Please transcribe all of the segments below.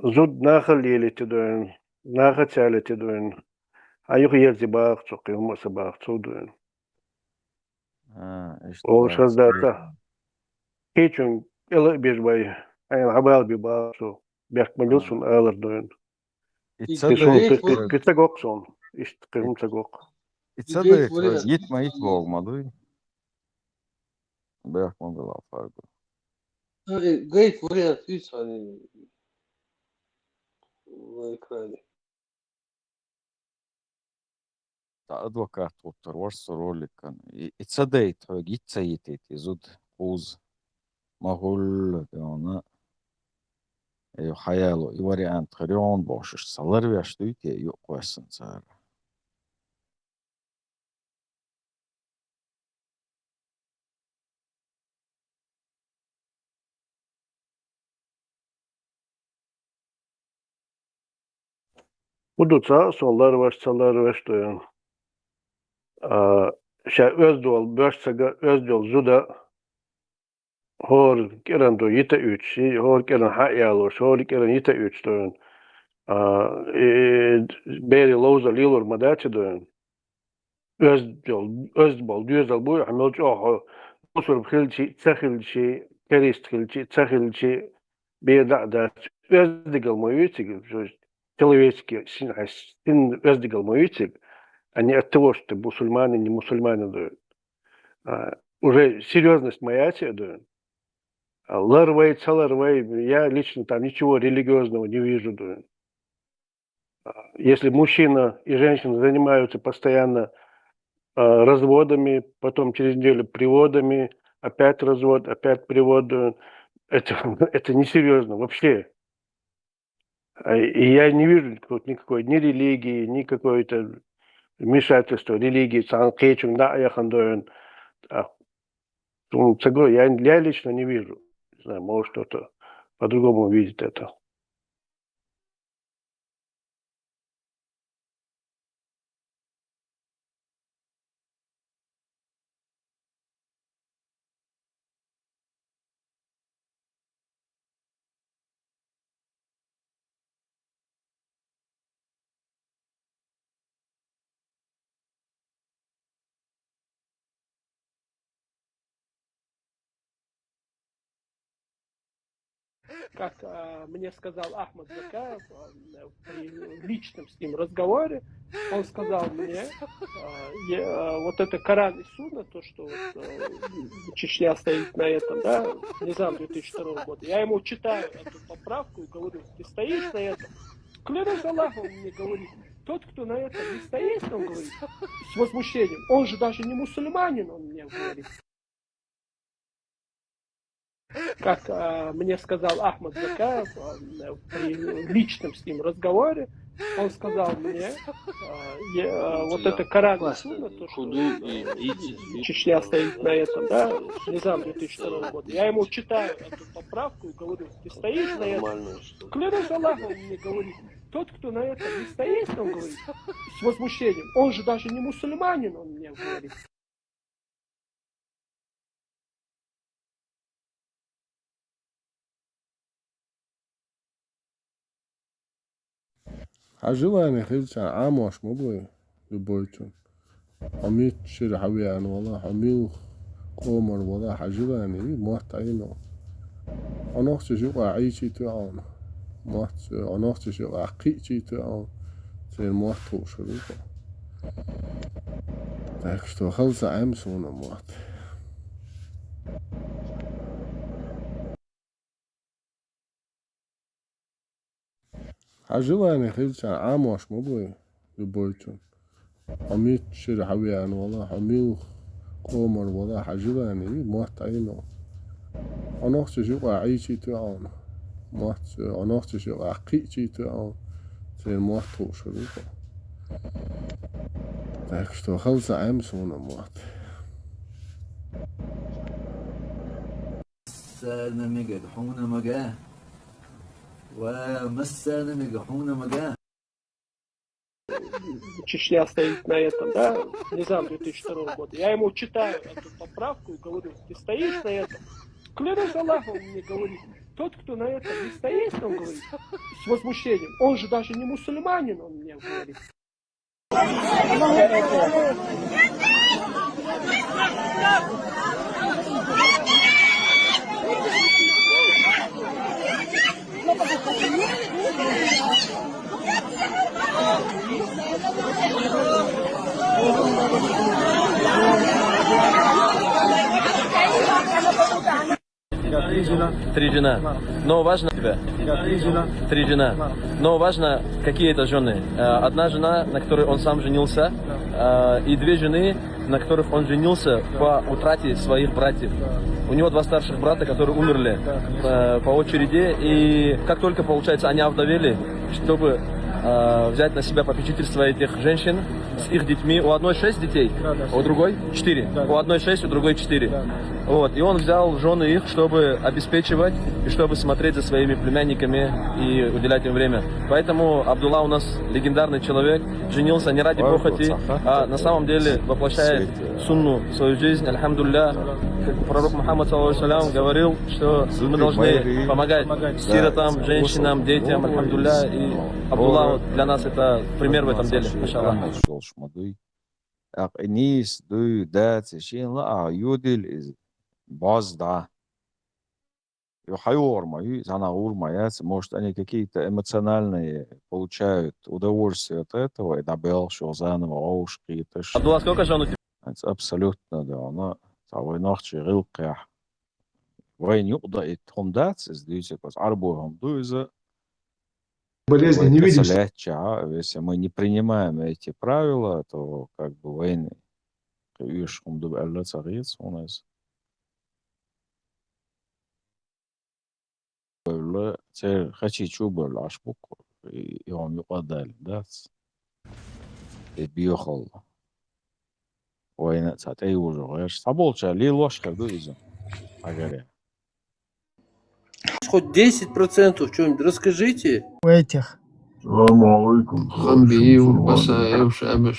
Зуд нахал елете дуэн, наха чалете дуэн. Аюх елте баахцо, кылмаса баахцо дуэн. Ол шаздата. Кечун эле бежбай. Айн хабал би баахцо. Бяк малюсун алар дуэн. Тишун пицагок сон. Ишт кылмсагок. İtsa gitme olmadı. Bırakmadılar farkı. Gayet вариант, видите, они на экране. Advokat otur var soruluk kan. İtsa deyit, gitse yitit, izud uz mahul ona hayalı variant kıryon boşuş salar ve açtı ki yok koyasın sar. Udutsa sollar var duэн. Şa özdol, börsaga özdol zuda hor kerando yita üçi, hor keran hayalor, hor keran yita üç duэн. Beri loza lilor madaçı duэн. Özdbol, düzal bu hamilç oho. Usul khilçi, tsahilçi, keristkilçi, tsahilçi bir da özdigal moyuçig, человеческий сын özdиgal moyuçig. Они от того, что мусульмане, не мусульмане дуют. Уже серьезность маячит дуют. Ларвей, цаларвей, я лично там ничего религиозного не вижу дуют. Если мужчина и женщина занимаются постоянно разводами, потом через неделю приводами, опять развод, опять привод, это несерьезно вообще. И я не вижу никакой ни религии, ни какой-то вмешательство религии, санкейчунг, да, я хандоин. Я лично не вижу. Не знаю, может кто-то по-другому видит это. Как мне сказал Ахмад Закаев при личном с ним разговоре, он сказал мне, вот это Коран и Сунна, то, что вот, Чечня стоит на этом, да, Низам 2002 года, я ему читаю эту поправку и говорю, ты стоишь на этом? Клянусь Аллахом, он мне говорит, тот, кто на этом не стоит, он говорит, с возмущением, он же даже не мусульманин, он мне говорит. Как мне сказал Ахмад Закаев при личном с ним разговоре, он сказал мне, вот это Коран и Сунна, то, что Чечня стоит на этом, да, Низам 2002 года, я ему читаю эту поправку и говорю, ты стоишь на этом? Клянусь Аллахом, он мне говорит, тот, кто на этом не стоит, он говорит, с возмущением, он же даже не мусульманин, он мне говорит. عجباني خلص عاموش مبوي ببويتون حميد شر حويان والله حميد قومر والله عجباني موت عينه أنا أختي شو عيشي تعاون موت أنا أختي شو عقيشي تعاون زي موت توشلوكا تاكشتو خلص عامسونا موت عجباني خلص عاموش مبوي ببويتون حميد شر حويان والله حميد قومر والله عجباني موت عينه أنا أختي شو عيشي تعاون موت أنا أختي شو عقيشي تعاون زي موت توشلوكا تاكشتو خلص عامسونا موت مسانا مجحونا مجاه ومسانا مجحونا مجاه. Чечня стоит на этом, да, Низам 2002 года. Я ему читаю эту поправку и говорю, ты стоишь на этом? Клянусь Аллахом, он мне говорит, тот, кто на этом не стоит, он говорит, с возмущением, он же даже не мусульманин, он мне говорит. Три жена. Но важно тебя. Три жена. Но важно, какие это жены. Одна жена, на которой он сам женился, и две жены, на которых он женился по утрате своих братьев. У него два старших брата, которые умерли по очереди, и как только, получается, они овдовели, чтобы взять на себя попечительство этих женщин с их детьми. У одной 6 детей, а у другой 4. У одной 6, у другой 4. Вот. И он взял жены их, чтобы обеспечивать и чтобы смотреть за своими племянниками и уделять им время. Поэтому Абдулла у нас легендарный человек, женился не ради похоти, а на самом деле воплощает сунну в свою жизнь. Альхамдулилля, пророк Мухаммад говорил, что мы должны помогать сиротам, женщинам, детям. Альхамдулилля. И Абдулла для нас это пример в этом деле. Машаллах. Баз, да. И хайормаю, занагурмаяц, может, они какие-то эмоциональные получают удовольствие от этого, и добел, что заново ушки. Абдулла, сколько жен у тебя? Это абсолютно, да. Она того ночи рылка. Войн юда и томдац, сдаются, арбуем дуйза. Болезни не видим. Если мы не принимаем эти правила, то как бы войны. У нас böyle kaçı çubuğu aşbuk yom yuqadal das biyохол война цат эй уже я саболча лилошка дуизм агаре Хоть 10% что-нибудь расскажите. У этих. Салам алейкум.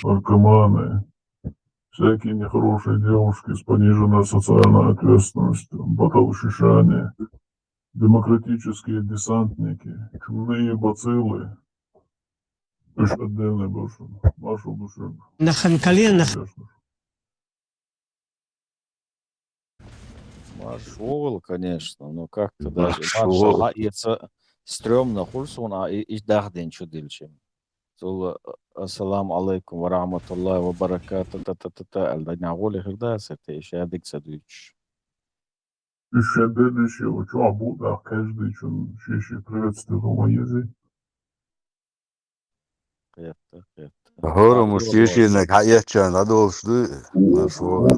Наркоманы, всякие нехорошие девушки с пониженной социальной ответственностью, ботовщищане, демократические десантники, чумные бациллы. Уж отдельный башен, нашу душу. На Ханкале, Маршал, конечно, но как-то даже маршал, это стрёмно, хурсуна и дарден чудильчим. Ассаламу алейкум ва рахматуллахи ва баракату та-та-та-та, аль-даднягули хирдас, это еще адик садвич. Еще следующее, вот что буду, каждый, что еще приветствие в моей Hora müştiyişinek hayatcan adı oluştu. Nasıl?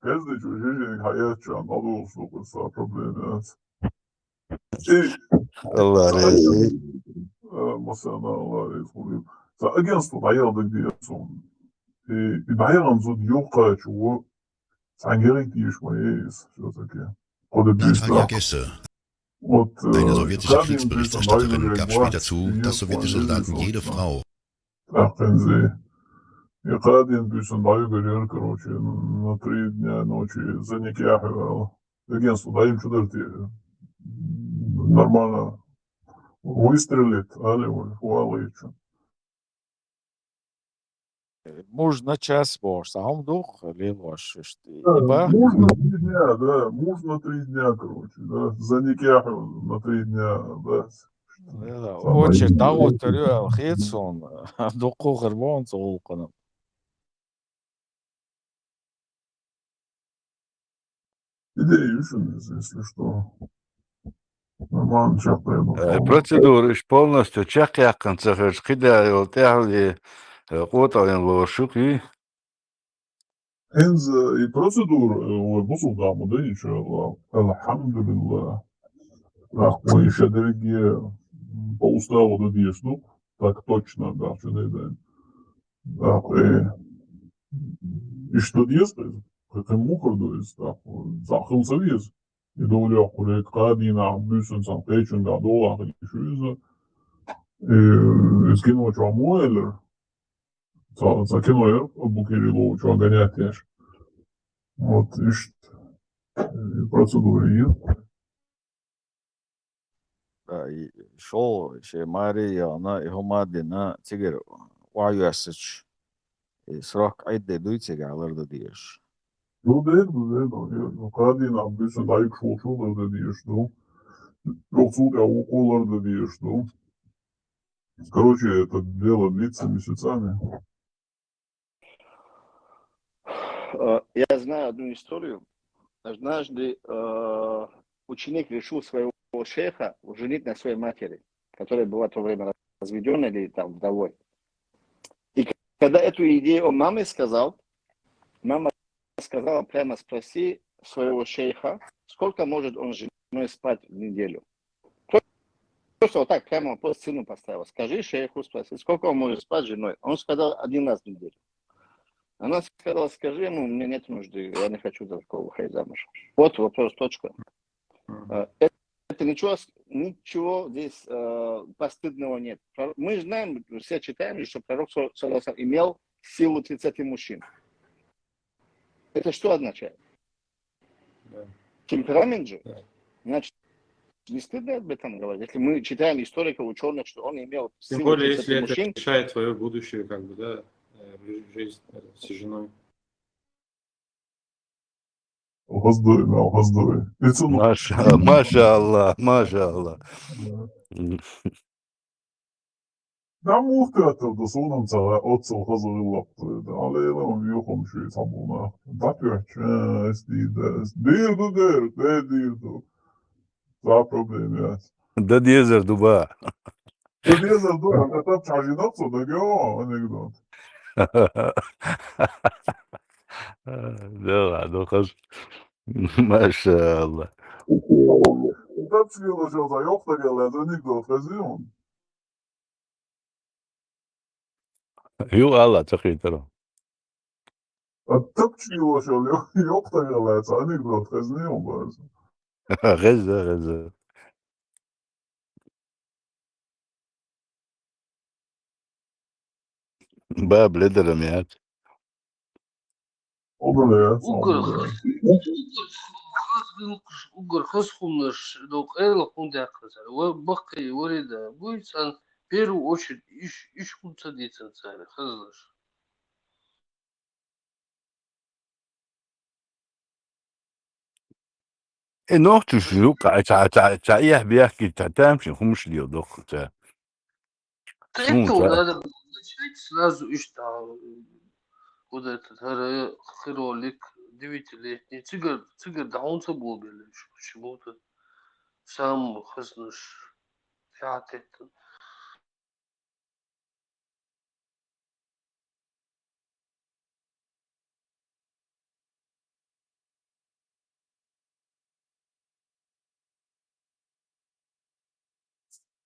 Каждый человек hayatcan adı olsun, kısa problemi. Allah razı olsun. Mesela Allah razı olsun. Агентство dayalı diyorsun. Dayalı yok kaçıyor. Sen gerek değişmeyiz. Natalia Gesse, eine sowjetische Kriegsberichterstatterin, gab später zu, dass sowjetische Soldaten jede Frau Я один писан даю говорил, короче, на 3 дня ночи за никяхивал. Агентство даем чудо нормально выстрелит, але валычу. Можно час больше, а он дух лилош. Можно 3 дня, да, можно 3 дня, короче, да, за никяхивал на 3 дня, да. Очень того терял хитсон, духу гербон цолканом. Идея если что. Нормально, Процедура полностью чакяхан цехаш кида вот яли قوطين وشوكي انز البروسيدور وبصوا دعمه ده ان شاء الله الحمد لله мы еще дорогие по уставу дадишь, так точно, да, что не дай. Да, и что действует? Как ему ходует, да, захыл совет. И доля курит кадина, бюсен сам печен, да, дола, еще и скинул чамуэлер. Закинул я Абу Кирилловичу огонять. Вот, и процедуры есть. Шол ши Мария она Ихомадина тигер ваюсич срок айде дуйтига алырды диеш. Ну, да, Kadın abisi layık şolşular da diyordu. Yoksul ya okullar da diyordu. Короче, это дело длится месяцами. Я знаю одну историю. Однажды ученик решил своего шейха женить на своей матери, которая была в то время разведенной или там вдовой. И когда эту идею он маме сказал, мама сказала прямо спроси своего шейха, сколько может он с женой спать в неделю. Просто вот так прямо по сыну поставила. Скажи шейху, спроси, сколько он может спать с женой. Он сказал 1 раз в неделю. Она сказала, скажи ему, у меня нет нужды, я не хочу за такого выходить замуж. Вот вопрос, точка. Это ничего здесь постыдного нет. Мы знаем, все читаем, что пророк имел силу 30 мужчин. Это что означает? Темперамент же. Значит, не стыдно об этом говорить. Если мы читаем историков, ученых, что он имел силу 30 мужчин. Тем более, если это решает твое будущее, как бы, да, жизнь с женой. Опоздаю. Маша Аллах, Маша Аллах. Ben muhtemelen sonun çağı otsal hazırlattı. Aleyhine yokum şey sabuna. Bakıyor ki değildi. Daha problem ya. Да дезер дуба. Тоді я задумав, а там чажінок, так його анекдот. Да ладно, хаж. Маша Аллах. Там чило, що за yok da gelen anekdot yazıyor. Ю Аллах, чахитаро. Там чило, що yok da gelen anekdot yazıyor bazı. غزة. باب لدرميات. Угор хасхумнаш док элла хундяказар. Вы бакки урида буйцан в первую очередь иш хунца дицан царь хазлаш. Nog te zoeken, я бяхки татамши хумш лио дохта. Это надо начать сразу вот этот хиролик 9-летний цигар даунца был почему-то сам хазнуш фиатет.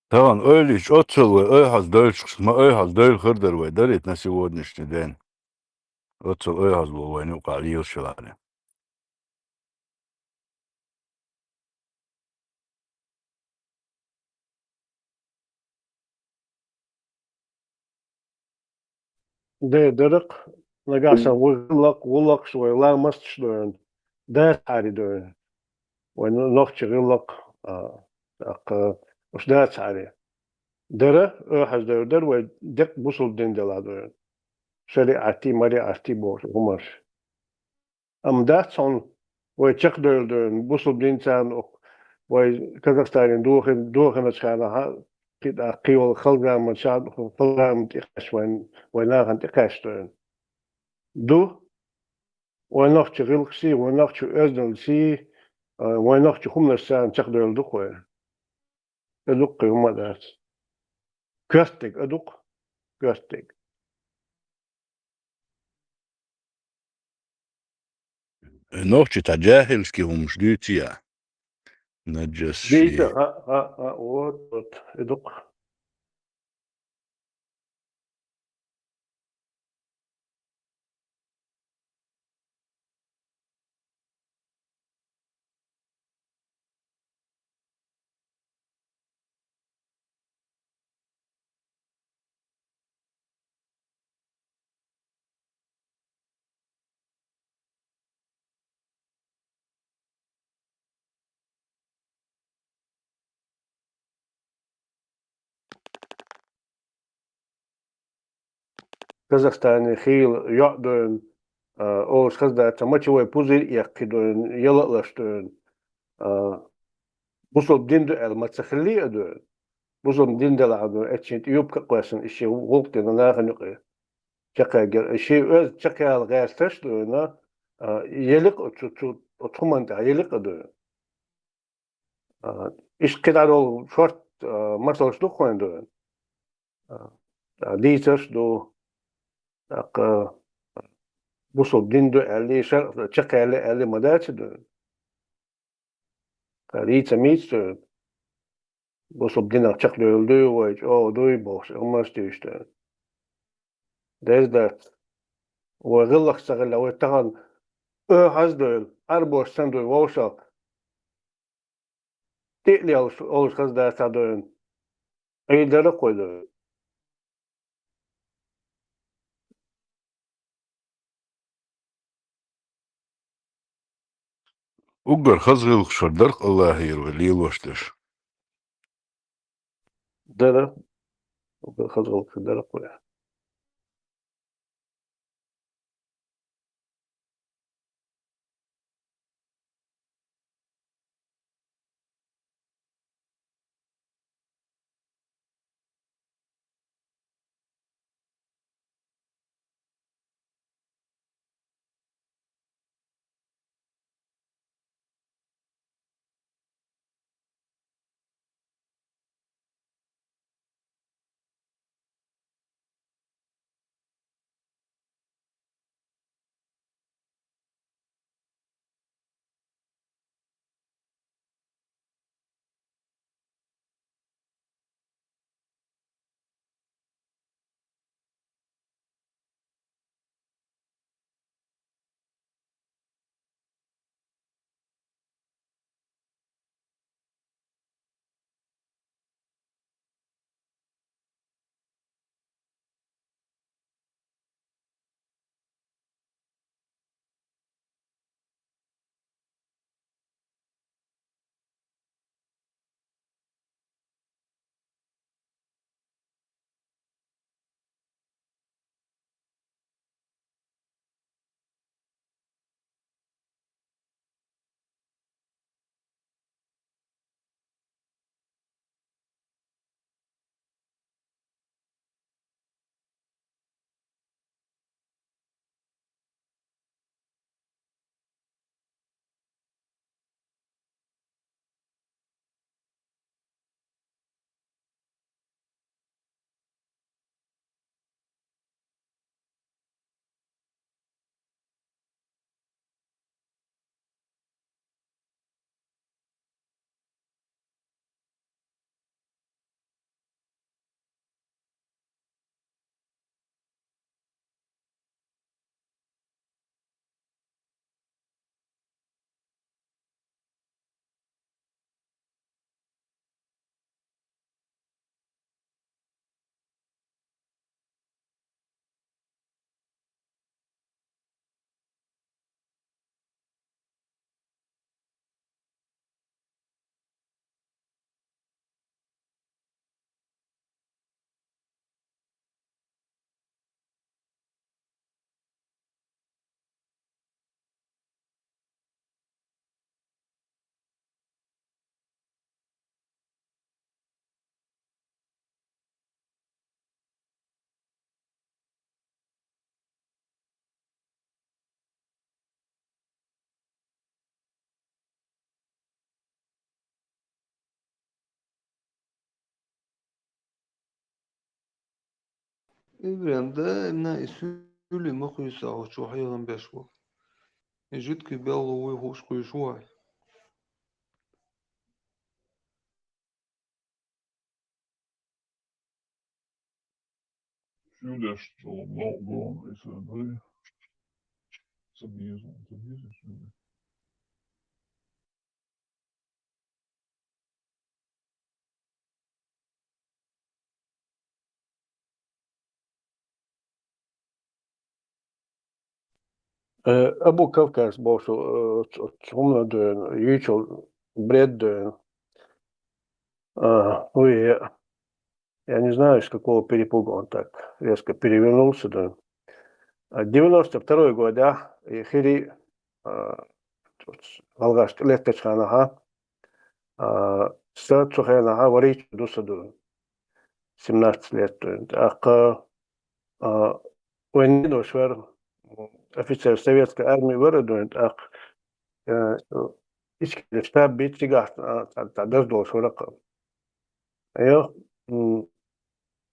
Tamam öyle iş otsal ve öyle döl çıkma öyle döl hırdır ve dölet на сегодняшний день. Otsal öyle bu ve ne kalıyor şöyle. ده درق نقاسا ولق شوي لا مستش دورن ده حاري دورن ونوخش غلق وش ده حاري درة أحد در ودق بوصل دين دلا دورن شريعتي مريعتي بور همش أم ده صن ويتشق دورن بوصل دين سان وكازاخستان دوخن أشخاصها كده قيول خلقا من شاد خلقا من تقاش وين تقاش دورن دو ونخش غلقسي ونخش أزنلسي ونخش خمس سان تقدر الدقوة أدق هما دات كرتك أدق كرتك Nog تجاهلski hums dytia. نجس ديتا وات أدق Казахстане хил йодун олш хаздата мочевой пузырь яқидун ялалаштун бусол динду эл мацахли адун бусол диндаладу этчит юбка қасын иши волктен нахануқы чакагер иши өз чакал гасташтуна елик отуманда елик адун иш кедар ол шорт масалшту қойдун дизерш ду ак бусол динду али чакалы али мадачду Rica mītstu, būs labdināk čakļu ildu, vai duj būs, ilmas tūštu. Dēzdat, vai gillak sagilla, vai tahan hazduil, arbos sanduil vaušak. Tiqli olus hazdat aduil, eidara koyduil. Ugar khazgil khshardar Allah yirwe liloshtish. Dara, ugar khazgil khshardar koyduil. Evren'de ne söyleme kuysa şu hayvan beşwa. Ejit ki bello ve hoş kuyşwa. Şöyle işte oldu mesela. Забьезу, şöyle. Abu Kavkaz būs umladun, jūču бреддун. Ну, я не знаю, с какого перепуга он так резко перевернулся, да. 92 год, да, и хири алгаш леттечханаха, сацухенаха варич дусаду 17 лет. Ака войну швер офицер советской армии выродует, ак искали штаб бить тигах, дождал шурака.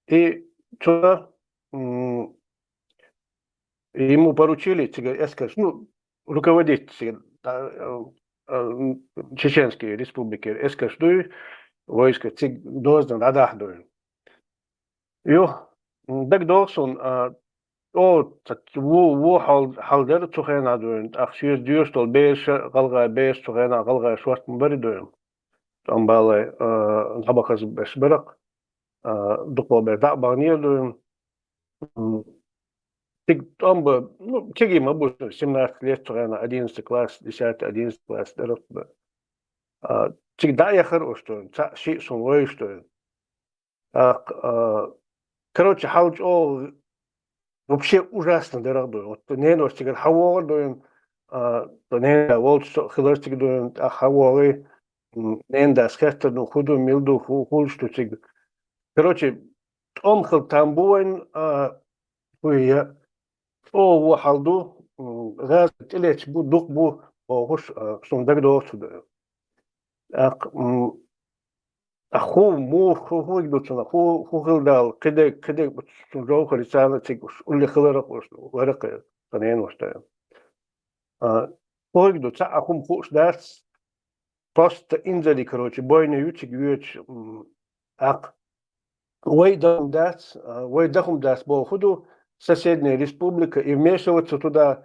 И туда ему поручили, ну, руководить Чеченской республики, эскашдуй, войско, должен отдахдуй. Йо, так должен, во халдер цухена дуй, ах сюз дюстол беш, галга беш цухена, галга шварт мбердуй. Там балай, габахаз беш берак, дукло беш да багнир дуй. Там бы, ну, кеги мы будем 17 лет, 11 класс, 10, 11 класс, всегда я хорош, что ши сумой, что короче, хауч вообще ужасно дорогой. Вот не нос тигр хавор дуем, то не волт хилостик дуем, а хаворы не да скастер ну худу милду хул что тигр. Короче, он хил там буен, хуя во халду газ телеч бу дух бу хош сумдаг до сюда. Аху му ху идутся, ху хилдал, кеде сунжоу рисала тигуш, улли хилера хош, варакая, танен востая. Ху идутся, ахум хуш дас, просто инзали, короче, бойня ючик вюч, вой дахум дас, бо худу соседняя республика, и вмешиваться туда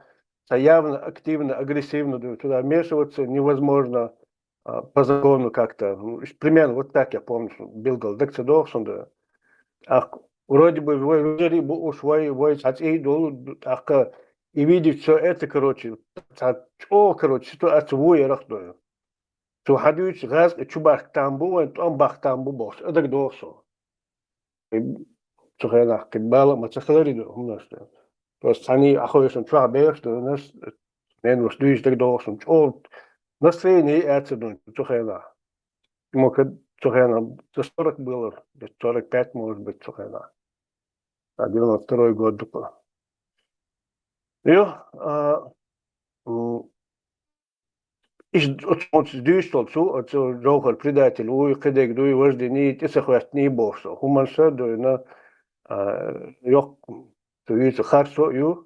явно, активно, агрессивно, туда вмешиваться невозможно по закону как-то. Примерно вот так я помню, что Билгал Дексадорсон, да. Вроде бы уж и видеть все это, короче, ситуацию в Уерахтую. Что ходить газ, чубах там был, он бах там был, это дорсо. Цухенах кидбала, мацахлариду, умножьте. Просто они охотятся на бег, что у нас не нужно дюйс так дорсом. Настроение это цухенах. Может, цухенах до 40 было, до 45 может быть цухенах. 92 год. От дюйстолцу, от жохар предатель, уй кедек дуй вожди ни тисахвест ни бовсо. Хуманша дуй на yok tuyusu harso yu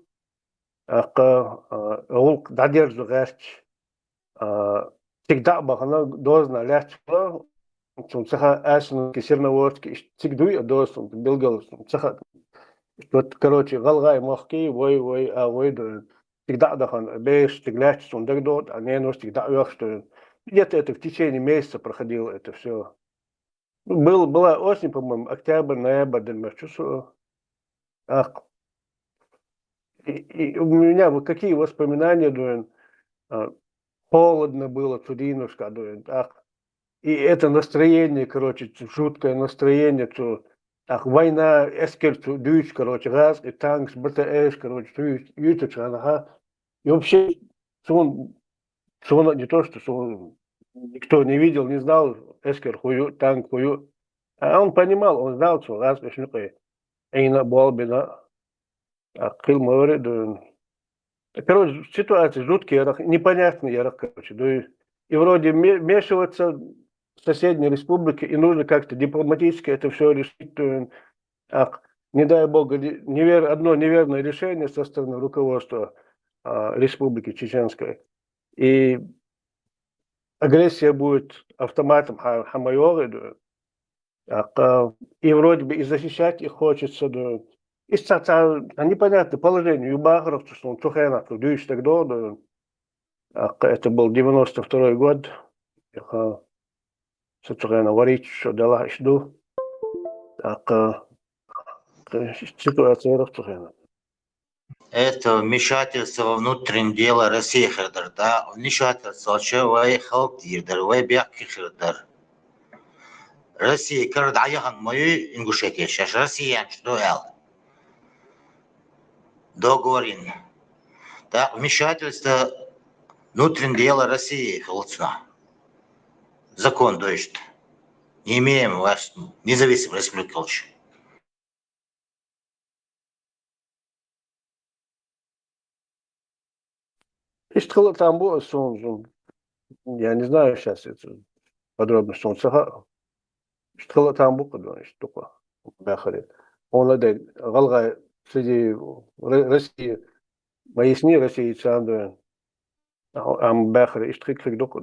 улк дадержу гэрч всегда бахана дозна лячла цум цаха асн кисерноводский всегда дозн билгал цаха вот короче галгай мохки вой всегда дахан беш тигляч цум дагдот а не нос всегда что где-то это в течение месяца проходило это все. Была осень, по-моему, октябрь, ноябрь, и у меня вот какие воспоминания, дуэн, холодно было, цудинушка, дуэн, и это настроение, короче, жуткое настроение, война, эскер, дюйч, короче, газ, и танк, БТС, короче, юточка, и вообще, не то, что никто не видел, не знал, эскер хую, танк хую. А он понимал, он знал, что раз вишнюкой. Эйна болбина. Кил моры. Короче, ситуация жуткая, непонятная, короче. И вроде вмешиваться в соседние республики, и нужно как-то дипломатически это все решить. Не дай бог, одно неверное решение со стороны руководства республики Чеченской. И агрессия будет автоматом хамайоры, и вроде бы и защищать их хочется, и непонятное положение, юбахаровцу, что он цухена, дюйш тогда, это был 92 год, цухена варить, что дала жду, ситуация цухена. Это вмешательство во внутреннее дело России, да, вмешательство, что вы халтир, вы бяхкишер. Россия, когда аяхан мою ингушетия, сейчас Россия что ел. договорен. Да, вмешательство внутренние дела России, закон, то есть не имеем вас независимой республики. Ишь, там был, я не знаю сейчас это подробно, что он саха. Ишь, там был, конечно, только бахарит. Он это галга среди России, моисни России цанду, ам бахарит, ишь, клик доку.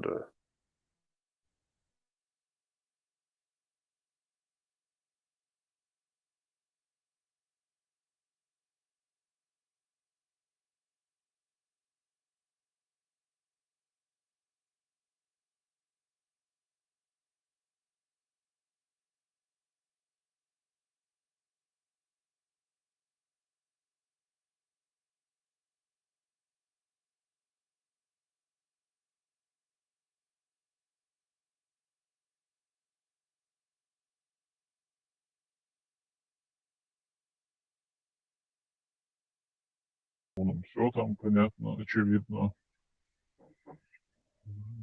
Все там понятно, очевидно.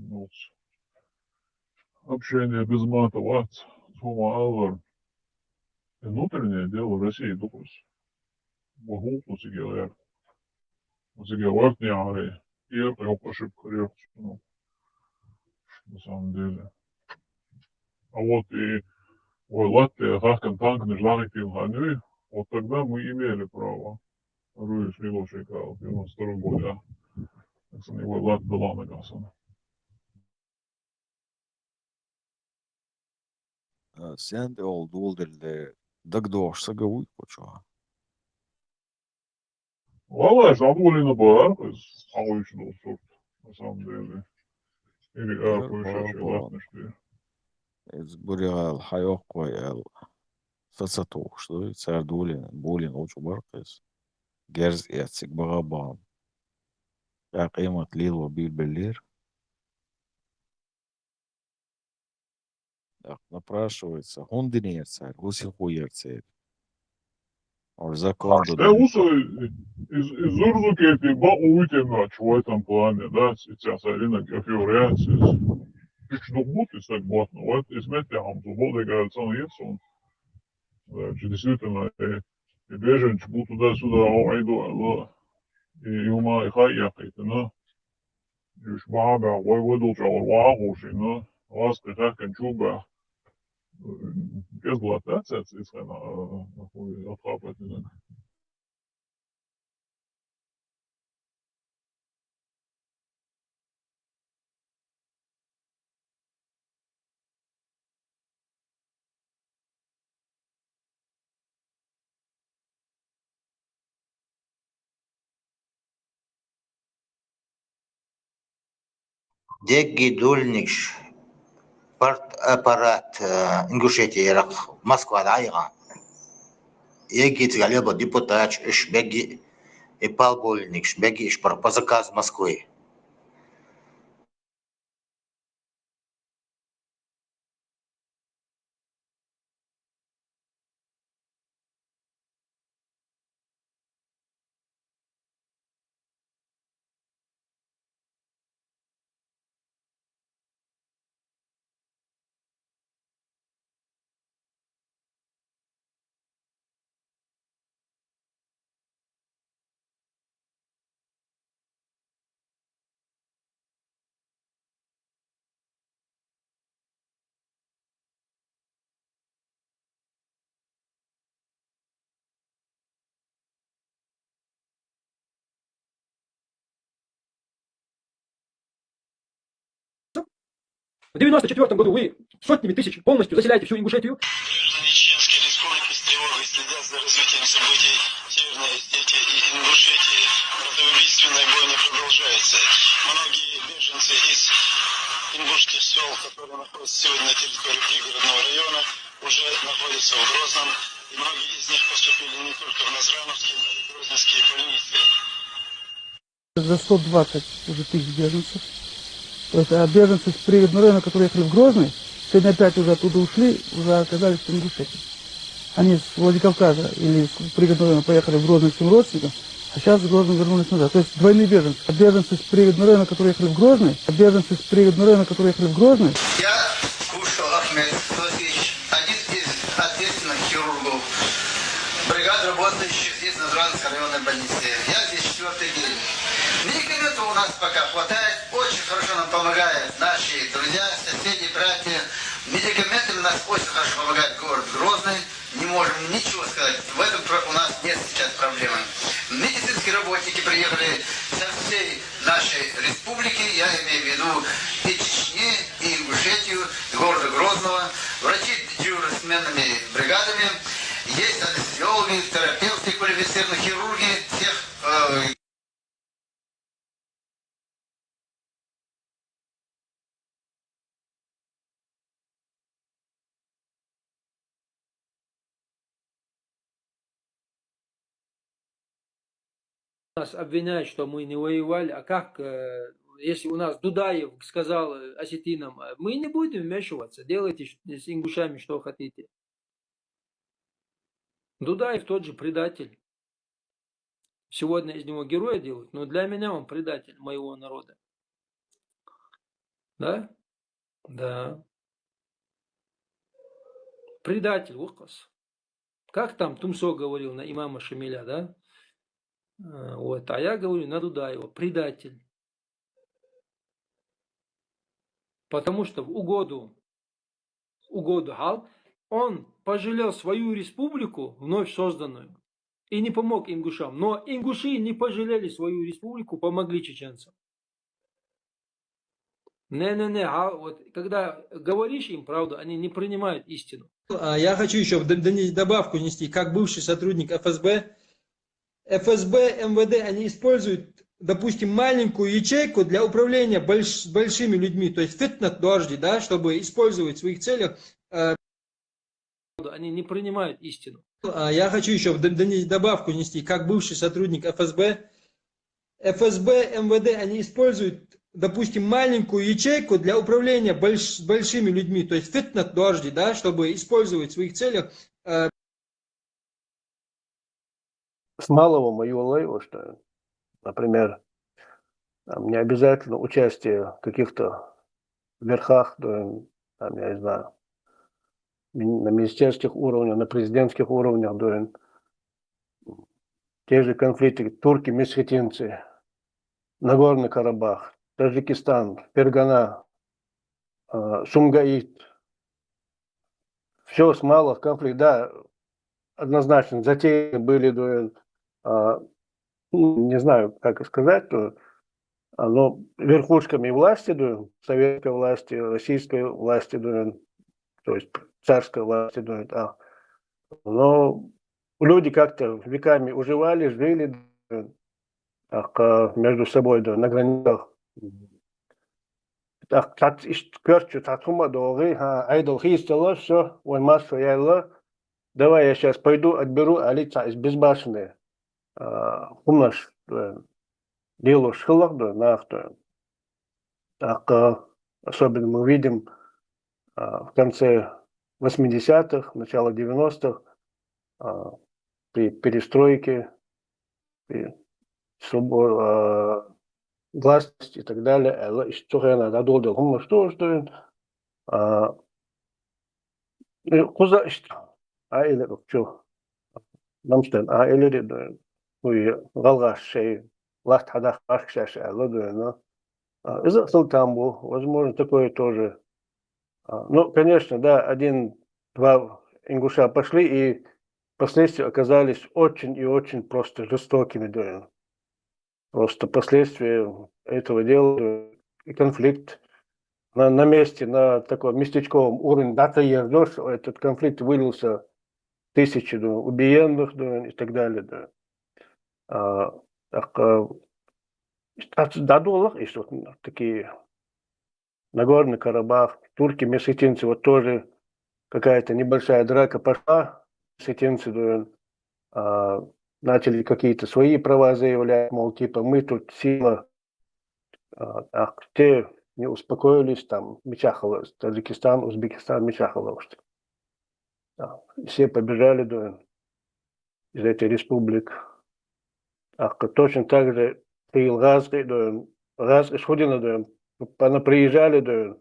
Вот. Общение без мата, вот, Тума внутреннее дело России, докус. Богу, посигелер. Посигелер не ари. И это я ошибка реакцию, на самом деле. А вот и Латвия, Хахкан танк, не ждали Пилханю, вот тогда мы имели право. Руис Милошика в 92 году. Так что его Лат была нагасана. Sen de oldu дагдошса гауй почва. Вала, довольно бар, из обычного сорта, на самом деле. Или поищешь латнышки. Из буря хайокой фасатух, что цардулин, булин, очень баркис. Герз яцик барабан. Так имат лило билбелир. Так, напрашивается. Хундинер царь, гусин хуер царь. Закон из Урзукети ба уйти в этом плане, да, сейчас Арина Георгиевич, что будет согласно, вот из метеам, то будет говорится, он есть, он, действительно, и беженцы будут туда-сюда, айду, и ума и хайяхайты, но, и шмага, ой, выдолжал, вагуши, но, вас прихакан чуба, эксплуатация, цисхана, отхапать, не знаю. Деги Дульнич, аппарат Ингушетии, Москва, да, Еги Тгалеба депутат, Беги и Пал Больник, Беги по заказу Москвы. В 1994 году вы сотнями тысяч полностью заселяете всю Ингушетию. Чеченской республики с тревогой следят за развитием событий в Северной Осетии и Ингушетии. Братоубийственная бойня продолжается. Многие беженцы из ингушских сел, которые находятся сегодня на территории пригородного района, уже находятся в Грозном. И многие из них поступили не только в Назрановские, но и в Грозненские больницы. За 120 уже тысяч беженцев. То есть, а беженцы с пригородного района, которые ехали в Грозный, сегодня опять уже оттуда ушли, уже оказались в Ингушетии. Они с Владикавказа или с пригородного района поехали в Грозный к своим родственникам, А сейчас с Грозного вернулись назад. То есть двойные беженцы. Беженцы с Привидного района, которые ехали в Грозный, беженцы с Привидного района, которые ехали в Грозный. Я Кушал Ахмед Владимирович, один из ответственных хирургов, бригад, работающих здесь на Зранской районной больнице. Я здесь 4-й день. Медикаментов у нас пока хватает, очень хорошо нам помогают наши друзья, соседи, братья. Медикаментами нас очень хорошо помогает город Грозный. Не можем ничего сказать. В этом у нас нет сейчас проблемы. Медицинские работники приехали со всей нашей республики, я имею в виду и Чечни, и Ингушетию, и города Грозного. Врачи дежурят сменными бригадами. Есть анестезиологи, терапевты, квалифицированные хирурги, всех Нас обвиняют, что мы не воевали, а как, если у нас Дудаев сказал осетинам, мы не будем вмешиваться, делайте с ингушами что хотите. Дудаев тот же предатель. Сегодня из него героя делают, но для меня он предатель моего народа. Да? Да. Предатель, Ухас. Как там Тумсо говорил на имама Шамиля, да? Вот. А я говорю на Дудаева, предатель. Потому что в угоду Хал он пожалел свою республику, вновь созданную, и не помог ингушам. Но ингуши не пожалели свою республику, помогли чеченцам. Вот когда говоришь им правду, они не принимают истину. Я хочу еще добавку нести, как бывший сотрудник ФСБ. ФСБ, МВД, они используют, допустим, маленькую ячейку для управления большими людьми, то есть фитнат дожди, да, чтобы использовать в своих целях. Они не принимают истину. Я хочу еще добавку нести, как бывший сотрудник ФСБ. ФСБ, МВД, они используют, допустим, маленькую ячейку для управления большими людьми, то есть фитнат дожди, да, чтобы использовать в своих целях. С малого мою лайву, что, например, там не обязательно участие в каких-то верхах, там, я не знаю, на министерских уровнях, на президентских уровнях, те же конфликты, турки, месхетинцы, Нагорный Карабах, Таджикистан, Фергана, Сумгаит. Все с малых конфликтов, да, однозначно, затеи были, не знаю, как сказать, но верхушками власти, советской власти, российской власти, то есть царской власти, но люди как-то веками уживали, жили между собой, на границах. Все, ой, массу, давай я сейчас пойду, отберу лица из безбашенные. Умнаш, делу шхылах, так, особенно мы видим в конце 80-х, начало 90-х, при перестройке, при гласности и так далее, что я надолго, что куза, aile şu namstan aileleri de bu galgaş şey ласт хадах ашкшаш алладуна. Из Султамбу, возможно, такое тоже. Ну, конечно, да, один-два ингуша пошли и последствия оказались очень и очень просто жестокими. Да. Просто последствия этого дела и конфликт на месте, на таком местечковом уровне, дата еждош, этот конфликт вылился в тысячи убиенных и так далее. Да. Дадулах и что такие Нагорный Карабах, турки, месхетинцы, вот тоже какая-то небольшая драка пошла, месхетинцы начали какие-то свои права заявлять, мол, типа мы тут сила, те не успокоились, там Мичахова, Таджикистан, Узбекистан, Мичахова. Все побежали из этих республик. Точно так же хил газ исходил, приезжали,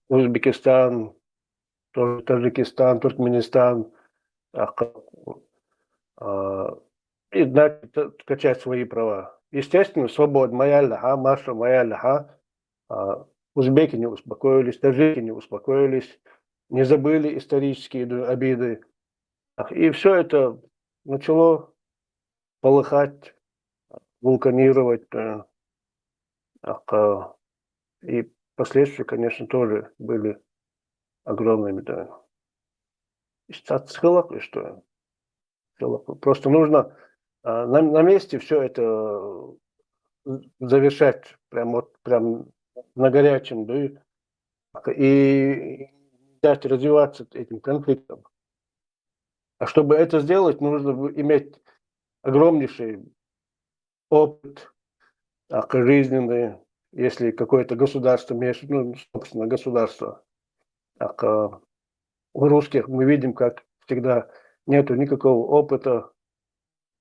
Узбекистан, тоже Таджикистан, Туркменистан, а, и начали качать свои права. Естественно, свобода моя ляха, маша моя ляха. Узбеки не успокоились, таджики не успокоились, не забыли исторические обиды. И все это начало полыхать, вулканировать. И последствия, конечно, тоже были огромными. Да. И что? Просто нужно на месте все это завершать прям на горячем, да, и дать развиваться этим конфликтам. А чтобы это сделать, нужно иметь огромнейший опыт жизненный, если какое-то государство, собственно, государство. У русских мы видим, как всегда, нету никакого опыта,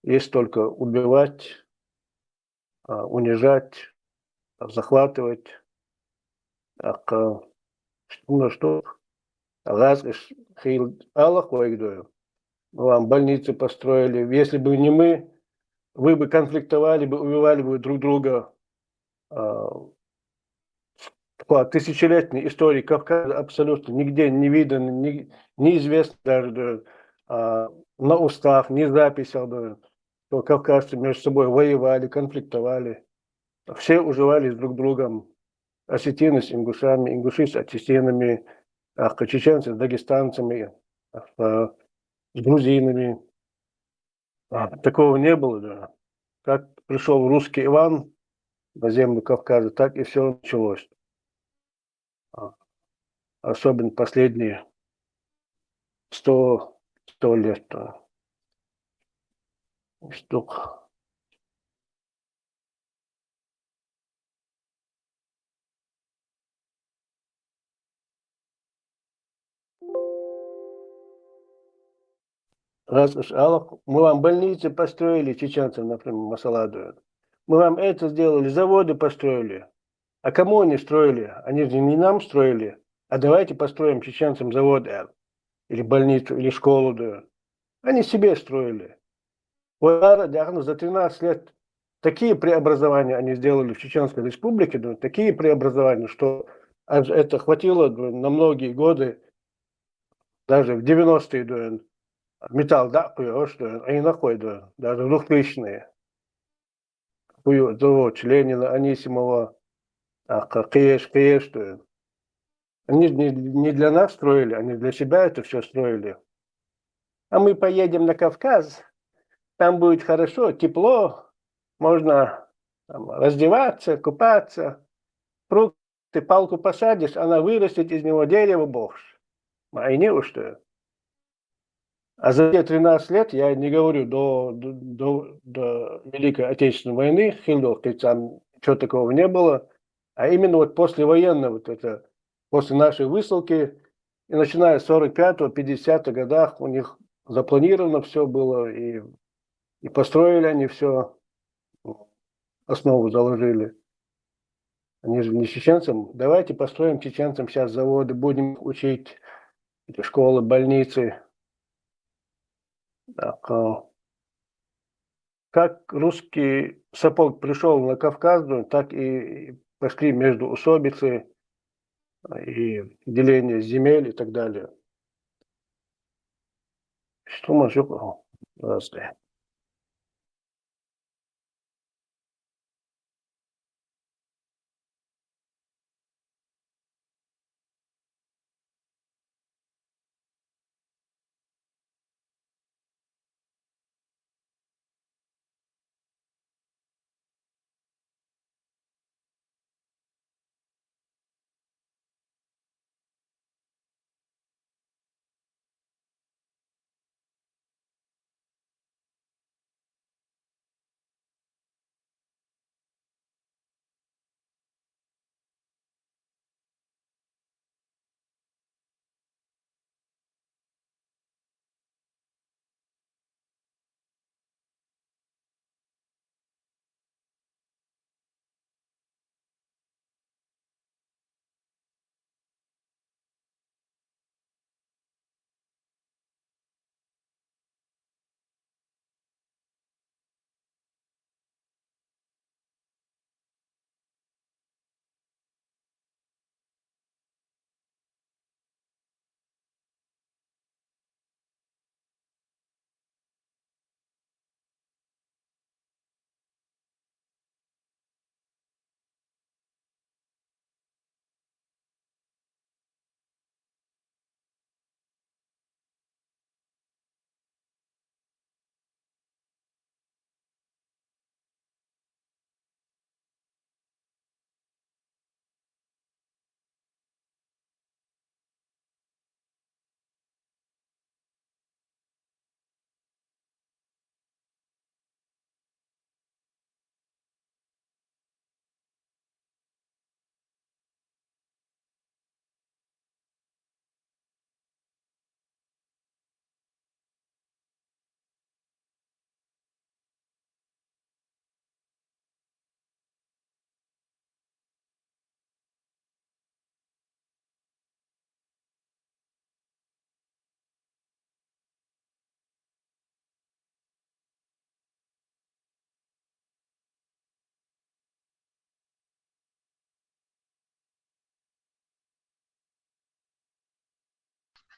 есть только убивать, унижать, захватывать. Что? Раз хил Аллах мы вам больницы построили. Если бы не мы, вы бы конфликтовали, бы убивали бы друг друга. По тысячелетней истории Кавказа абсолютно нигде не видно, неизвестно даже на устав, ни записях, что кавказцы между собой воевали, конфликтовали. Все уживались друг с другом. Осетины с ингушами, ингуши с осетинами, чеченцы с дагестанцами, с грузинами. Такого не было. Да. Как пришел русский Иван на землю Кавказа, так и все началось. Особенно последние 100 лет. Штук. Раз уж Аллах, мы вам больницы построили, чеченцам, например, Масаладу. Мы вам это сделали, заводы построили. А кому они строили? Они же не нам строили. А давайте построим чеченцам завод или больницу, или школу. Да. Они себе строили. За 13 лет такие преобразования они сделали в Чеченской Республике, да, такие преобразования, что это хватило на многие годы, даже в 90-е, да, металл, да, они находят, даже в 2000-е. Ленина, Анисимова, Кеш, да. Они не для нас строили, они для себя это все строили. А мы поедем на Кавказ, там будет хорошо, тепло, можно раздеваться, купаться. Фрукт, ты палку посадишь, она вырастет из него дерево бог. А и не уж что. А за те 13 лет, я не говорю до Великой Отечественной войны, там ничего такого не было, а именно вот послевоенно, после нашей высылки, и начиная с 45-го, 50-х годах у них запланировано все было, и построили они все, основу заложили. Они же не чеченцам. Давайте построим чеченцам сейчас заводы, будем учить школы, больницы. Как русский сапог пришел на Кавказ, так и пошли междоусобицы и деление земель и так далее. Что можно?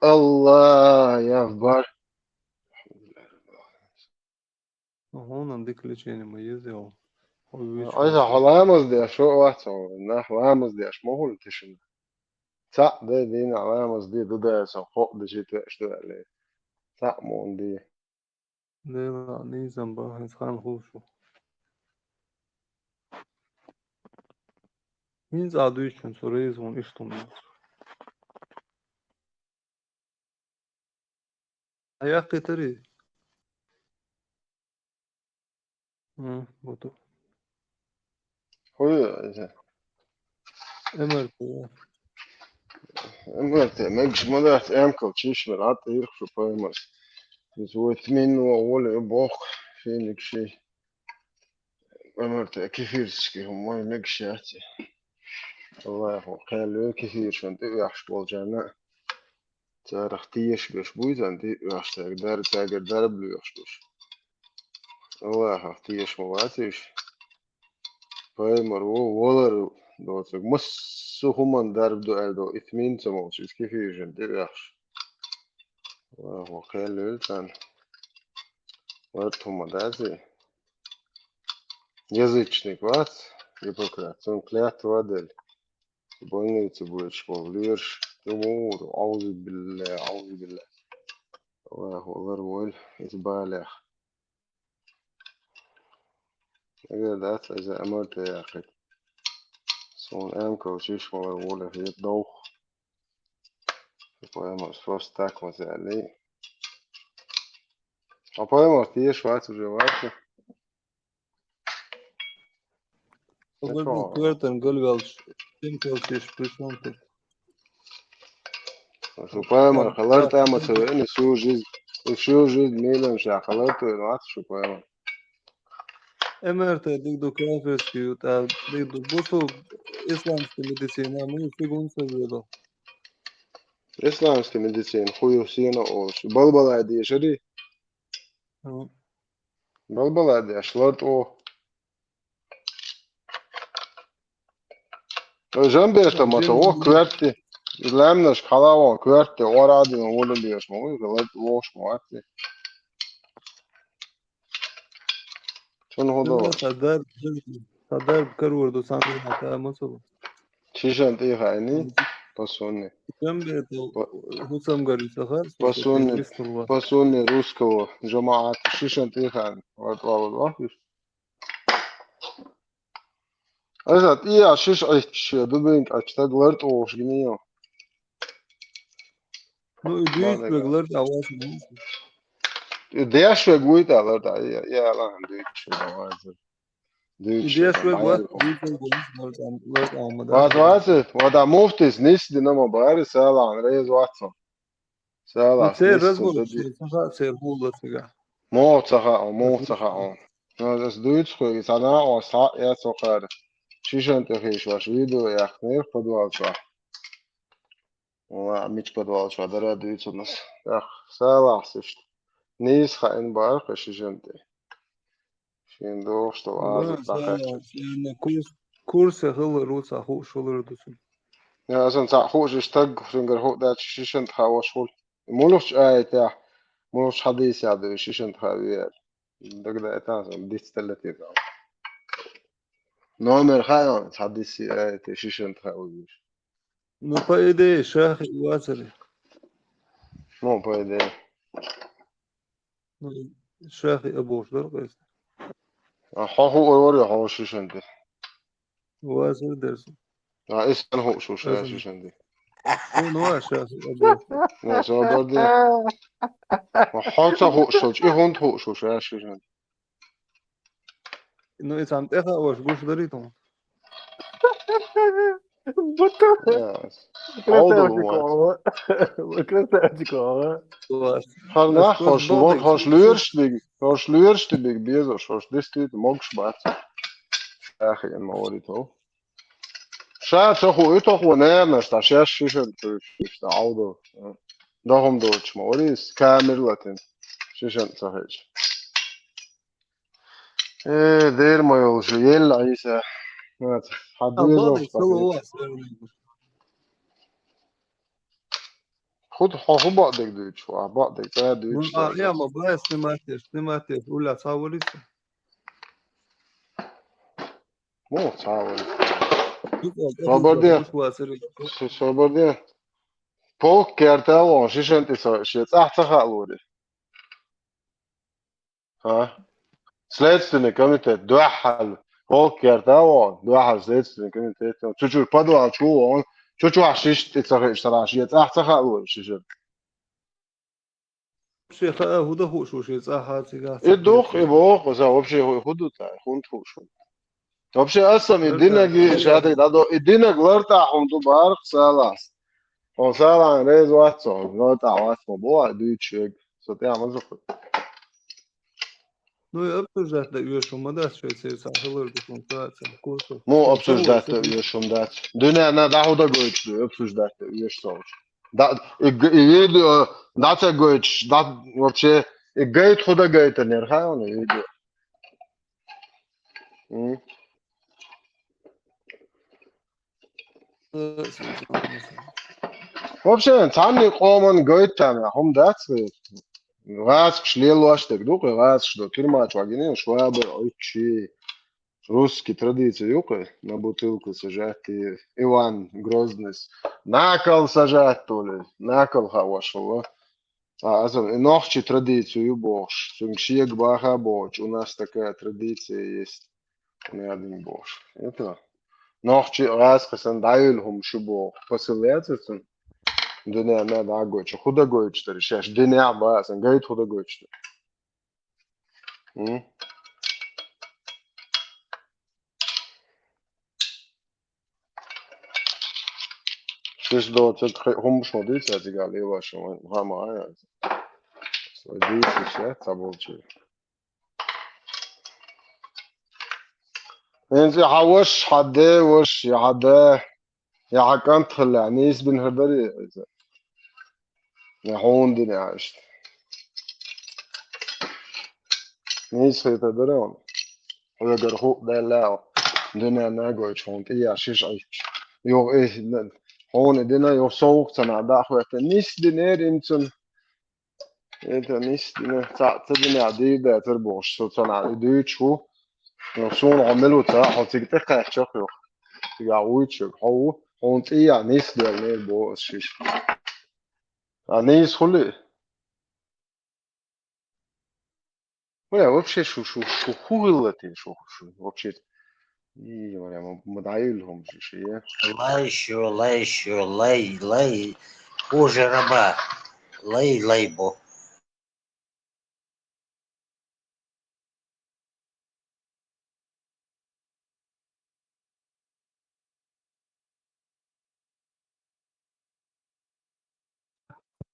Allah ya var. هون عندك ليشين ما يزيو ويش Aysa halamız diye şu vakti ne halamız diye şu muhul tişin. Ta de din halamız diye de dersen hop de şey işte öyle. Ta mon diye. لا نيزم بقى خان خوشو مين زادو için soruyoruz onu iştum ya. Ayak getiri. Hı, budu. Huy Aysa. Emert ya. Emret mekş modert emkel çiş ver at ir şu paymas. Biz o etmin o ole bok finik şey. Emret kefirski hum mekş ya. Allah o kalı kefir şun de yaxşı olacağına. Tarih diyeş beş bu yüzden de yaxşı der tager der biliyorsunuz. Allah diyeş mu vatış. Paymar o olar دوتك مس هم درب دو أدو إثمين سموش كيف يجن دبيعش وقيل لولتان ورتهم دازي язычник ват Гиппократ он клятву отдали больницы будет школлирш тумур аузу билля الله والله роль избалях أجد أتلا إذا أمرت يا أخي صون أمكو شيش ولا في الضوء Podemos first ali. A podemos tieši vecu žilētu. Varbūt kvērtam galvēlš. Timkels tieši priekšām tur. Šo podemos halert ēmatu vieni šo žid mīļam šajā halertu ir vecu šo podemos. Emerte digdu kāfeski, tā digdu būtu islāmska medicīnā, mūsu figuns avielo. Islāmska medicīna, huju siena oš. Balbalēdieši arī? Balbalēdieši, lart o. Žambietam ata o kvērti. Lemnaš halavon kvērti o rādina ulibieši. Mūju, lart oš mūti. Şunu hoda var. Sadar karurdu sanırım tā masalu. Çişan tihayni. Пасоны. Пасоны русского джамаата Шишан Тихан. Вот. Азат я шиш айчы дубинг ачтаг ларт ош гинеё. Ну дүйт беглар аваз. Деш бегуйт алар да я лан дүйт аваз. Vada muftis nisdi nama bari sēlān reiz vecam. Sēlās nisdi. Mūcaha on. Es dūtskuigi sanā on jāsokāri. Šišantihiši vaš vidu jāknir padvalčā. Mič padvalčā darā dūtsunas. Sēlās išt. Nīsha in barka šišantihi. Şimdi işte kurse hılı rusa hoş olurdusun. Ya sen sağ hoş istag finger hoş da şişen hava şol. Muluş ayet ya. Muluş hadis ya da şişen hava. Dagda etan distellet ya. Номер hayvan hadis ayet şişen hava. Ну по идее шах и вазари. Ну по идее. Шах и абошдар qaysi. هو var ya hava şişendi. Vazir dersin. Ya esen hoş şişendi. Onu aşağı. Ne sonra da hatta hoş. İhon hoş şişendi. Ну и сам теха ваш гуш дарит он. Butu. Krasavčiko. Harna, hoš lūršti big biezo, hoš distīt mogš bāc. Šāhien maurito. Šāds ohu nērneš, tā šies šišan tā audo. Dahum doč mauris, kāmirlatin. Šišan sahēč. Der majolšu jella isa. خود حافظ بعدك دويتش بعدك ده دويتش يا ما بلاش سمعتش ولا تصوريش مو تصور صبر دي فوق كارتا وان شنت شيت احسن خالوري ها следственный комитет дуахал فوق كارتا وان дуахал следственный комитет чуть-чуть подвал чего он чуть-чуть ашиш تصرح شيت احسن خالوري شيت شيخ هو ده شو شيء صح يدوخ يبوخ وزا вообще худо та хунту шо вообще асам идина ги шата дадо идина гларта хунту барх салас он салан рез ватсон но та ватсон бо дучек соте амазо Ну и обсуждать да юшум да что это сахалыр консультация курсов. Ну обсуждать да юшум да dünya na da hoda goç обсуждать да юшум да и да goç да вообще и гайд хода гайд не хаон видео вообще цанни qomon goytам хом дацве раз шлелоштек дук раз что фирма чвагини швабе ойчи русские традиции юка на бутылку сажать и Иван Грознес накол сажать то ли накол хавашова а нохчи традицию бош сумшиек баха боч у нас такая традиция есть не один бош это нохчи раз хасан дайлхум шубо посылается dünya ne daha goç huda goçtur şaş dünya bazen gayet huda goçtur Şiş doğacak hommuş mu değil sadece galiba başım ama ya değil şey tabolcu انت حوش حدا وش يا حدا يا حكان طلع نيس بن هدري يا هون دنيا عشت نيس في تدرون هو جرهو ده لا دنيا ناقوش هون تيا شيش عيش يو ايه هون دنيا يو سوق تنا داخل نيس دنيا انتن انت نيس دنيا تدنيا دي ده تربوش سو تنا دوتشو يوصون عملوا تا هتيجي تخشخ يو تيجي ويتشو هو هون تيا نيس ده بو شيش نيس خلي ولا вообще شو хуйлати шо вообще и мы даём же я лай хуже раба лайбо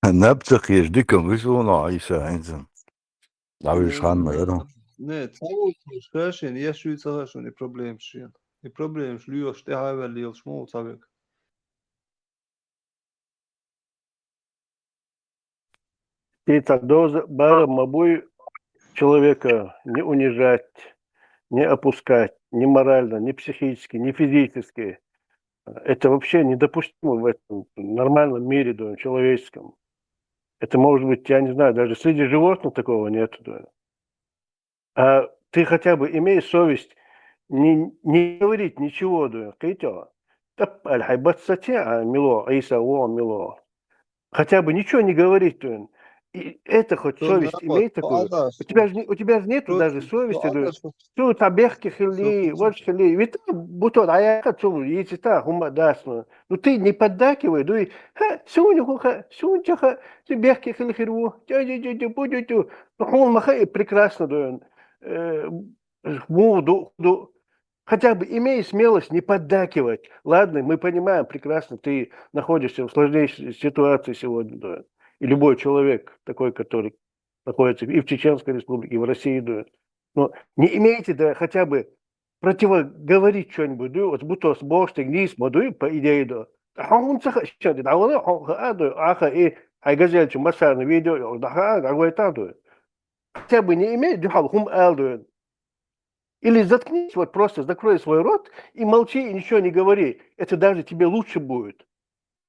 نبتخ يجدكم ويسونا عيسى عينزن دعوي شحن غيرهم Ne, çalışın, yaşıyor çalışın, ne problem şey. Ne problem şluyor, işte haber değil, şmu tabii. Эта доза бара мабуй человека не унижать, не опускать, ни морально, ни психически, ни физически. Это вообще недопустимо в этом нормальном мире, да, человеческом. Это может быть, я не знаю, даже среди животных такого нет. Да. А ты хотя бы имей совесть не говорить ничего, да, хотя бы ничего не говорить, да. И это хоть совесть имеет такую. У тебя же нету даже совести, да. Что табехки хили, вот хили. Ведь бутон, а я хочу, если так, ума даст. Ну ты не поддакивай, да и сунчаха, ты бехки хили хиру, будете, он махай прекрасно, да. Хотя бы имей смелость не поддакивать. Ладно, мы понимаем прекрасно, ты находишься в сложнейшей ситуации сегодня, да. И любой человек, такой, который находится и в Чеченской республике, и в России, да. Но не имейте, да, хотя бы противоговорить что-нибудь, да, вот будто с боштой, низ, моду, по идее, да. Айгазельчу массарное видео, хотя бы не имей, да. Или заткнись, вот просто закрой свой рот и молчи, и ничего не говори. Это даже тебе лучше будет.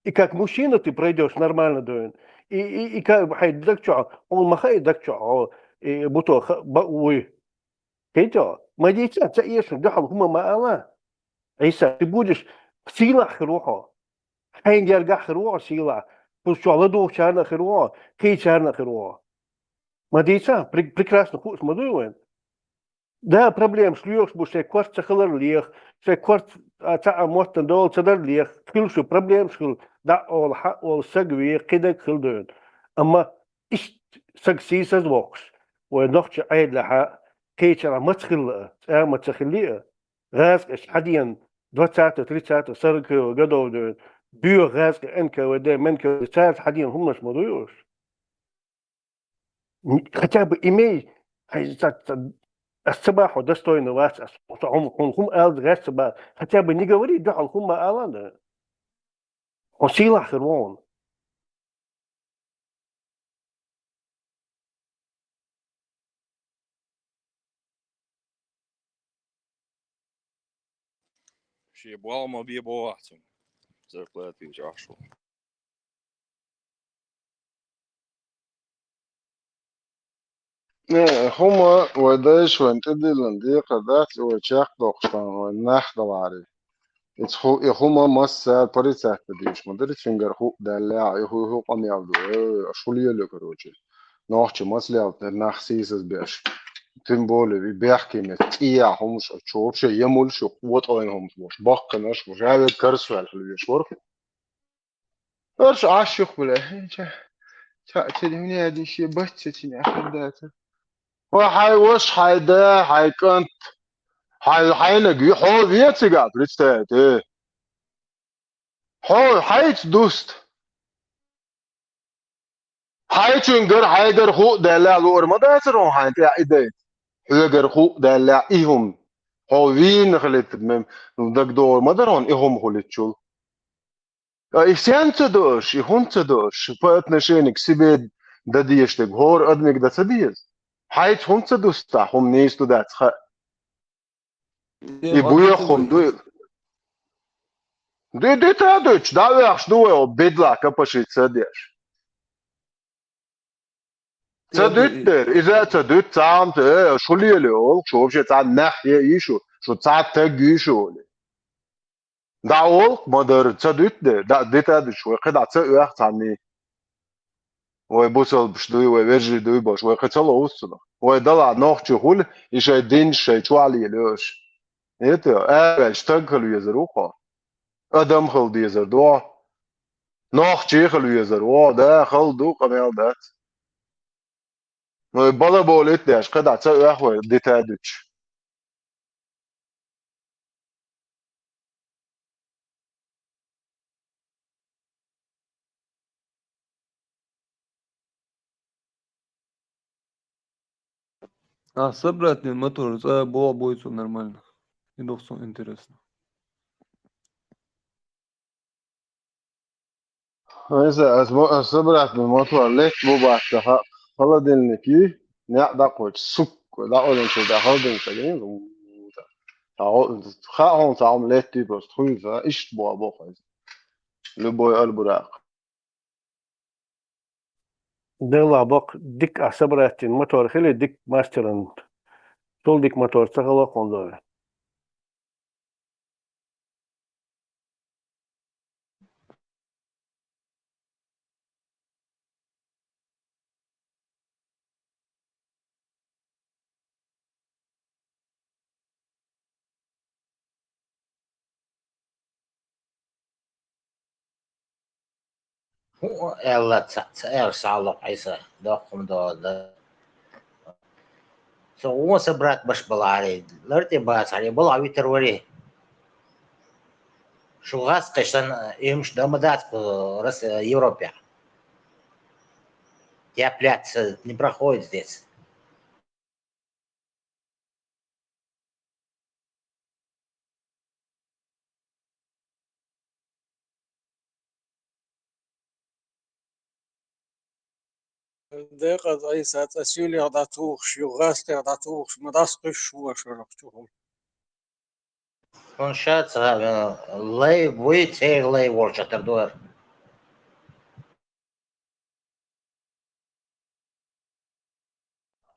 И как мужчина ты пройдешь нормально, дуин. И как бы, хай, так что, он махай, так что, и буто, ой. Кейто, мадица, це ешен, дахал хума маала. Иса, ты будешь в силах руха. Хайн яргах руха сила. Пусть ладу чарна руха, кей чарна руха. Мадица, прекрасно, хуш мадуин. Да, проблем, шлюешь, будешь кварт цахалар лех, кварт цаа мостан дол цадар лех. Хилшу проблем шил, да ол сагве кидак хилдуин. Ама иш сагсиса звокс. ونخش عيد لها كيشرا متخل متخلية غاز إيش حديا 2 ساعات 3 ساعات سرق وقدو بيو غاز إنك وده منك ساعات حديا هم مش مضيوش хотя бы имей الصباح ودستوين واس هم قال غاز صباح хотя бы не говори دعوا هم قالنا وسيلة خيرون Шиебал ма биебоатим. Зарплаты жашо. هما ودايش وانتدي لنديقة ذات وشاق دوقشان والناح دواري هما مسا بريتاك بديش مدري فينجر هو دلع هو قام يعبدو شوليه لكروجي نوحش مسلع الناح سيسس بيش تنبولي بيحكي متقيا همش شوبش يمولش قوت اينهم مش بقناش مش عارف كرسو الحلويش ورك ارش عاشق بلا تلهوني هذه شي بتتني اخر داتا وحي وش حيدا حيكنت حينجي حول فيتسقع بريستات ايه حول حيت دوست حيتشنجر حيجر خو دلع لور ما داسرون حينتي ايدين حيجر خو دلع ايهم حول فين خلت من دك دور ما درون ايهم خلتشول إسيانتدوش يهونتدوش بأتنشينك سبيد دديشتك هور أدمك دا سبيز حيت هونتدوش تا هم نيستو دات خا يبويخهم دي تادوش دا ويخش دوه بدلا كباشي تساديش تسادوت در إذا تسادوت تام تا شولي ليو شوفش تام نحيا يشو شو تام تاقيشو دا أول مدر تسادوت در دا دي تادوش وقد تسادوش تامني ويبوسل بشدوي ويرجي دوي باش ويقتل أوصله ويدلع نوخشي هول يشاي دين شاي شوالي ليش إيتو اشتغلوا يزروخا أدم خل يزر دوا نوخشي خلوا يزروا ده خل دو قميل دات ويبلا بوليت داش قد تسادوش ودي تادوش с обратным мотором было будет все нормально. И все интересно. إذا أصبرت بالمطور ليك ببعتها خلدن لكي نعدق وتسك دعوة شو دخلدن سجين خاهم تعم ليتي بس خويزة إيش بوا بوخ لبوي البراق دلا بق ديك أصبرت الموتور خلي ديك ماسترن طول ديك موتور تغلق قندوه Ela sağlık ise dokum da so o sabrat baş balari lerte basari bal aviter wari şu gaz kıştan emş damadat раз Европе теплят не проходит здесь. دقيقة أي ساعة أسيولي غداتوخ شو غاستي غداتوخ ما داسقش شو شرقتوهم Он сейчас лей будет лей ворчат ардуар.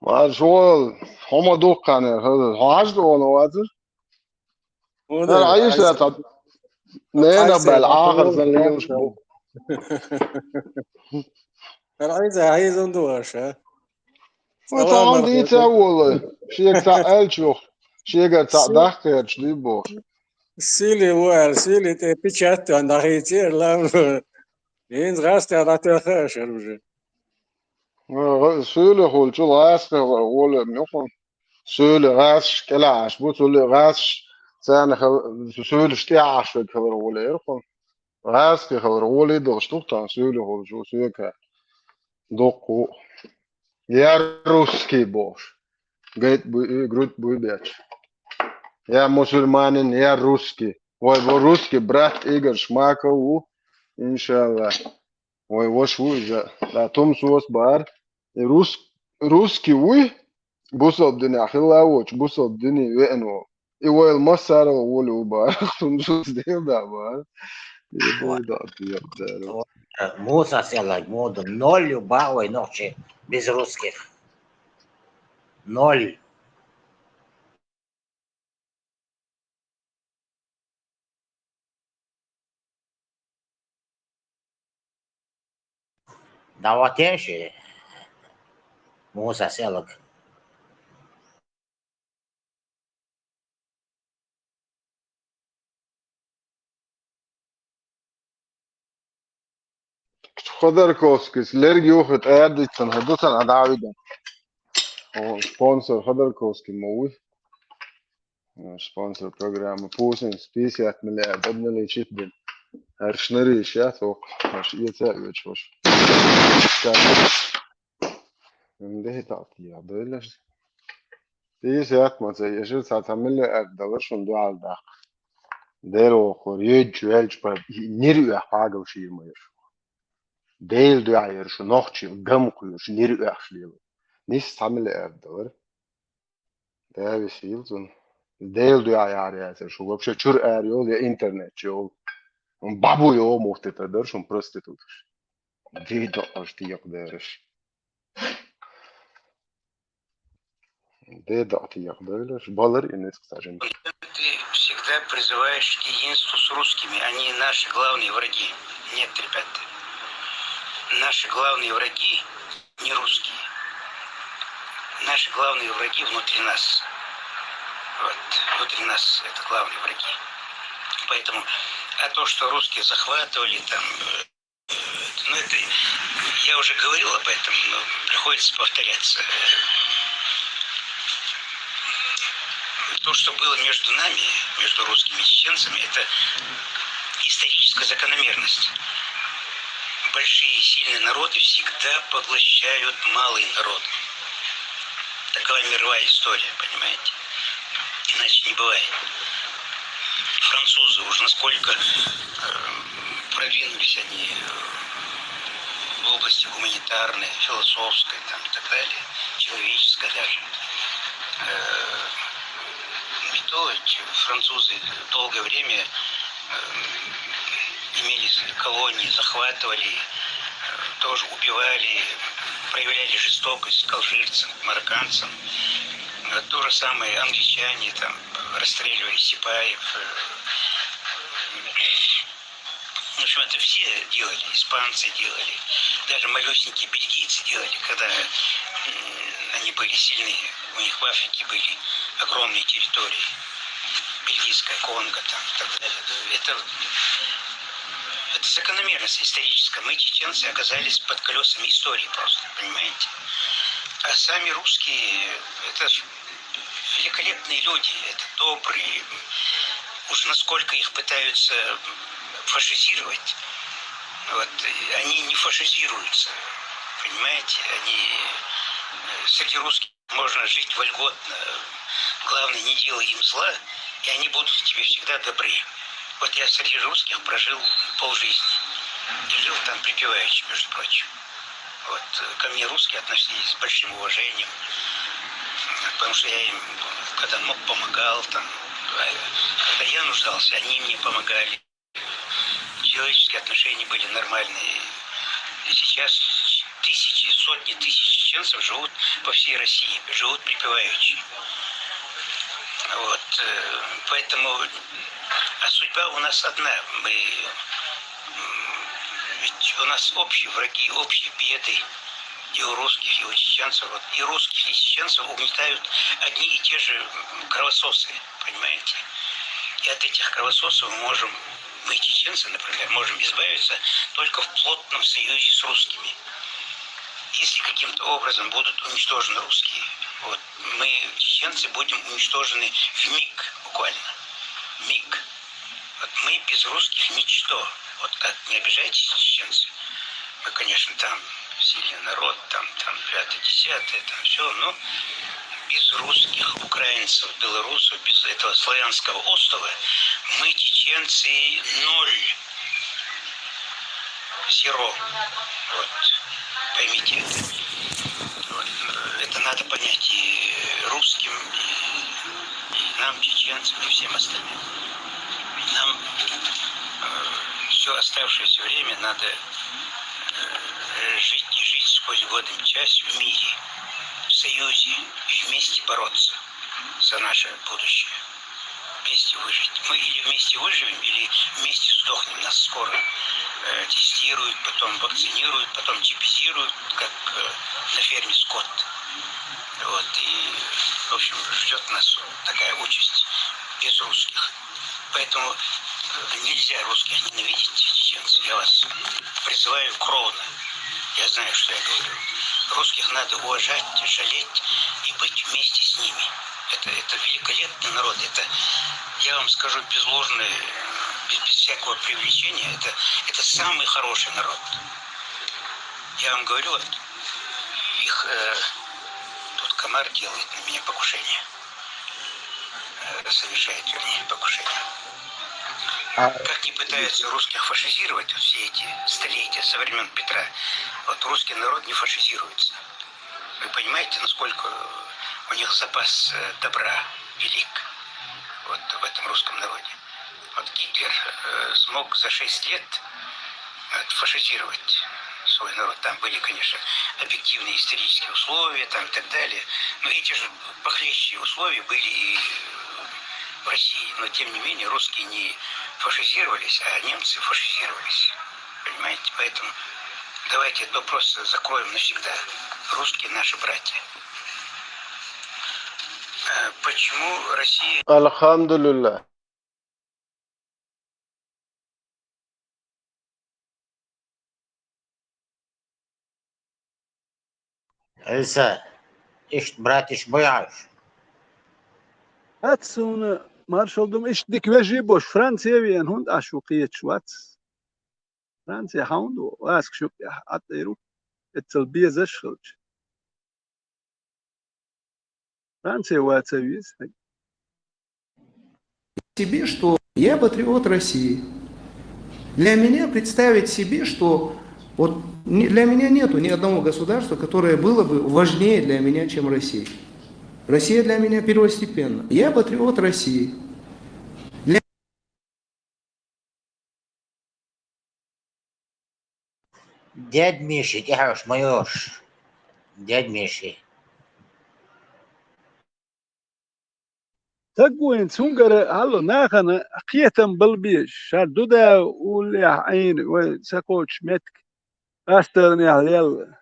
ما شغل هم دوقان هاش onu vardır. O Her da ay işte neyine bel ağır zalıyormuş bu. عايز ندوش ها O سلام tamam değil مرحبا oğlu. Şey ta el çok. Şey ta dakika çli bu. سيلي وار سيلي تي بيتشات عند اخيتي لا ين غاست على تاخاش الوجه Söyle hol çul ras hol yok. Söyle ras kelaş bu söyle ras sen söyle işte aşık kadar hol erkon. Ras kadar hol edo ştuktan söyle hol şu söyle doku. Я русский бож. Говорит, грудь буйбяч. Я мусульманин, я русский. Ой, во русский брат Игорь Шмаков, иншаллах. Ой, вош вуйза. Да, том сос бар. И русский уй. Бусоб дини ахилла воч, бусоб дини вену. И ой, المصار وولو бар. Том сос дил да бар. И да, да. Musa сделать моду 0 любой ночи без русских. 0. Да вот еще Musa селок. Khodorkovskiy, sizlarga yo'q ayardisan, hadosan adavidan. Sponsor Khodorkovskiy mo'u. Sponsor programı Putin 50 milyar بدنا شيء هرشنري شات وق مش يتابع شوش ده تعطيه بلاش 50 ما زي شو تعمل $1 شو دو على ده ديرو خوريج جوالج باب نيرو حاجة وشيء ما يش ديل دو عير شو نختشي قم قيوش نيرو أخليه نيس تعمل $1 ده بيسيلزون ديل دو عيار شو вообще чур ариол я интернет чур он бабу его может это дальше он проститут видно аж ты як дерешь да ты як дерешь балер и не скажем Ты всегда призываешь к единству с русскими, они наши главные враги. Нет, ребята. Наши главные враги не русские. Наши главные враги внутри нас. Вот, внутри нас это главные враги. Поэтому, а то, что русские захватывали там, ну это, я уже говорил об этом, но приходится повторяться. То, что было между нами, между русскими и чеченцами, это историческая закономерность. Большие и сильные народы всегда поглощают малый народ. Такова мировая история, понимаете? Иначе не бывает. Французы уж насколько продвинулись они в области гуманитарной, философской там, и так далее, человеческой даже. И то французы долгое время имели колонии, захватывали, тоже убивали, проявляли жестокость к алжирцам, к марокканцам. То же самое англичане там расстреливали сипаев. В общем, это все делали, испанцы делали, даже малюсенькие бельгийцы делали, когда они были сильны. У них в Африке были огромные территории, бельгийская Конго там и так далее. Это закономерность историческая. Мы, чеченцы, оказались под колесами истории просто, понимаете? А сами русские, это великолепные люди, это добрые. Уж насколько их пытаются фашизировать. Вот, они не фашизируются, понимаете? Они, среди русских можно жить вольготно. Главное, не делай им зла, и они будут тебе всегда добры. Вот я среди русских прожил полжизни. И жил там припеваючи, между прочим. Вот, ко мне русские относились с большим уважением, потому что я им, когда мог, помогал, там, когда я нуждался, они мне помогали. Человеческие отношения были нормальные. И сейчас тысячи, сотни тысяч чеченцев живут по всей России, живут припеваючи. Вот, поэтому, а судьба у нас одна. Ведь у нас общие враги, общие беды. И у русских, и у чеченцев. Вот, и русских, и чеченцев угнетают одни и те же кровососы, понимаете? И от этих кровососов мы, чеченцы, например, можем избавиться только в плотном союзе с русскими. Если каким-то образом будут уничтожены русские, вот, мы, чеченцы, будем уничтожены в миг, буквально. Миг. Вот мы без русских ничто. Вот как, не обижайтесь, чеченцы. Мы, конечно, там сильный народ, там 5-10, там все, но без русских, украинцев, белорусов, без этого славянского острова мы, чеченцы, ноль. Зеро. Вот. Поймите это. Вот. Это надо понять и русским, и нам, чеченцам, и всем остальным. Нам все оставшееся время надо жить сквозь годы часть в мире, в союзе, и вместе бороться за наше будущее. Вместе выжить. Мы или вместе выживем, или вместе сдохнем. Нас скоро тестируют, потом вакцинируют, потом чипизируют, как на ферме скот. Вот, и, в общем, ждет нас такая участь без русских. Поэтому нельзя русских ненавидеть, чеченцы. Я вас призываю кровно. Я знаю, что я говорю. Русских надо уважать, жалеть и быть вместе с ними. Это великолепный народ. Это, я вам скажу, без ложной, без всякого привлечения, это самый хороший народ. Я вам говорю, вот, их тут комар делает на меня покушение. Совершает, вернее, покушение. Как не пытаются русских фашизировать, вот все эти столетия со времен Петра, вот русский народ не фашизируется. Вы понимаете, насколько у них запас добра велик вот в этом русском народе. Вот Гитлер смог за 6 лет фашизировать свой народ. Там были, конечно, объективные исторические условия, там и так далее. Но эти же похлеще условия были и в России. Но, тем не менее, русские не фашизировались, а немцы фашизировались. Понимаете? Поэтому давайте это просто закроем навсегда. Русские наши братья. Почему Россия... Алхамдулилlah. Elsa, ich brat ich boyaj. Atsuna marshaldum ish dikveji bosh Franция вен хунд ашуqiyet швац. Франция хаунду аск шук атиру этцелбия зашхылч. Франция вацавис. Себе, что я патриот России. Для меня представить себе, что вот для меня нету ни одного государства, которое было бы важнее для меня, чем Россия. Россия для меня первостепенна. Я патриот России. Дядь Миша, тихо моешь. Дядь Миша. تقوين سونجر هلو ناخنا قيتم بالبيش شادودا ولا عين وساكوتش متك استرني عليل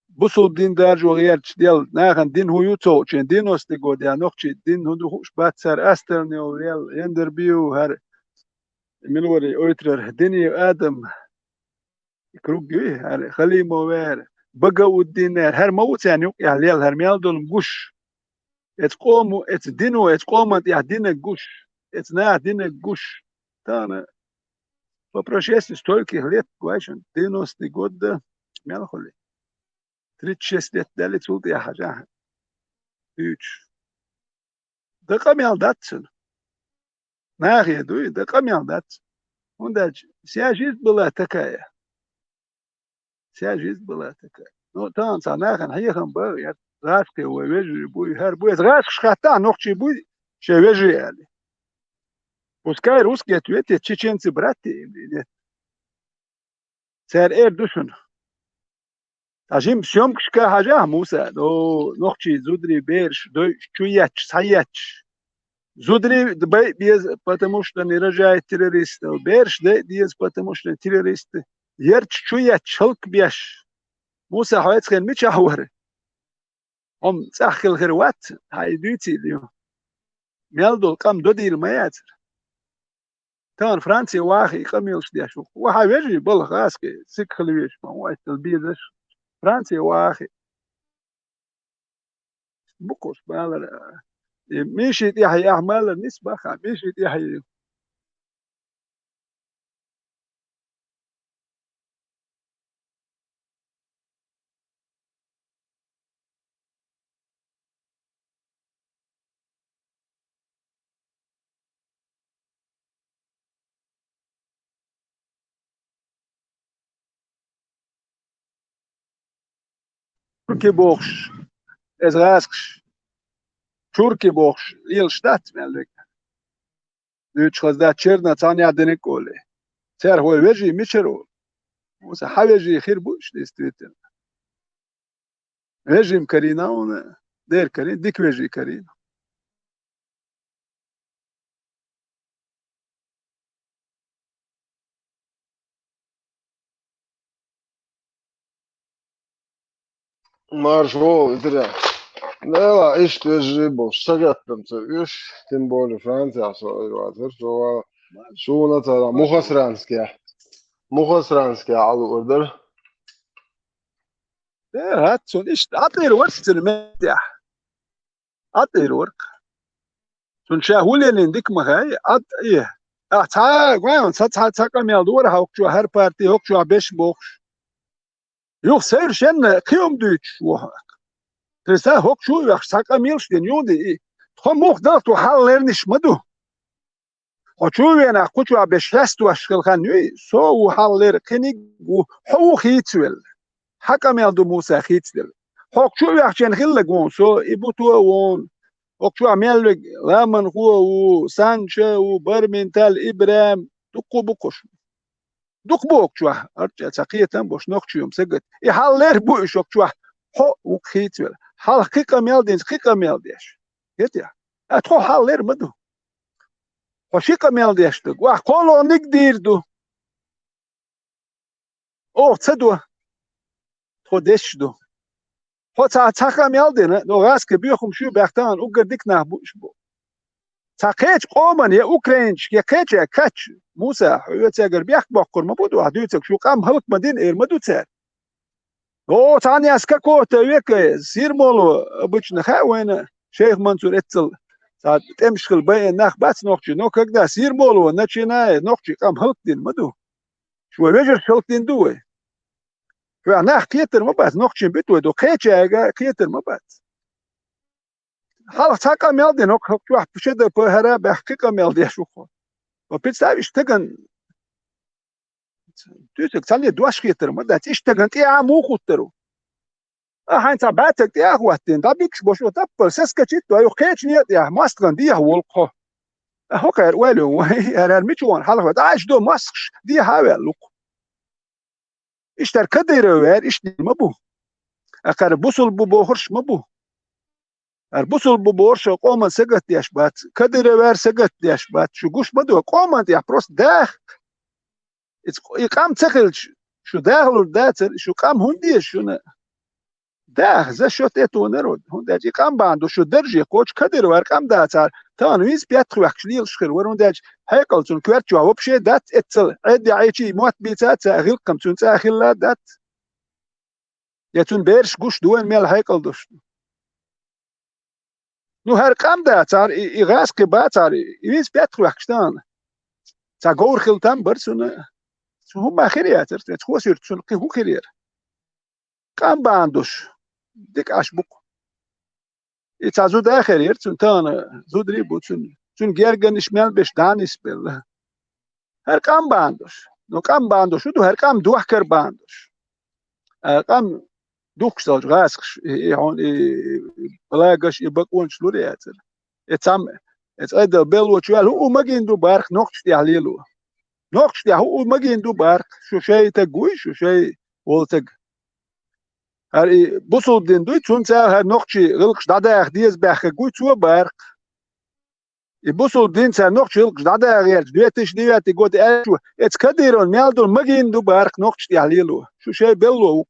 بوسو دين دارج وغيرش ديال ناخن دين هو يوتو تشين دينوس دي غود يا نوخشي دين هو دوش باتسر استرني وليل يندر بيو هر ملوري اويترر ديني ادم كروغي هر خليمو وير بقى الدينار هر موت يعني يا ليل هر ميالدون غوش اتقوموا اتدينوا اتقوموا يهدينا الجوش اتنا الجوش تانا попрощайся стольких лет квашен 90 года мелхоли 36 лет дали тут я хажа 3 да камел датсен нахе дуй да камел датс вся жизнь была такая ну там санахан хахан бар я Раски вежи буй хер буй рас шхата нохчи буй шевежи яли. Пускай русские ответят, чеченцы братья или нет. Царь душен. أجيم سيومكش كهجاه موسى دو نوختي زودري بيرش دو شويتش سايتش زودري دبي بيز потому что не рожает террористов бирш де диез потому что террористы ерч شويتش شلك بيش موسى حويت خير مش أهور هم تأخل غروات هاي ديوتي اليوم ميلدو القام دودير ما ياتر تان فرنسي واخي قميلش ديشو وهاي ويجي بل خاسكي سك خلويش ما هو التلبيدش فرنسي واخي بقص بالا مشي يحيى أعمال النسبة مشي يحيى تركي بوخش از غاسكش تركي بوخش يل شتات مالك دوتش خزدا تشيرنا تانيا دنيكولي سير هو ويجي ميشرو موسى حاجي خير بوش ديستريتن ويجي مكرينا ون دير كرين ديك ويجي كرينا Maršo, Nela, isto je živo, sagatam se, još, tim bolje Francija šuna tada, muhasranske, alu order. هات سون إيش أطير ورك سلمتيا أطير ورك سون شاهولي لندك مهاي أط إيه أتا قايم سات كميل دور هوكشوا هر بارتي هوكشوا بيش بوخش يو سير شن قيوم دوتش وهك ترسا هوكشوا يخ ساكميلش دين يودي تخم موخ دلتو حال لرنش مدو وشو وينا قوشوا بيش لستو أشكال خانيوي سو حال لر قنيق وحو خيتويل حكم يالدو موسى خيتسل هوك شو يحشين خلق وون سو إبوتو وون هوك شو عمل لامن هو وسانشا وبرمنتال إبرام دقو بقش دق بوك شو أرجع سقية تنبوش نوخ يوم سجد يحال لير بوش هوك شو هو وخيتسل حال خيكم يالدين خيكم يالديش يتيا أتخو حال لير مدو وشيكم يالديش دق واح كولو نقدير دو أو تصدوا خودش دو خود تاخم يالدين نو غاسك بيخم شو بيختان وقدك نهبوش بو تاقيش قومن يا أوكرينش يا كيش يا كاتش موسى يتساقر بيخ بقر ما بودو عدوتك شو قام هلك مدين إير مدو تسار او تاني أسكاكو تاويك سير مولو بيش نخاوين شيخ منصور اتسل ساعد تمشخل بين ناخ بات نوخشي نو كدا سير مولو نتشينا نوخشي قام هلك دين مدو شو ويجر شلك دين دوي فأنا كيتر ما بات نوخشين بيتو دو قيتشاغا كيتر ما بات حالا تاقا ميالدين هوك واحد بشدة بهرا بحقيقة ميالدين شوخو وبيتساوي اشتغن تيسك تاني دواش كيتر ما دات اشتغن تيا موخو ترو هاين تاباتك تيا هواتين دابيكش بوشو تابل سسكا تشيتو ايو قيتش نيات يا ماستغن ديا هولقو هوك اروالو هرميشوان حالا داعش دو ماسكش ديا هاوالوكو İşler kadere ver işte mi bu? Akar busul bu bohurş mu bu? Er busul bu bohurş qoman segat yaş bat. Kadere ver segat yaş bat. Şu guş mu do qoman ya prost dah. İqam tsakhil şu dahlu dater şu qam hundi şu ne? Dah za shot eto nerod. Hunda iqam bando şu derje koç kadere ver qam dater. Tan biz piatr waxli yshkhir ورنداج هيقلتون كوارتشوا وبشي دات اتل عدي عيشي موت بيتات غلقم تون تاخلا دات يتون بيرش قوش دوين ميل هيقل دوش نو هرقام داتار إغاس كباتار إيز بياتر وحكشتان تا غور خلتان برسون هم خيرياتر تخوصير تسون قيهو خيرير قام باندوش ديك عشبوك إتازو داخل يرتون تان زود ريبو تون جيرجن إشمال بيش دانيس بيل هرقام باندوش نو قام باندوش ودو هرقام دوحكر باندوش قام دوخشتاج غاسخش هون بلاغش يبقون شلورياتر اتام اتعدل بيل وشوال هو مجين دو بارك نوخش يحليلو نوخش هو مجين دو بارك شو شيء تقوي شو شيء ولتق Busudin du tunsa nochchi ilks dada dies bach gut zu berg. Busudin sa nochchi ilks dada ger duetish diet got ets kadiron meldul magin du berg nochchi di halilu. Shu shay bello.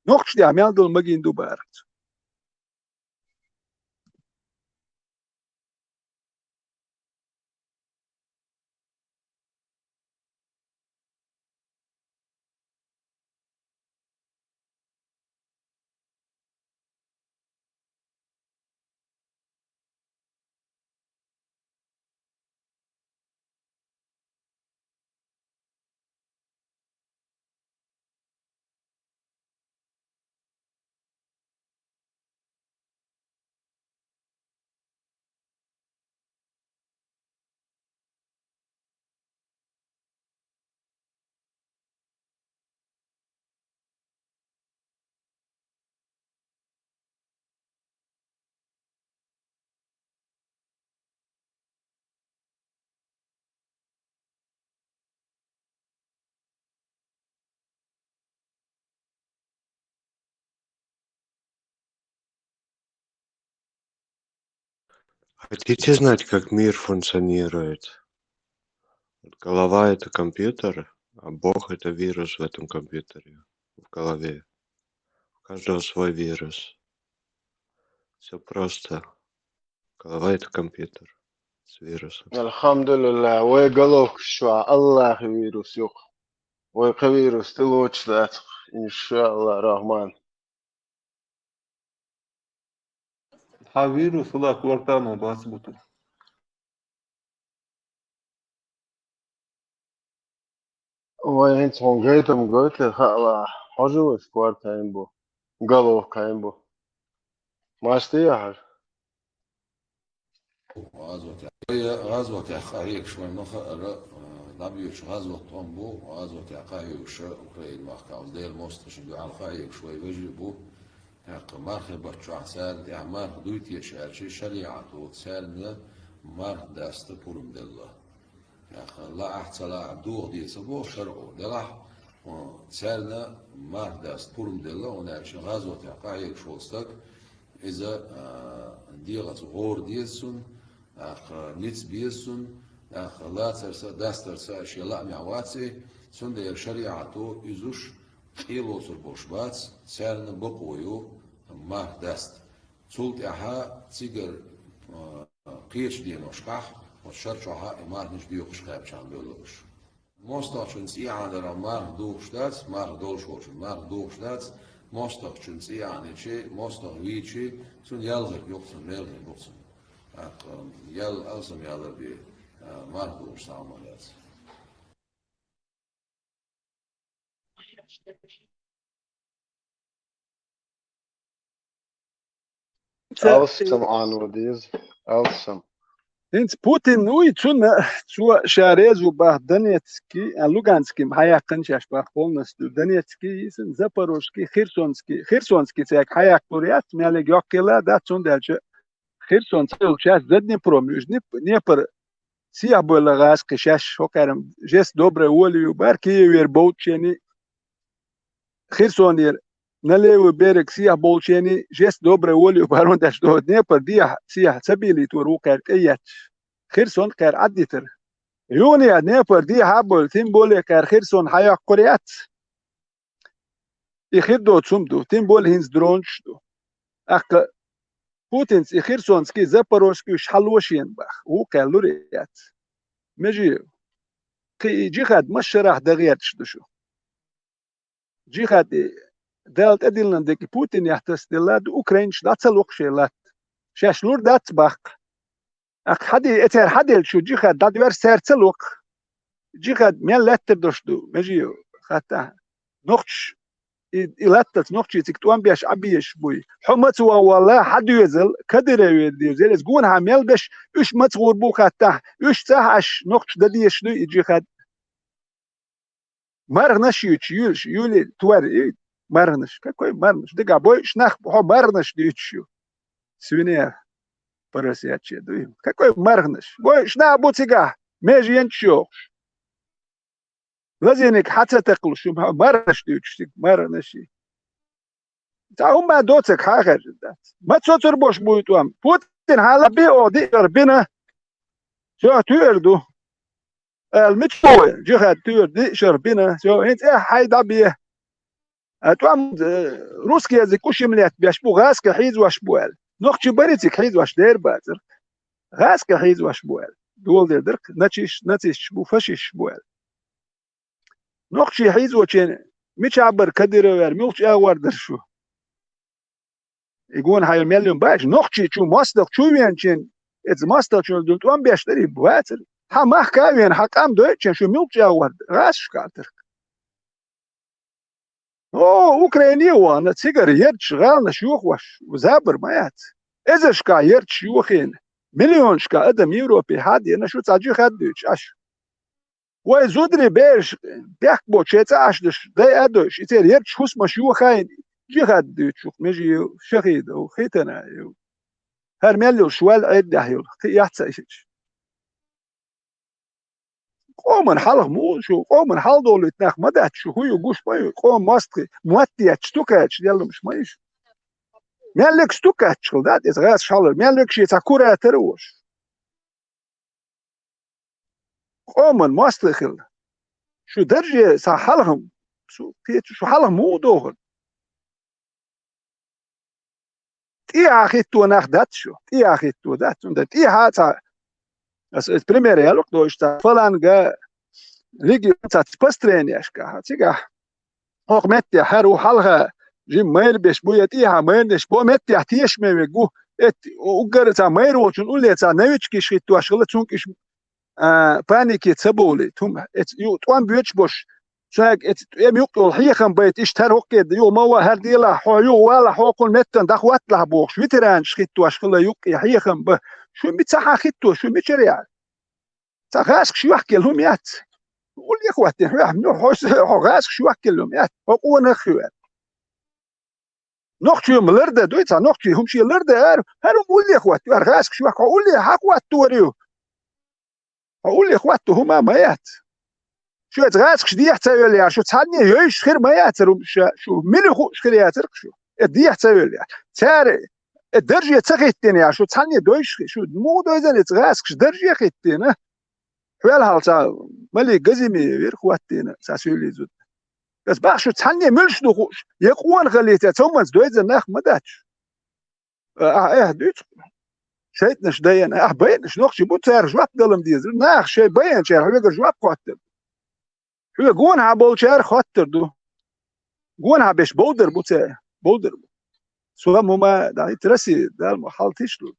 Nochchi di meldul magin du berg. Хотите знать, как мир функционирует? Голова — это компьютер, а Бог — это вирус в этом компьютере, в голове. У каждого свой вирус. Все просто. Голова — это компьютер с вирусом. Alhamdulillah, way galok shwa Allah virus yok. Way virus tiloch that inshallah Rahman. Вирус ла квартану басбуту. Way hint on gaitam goitle hala hajo squarta imbo. Galok kaimbo. Masti yahar. غزوة عقاريك شوي نبيوش غزوة طنبو غزوة عقاريك شو أوكرين مخاوز ديل مستشن دو عقاريك شوي وجبو مارخ برشو عسال تعمار دويتي شارشي شريعة وتسالنا مارخ داست بورم دالله لا أحتلا دوغ دي سبو شرعو دلح تسالنا مارخ داست بورم دالله ونعيش غزوة عقاريك شو استك إذا ديغت غور ديسون نيتس بيسون لا ترسا داسترسا شيلا معواتي سون دير شريعتو يزوش قيلو سربوش باتس سارنا بقويو ما داست سولت احا تيجر قيش دينوش قح وشرشوها امار نش بيوقش قابشان بيولوش موستاچن سيعان را مار دوش دات مار دولش وش مار دوش دات موستاچن سيعان شي موستا ويچي سون يالغ يوقسن ميلغ يوقسن يال ألسم يالر بي مار دوش تعملات Awesome anodiz. Awesome. Więc Putin zu Sharezu bach Donetski, Luganski, hayakin shash bach polnostu Donetski, Zaporozhki, Khersonski, jak hayak kuriat, miale gyokela da sundelche Kherson shash Dnipro, Dnipro, siyah boyla gaz shash hokaram, jest dobre woliu, bar Kiev bolcheni Khersonir налевый берег сия болчени, жест добрый волю барон что Днепр дия сия сабили туру кар каят. Херсон кар аддитер. Юния Днепр дия хабол тем более кар Херсон хая куриат. И хидо цумду, тем более хинс дрончду. Ах Путинс и Херсонский Запорожский шалвошин бах. У калурият. Межи ки джихад машрах дагият шдушу. Джихад دالت أدلنا ديك بوتين يحتسدلاد أوكرينش داتسلوق شيلات شاشلور داتباق أك حدي إتر حدي شو جيخاد دادوار سيرتسلوق جيخاد ميان لاتر دوشدو مجيو خاتا نوخش إلاتت نوخش يتكتوان بيش عبيش بوي حمتوا والله حدو يزل كدر يدير زي زقون عميل بش إيش متصور بو خاتا إيش ساعش نوخش داديش دو يجيخاد مرغنش يولش يولي توار Марныш, какой марныш? Дега бой шнах, марныш дичу. Свинья поросячья, дуем. Какой марныш? Бой шна буцига, межьянчо. Лазиник хаца теклу, шум марныш дичу, марныши. هم دوتك حاجة جدا ما تصير بوش بويتوام بوتين حالا بي او دي ربنا شو تيردو المتشوي جهة تير دي شربنا شو انت حيدا بيه توام روسكي язык مليت بيشبو غاسك حيز واشبوال نوخشي بريتك حيز واش دير باتر غاسك حيز واشبوال دول دير درك نتيش بو فشش بوال نوخشي حيز وچين مش عبر كدير ور ميوخش اغوار درشو يقول هاي مليون باش نوخشي شو مصدق شو وينچين اتس مصدق شو دونت وان بيشتري بواتر ها ما كاوين حقام دوتشن شو ميوخش اغوار غاش كاتر اوكراني وانا تسيجر يرد شغالنا شيوخ وش وزابر مايات اذا شكا يرد شيوخين مليون شكا ادم يوروبي هادي انا شو تاجي خدوش اش وزودري بيش بيحكبو تشيتا اشدش داي ادوش يتير يرد شوس ما شيوخين جي خدوش مجي شهيد او خيتنا هر مليون شوال عد هيول يحتسيش قومن حلق مو شو قومن حل دول يتناخ مدات شو هو يقوش بايو قوم ماستري موتي اتشتوكاتش ديالهم مش مايش مالك ستوكاتش خلدات از غاس شالر مالك شي تاكورا تروش قومن ماستري خل شو درجة سحلهم شو حلهم مو دوغن تي اخيتو ناخدات شو تي اخيتو دات تي هاتا es primeiro elo que está falando que ligi tá postrenjas ka tiga och metti haru halha jim mer bes buyati ha mer des bo metti atish me gu et ugar ta mer ochun uletsa nevich shit tu ashghle chunk ish paniki tsabuli tum et yu twan büch bosh sag et em yuqtul hiyan bayt ish tar hoqed yu ma wa har dila ho yu wala hoqul metten da khwat la box witran shit tu ashghle yuq hiyan ba شو بتصحى خدته شو بتشريع تغاسك شو يحكي لهم يات قول يا اخواتي نحن غاسك شو يحكي لهم يات وقوة نخوات نختي ملرده دويتا نختي هم شي لرده هارم قول يا اخواتي غاسك شو يحكي قول لي حقوات توريو قول لي اخواتي هما ميات شو غاسك شدي يحتوي لي شو تعني يعيش خير ميات شو ملي خو خير ياترك شو دي يحتوي لي تاري الدرجة تخيتين شو تعني دويش شو مو دويزن يتغاسك درجة خيتين حوال هالتا ملي قزمي وير خواتين ساسولي زود بس باخ شو تعني ملش دوخوش يقوان خليتا تومنز دويزن ناخ مداتش دويت شايتنش داين بينش نوخشي بو تار جواب دلم ديزر ناخ شي بين شي حوال جواب خاطر حوال قوان هابول شار خاطر دو قوان هابش بودر بو تا بودر سوى مما دعني ترسي دال محالتيش لود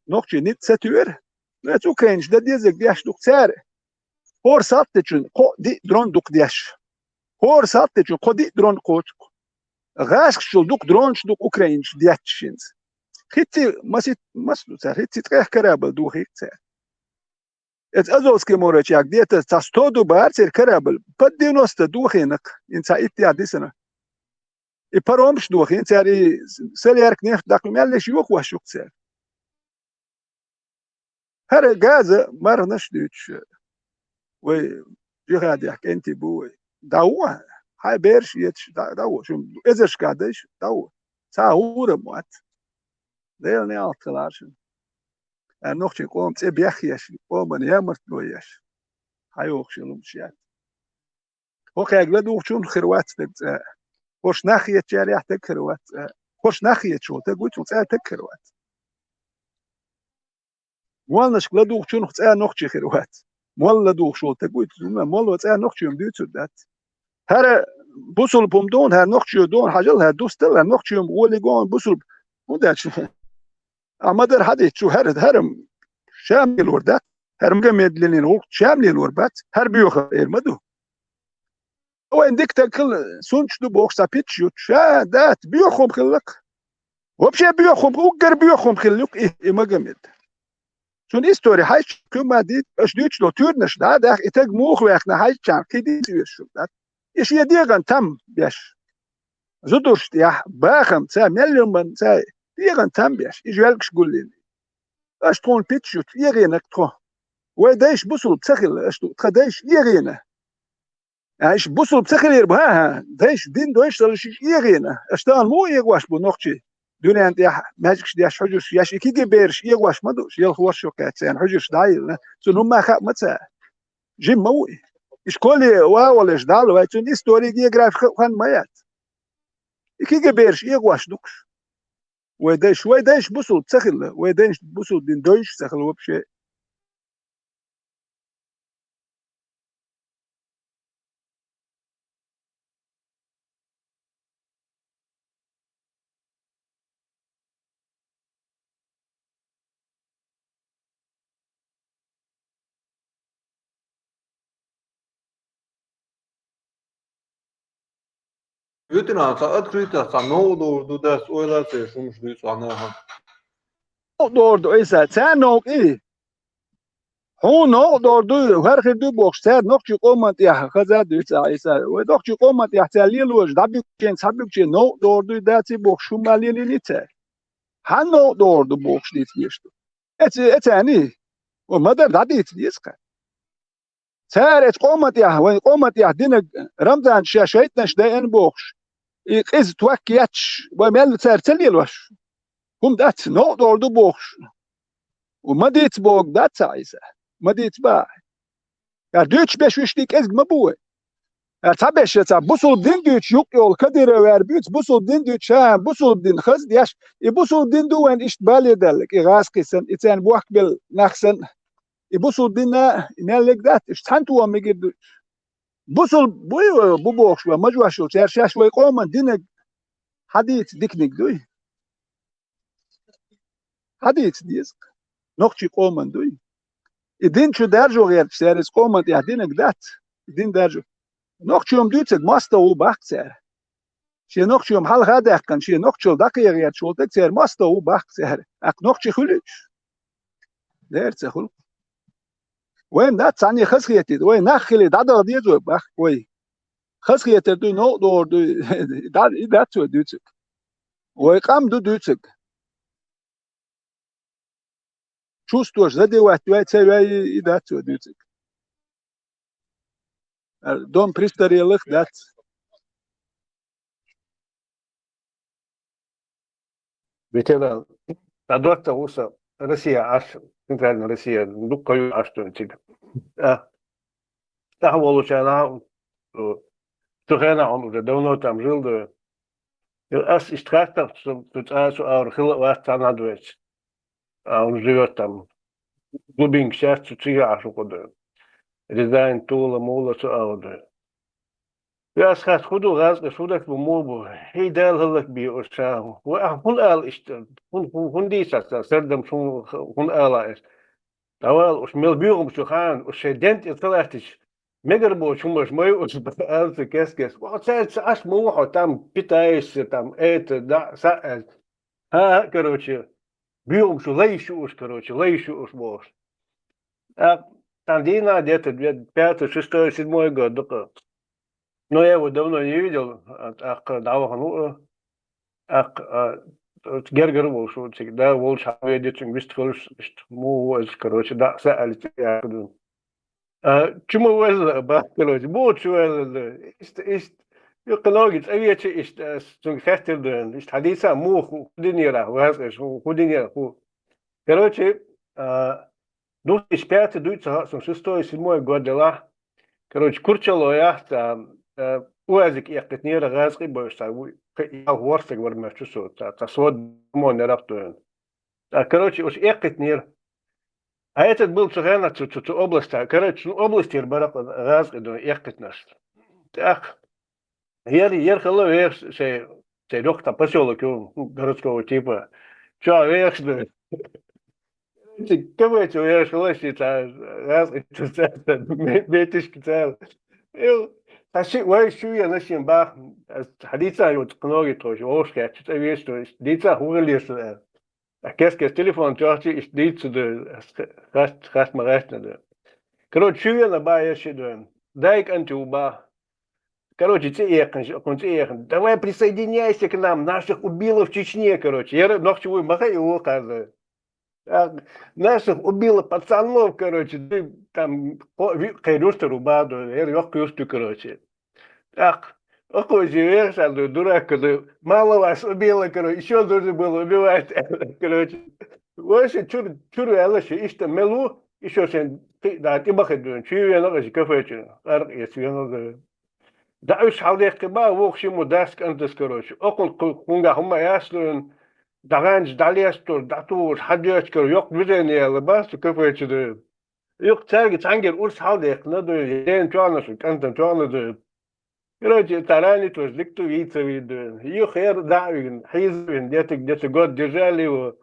نوخشي نيت ساتور نت اوكرانش دا ديزك دياش دوك سار هور ساتتشن قو دي درون دوك دياش هور ساتتشن قو دي درون قوت غاشك شل دوك درونش دوك اوكرانش دياتشينز خيتي مسلو سار خيتي تريح كرابل دو خيك سار ات ازوسكي مورچاك ديتا تاستودو بارسير كرابل بدينوست دو خينك انسا ايتيا ديسنا I paromš duhin, ceri seljerk nicht, dakle melliš juk vašuk cer. Her gaza marnaš düç. Ve jihad yakenti bu. Dawa, hay berş yet dawa. Şum ezeş kardeş dawa. Sa ure mat. Del ne altlarsın. Nog çin kom tse biachies. Kom ne yamert doyes. Hay okşulum şiyat. Okay, glad uçun khirwat de خوش ناخية جاري تكروات خوش ناخية شو تقول شو تكروات مولنا شكل دوخ شو نخت نخشي خيروات مولا دوخ شو تقول مولا نخشي يوم ديوتر دات هر بوصل بومدون هر نخشي دون حاجل هر دوستل هر نخشي يوم قولي قون بوصل وداتش أمادر هذه شو هرم شامل الوردات هرم جمد لين وقت شامل الوربات هر بيوخ المدو وين تاكل سونش دو بوكس ابيتش يوتشا دات بيوخم خلك وبشي بيوخم وقر بيوخم خلك ايه ما جمد شون استوري هايش كما ديت اش ديتش لو تورنش دا دا اتاج موخ ويخنا هايش كان كيدي شو دات ايش يديغن تم بيش زدوش يا باخم تا مليون من تا ديغن تم بيش يجوالكش قول لي اش تون بيتش يوت يغينك ترو ويدايش بوصل بسخل اش تخدايش يغينه ايش بوصل بسخير بها دايش دين دويش تلش يغينا اشتغل مو يغواش بو نقشي دنيا انت ماجكش دياش حجوش ياش كي بيرش يغواش ما دوش يلخور شو كات يعني حجوش دايل سنو ما خا متى جيم موي ايش كولي واولش دال وايتون هيستوري جيوغراف خان مايات كي بيرش يغواش دوكش ويدايش بوصل بسخل ويدايش بوصل دين دويش سخل وبشي Jutināts atkrītās tā nododu dēs oilēciešu mums visu anēham. doğru oysa sen nok iyi هو نو دو هر خير دو بوكسر نوكشي قومت يا خزا دو سايسا ودوكشي قومت يا تاليل وج دبي كين سببكشي نو دو داتي بوكشو ماليلي نيته هانو دو بوكش ديت يشتو اتاني ومدر داديت ديسكا سارت قومت يا وين قومت يا دين رمضان شاشيتنش دا ان بوكش إز توكياتش ومال ترتليل وش هم دات نو دو بوكش وما ديت بوك دات سايسا ما ديت با يا دوتش باش وشتيك ازق مبوه يا تابش تا بوصل دين دوتش يوك يول كدير وير بيوت بوصل دين دوتش بوصل دين خز دياش يبوصل دين دو وين اشت بالي دلك يغاسكي سن اتان بوك بال نخسن يبوصل دين نالك دات اشتانتو ميجد بوصل بو بوكش ومجواشو تيرشاش ويقوم دينك حديث ديكنيك دوي حديث ديسك نوكشي قومن دوي الدين شو درجو غير سيرس قومن يا دينك دات الدين درجو نوكشيوم دوتك ماستا و باكسر شي نوكشيوم حال غدا كان شي نوكشو داك غير شولتك سير ماستا و باكسر اك نوكشي خلش ديرت خل وين دات ثاني خسخيتي وين نخلي دادا ديزو باك وي خسخيتي دو نو دور دو دات تو دوتك ويقام دو دوتك чувствуешь, задевать себя и дать дютик. Дом престарелых дать. Ветеран. А доктор Уса, Россия, аж, центральная Россия, ну, кою, аж что-нибудь. Так, Волочана, Тухена, он уже давно там жил, да. Аж из трактов, тут аж, архил, вас там надуется. А он живет там, глубинке счастья, аж уходит. Рязань, Тула, Мула, Суауды. Я сказал, худу раз, шудак бумобу, и дал лак би ошау. Хун ал ишт, хун дисаса, сердам шун хун ала иш. Давал уж мел бюром шухан, уж дент и целастич. Мегарбо шумаш мой уж алцы кескес. Вот это аж мухо там питаешься, там это, да, са. Короче, бюром шу лейшу уж, короче, лейшу уж можешь. Там Дина где-то 5-й, 6-й, 7-й год, только. Но я его давно не видел, Гергер был, что всегда волш видит, короче, да, чему вы, короче, больше, ist, экологич, овечи, ist, zum Festival, ist Hadisa, му, худинера, худинера, короче, ну, из 5-й, 6-й, 7-й год дела, короче, курчало я, уазик яхтет нера газги бойся, я ворсик вармеш чусу, та свод мон нераптуен. Короче, уж яхтет нер. А этот был цугана цу область, короче, области барак газги до яхтет наш. Так, ехало вверх, сей лёгко поселок городского типа. Чё, вверх, да? Кого это уехало, это газги, метишки цел. وشوية نشين باخ حديثا يوتقنوري توش ووشكا تتأويستو ديتا هورليس كاسكا تليفون توشي إش ديتسو دو خاست مغاشنا دو كروت شوية نبا يشي دو دايك أنتو با короче, давай присоединяйся к нам, наших убило в Чечне, короче. Я ночью махаю его, каза. Наших убило пацанов, короче, там Хайрюстеру Баду, Йок Юсту, короче. Ах, какой живешь, а дурак, мало вас убило, короче, еще должен был убивать, короче. Вообще, чур, еще ишта мелу, еще сен, да, ты бахедун, чую я ногаши кафечин, арк, если я ногаши. Да, уж халдех ба, вокшиму даск антас, короче. Окол кунга хума яслун, daganj daliastur datur hadyaskor yok düzeniyeli bas köfeçidir. Yok çergi çanger urs halde ne diyor yen çoğanası kantan çoğanası. Короче, тарани тоже ликту вица виду. Yok her davin hizbin detik god держали его.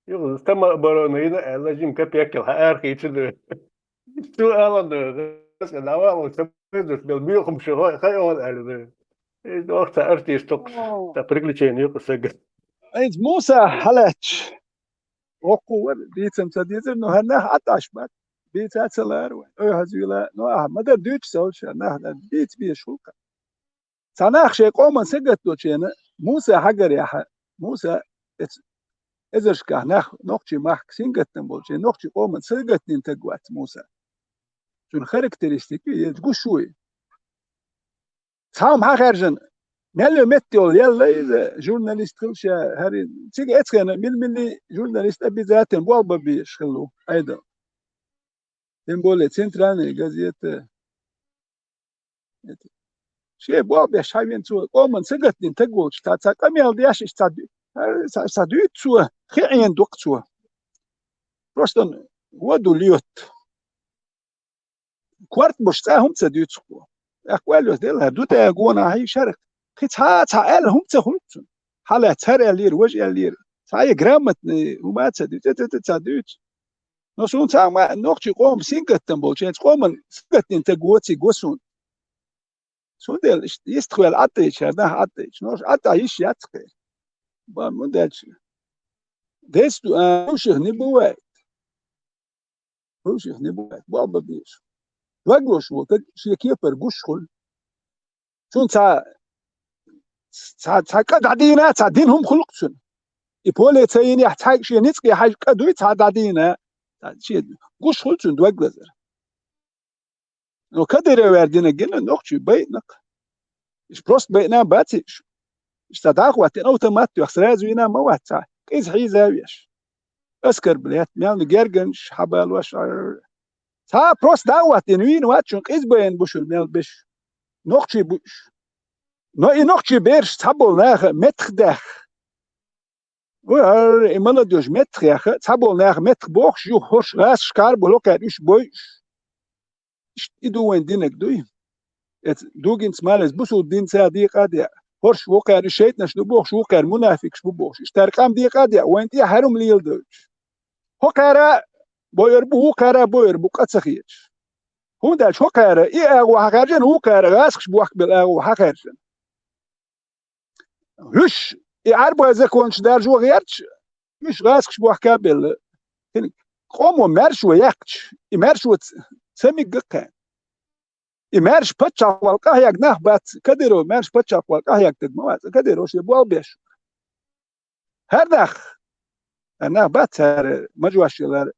Yok стама оборона ина элажим капекел хаар хичиdir. Şu alanda kısa davam sepedus bel büyüküm şu hayal aldı. Orta artistok ta приключения yok kısa. أنت موسى حلتش وقوة ديتم تديتم نو هنا عطاش بات بيت أتلار وين أو هزيلا نو مدى دوتش سوتش نه بيت بيشوكا سناخ شيء قوما سجت دوتشينا موسى حجر يا موسى إذا كه نقطي ماك سنجت نبولشي نقطي قوما سجت نتجوات موسى شون خاركترستيكي يتقول شوي سام هاخرجن ملو متيول يلا إذا جورناليست خلشة هاري تيجي أتخيل ملي جورناليست أبي ذاتن بوالبا بيشخلو أيضا تنبولي سنتراني جازية شيء بوالبا شايفين سوا قومن سجتين تقولش تاتا كم يالدياش استادويت سوا خيعين دوق سوا روستن ودو ليوت كوارت مش تاهم تسدويت سوا أقوالو ديلها دوتا يقونا هاي شرق تا ال هم تخلصن حالا تر الير وجه الير تا جرامت وما تسدويت نصون تا ما نقطي قوم سينجتن بولشين قومن سينجتين تقوتي قوسون سون ديل يستخوال عطيش هذا عطيش نوش عطيش يتخي بامون دالش ديستو وشيخ نبوات وشيخ نبوات بابا بيش وقلوش وقت شي كيفر قشخل شون تا قد عدينا تا دينهم خلقسن يبولي تاين يحتاج شي نتقي حاج قدوي تا عدينا شي قشخل دوغلزر نو كدر وردنا جنا نقشي بينك إيش بروست بينا باتيش استدعق وقتين أوتوماتيك يخسر وينا موات كيس حي زاويش أسكر بليت ميال جرجنش حبال وشعر تا بروست دعوتين وين واتشون كيس بين بوشل ميال بش نقشي بوش نقشي بيرش تابول ناخ متخدخ وهر إمالا دوش متخ ياخ تابول ناخ متخ بوخش يو خوش غاس شكار بلوكا إيش بوش إدو وين دينك دوي دوغين سمالز بوسو دين سادي قادية هرش وقع الشيطان شنو بوخش وقع المنافق شنو بوخش اشترقام دي قادية وانت يا حرم ليل دوش هوكارا بوير بو قصخيش هم داش هوكارا اي اغو حقارجن هوكارا غاسخش بوخ بالاغو حقارجن هش اي عربو ازاكونش دارجو غيرتش مش غاسخش بوخ كابل قومو مرشو يقتش مرشو سمي ققان إمارش بتشا والقاه يك نه بات كديرو مارش بتشا والقاه يك تجمعات كديرو شيء بوال بيش هردخ أنا بات هر مجوش يلار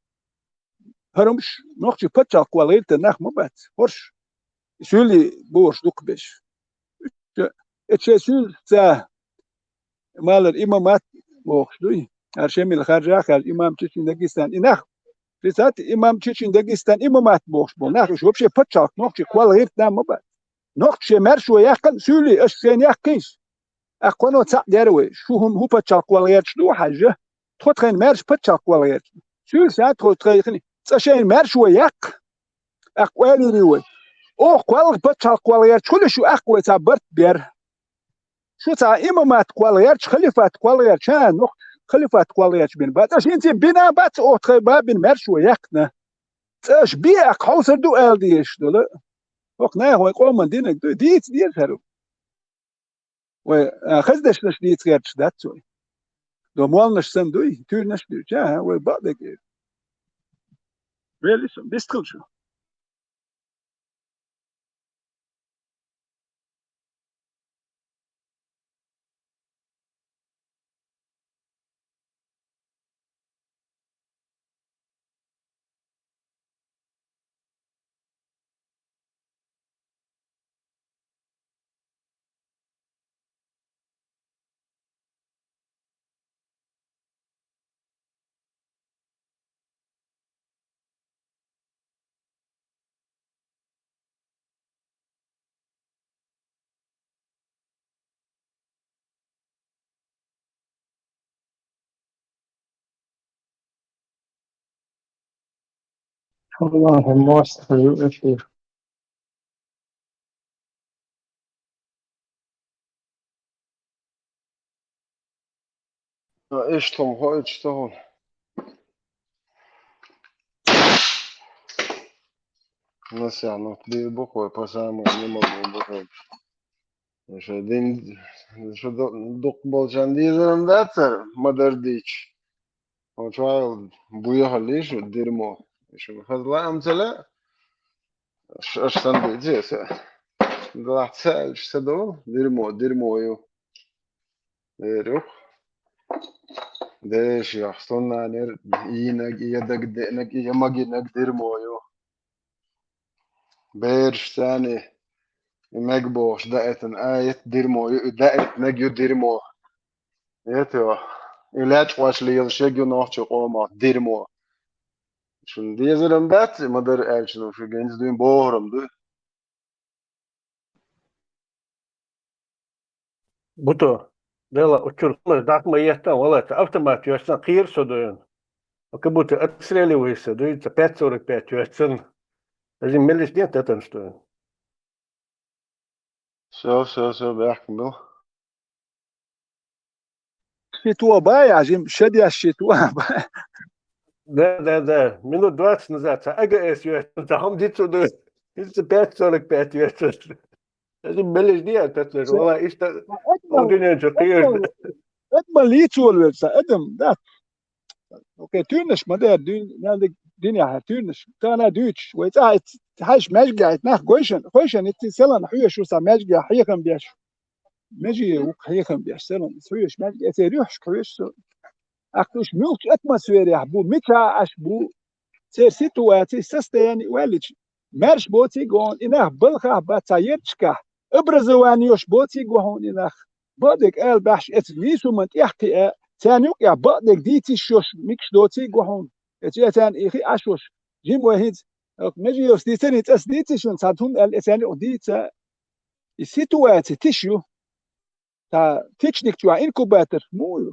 هرمش نقطة بتشا والغير تنخ مبات هرش شولي بورش دوك بيش اتشي شول تا مال الإمامات بوخش دوي هرشمي الخارج آخر الإمام تشين داغستان إنخ رسالة إمام تشين داغستان إمامات بوخش بول نخ شو بشي بتشا نقطة والغير تنام مبات نقطة مرشو يحكم سولي أشسين يحكيش أقوانو تاع داروي شو هم هو بتشاق والغير شنو حاجة تخين مرش بتشاق والغير سول ساعات تخين تشين مرشو يق أقوالي ريوي أو قوال بتشاق والغير كل شو أقوى تاع برت بير شو تاع إمامات والغير خليفات والغير شان نق خليفات والغير بين بات أش أنت بنا بات أو تخي بابين مرشو يقنا تاش بيك حوصر دو آل ديش دولا وقنا هو يقول من دينك ديت هرو وخزدش نش ديت غيرش داتسوي دو موالنش سندوي تور نش ديت ها وبعدك رياليسم بيستخلشو والله موسى كثير. إيشتهم هو إيشتهم. Nasıl bir bu koy pasam ne modu bu koy. Şu din şu dok bolcan diyelim derse madar diç. O çoğal bu yahalli şu dirmo. Şu hazla amcala şaştan diyeceğse. Dağıtsal işte do dirmo yo. Yok. Deş ya sonra ner inek ya da gidenek ya maginek dirmo yo. Berş tane Megboş daetin ayet dirmo daet negyo dirmo. Yeto. İlaç başlıyor şey günahçı olma dirmo. Şun diyelim bat madar elçin şu genç düğün boğuramdı. Buto. Dela uçurtma datma yetta wala автомат yostan qiyir sodun. Kabuto atstreli wisa du 545 yostan. Lazım melis diye tatanstun. So bakın bu. Шитва бая, жим шадя шитва. Да. Минут 20 назад. Ага es yostan. Tam dit so du. Ist 545 yostan. Lazım melis diye tatlar. Wala işte o dünya qiyir. أدم لي تول ورسا أدم ده أوكي تونش مدار دين نادك دنيا تونش تانا دوتش ويتاعت تحش مشجع تناخ خويشن سلان حيوش وسا مشجع حيخم بيش مجي وق حيخم بيش سلان حيوش مشجع تريوش خويش أكتوش ملك أتموسفير يحبو ميكا أشبو سير سيتواتي سستياني والج مرش بوتي قون إناخ بلخه باتايرتشكا إبرزوانيوش بوتي قون إناخ بعدك قال بحش اتنيسو من يحكي تانيوك يا بعدك ديتي شوش ميكش دوتي قهون اتيتان إخي أشوش جيم واحد مجي يوستيتني تسديتي شون ساتهم الاتاني ديتا السيتواتي تيشيو تا تكشنك شوى إنكوباتر مويو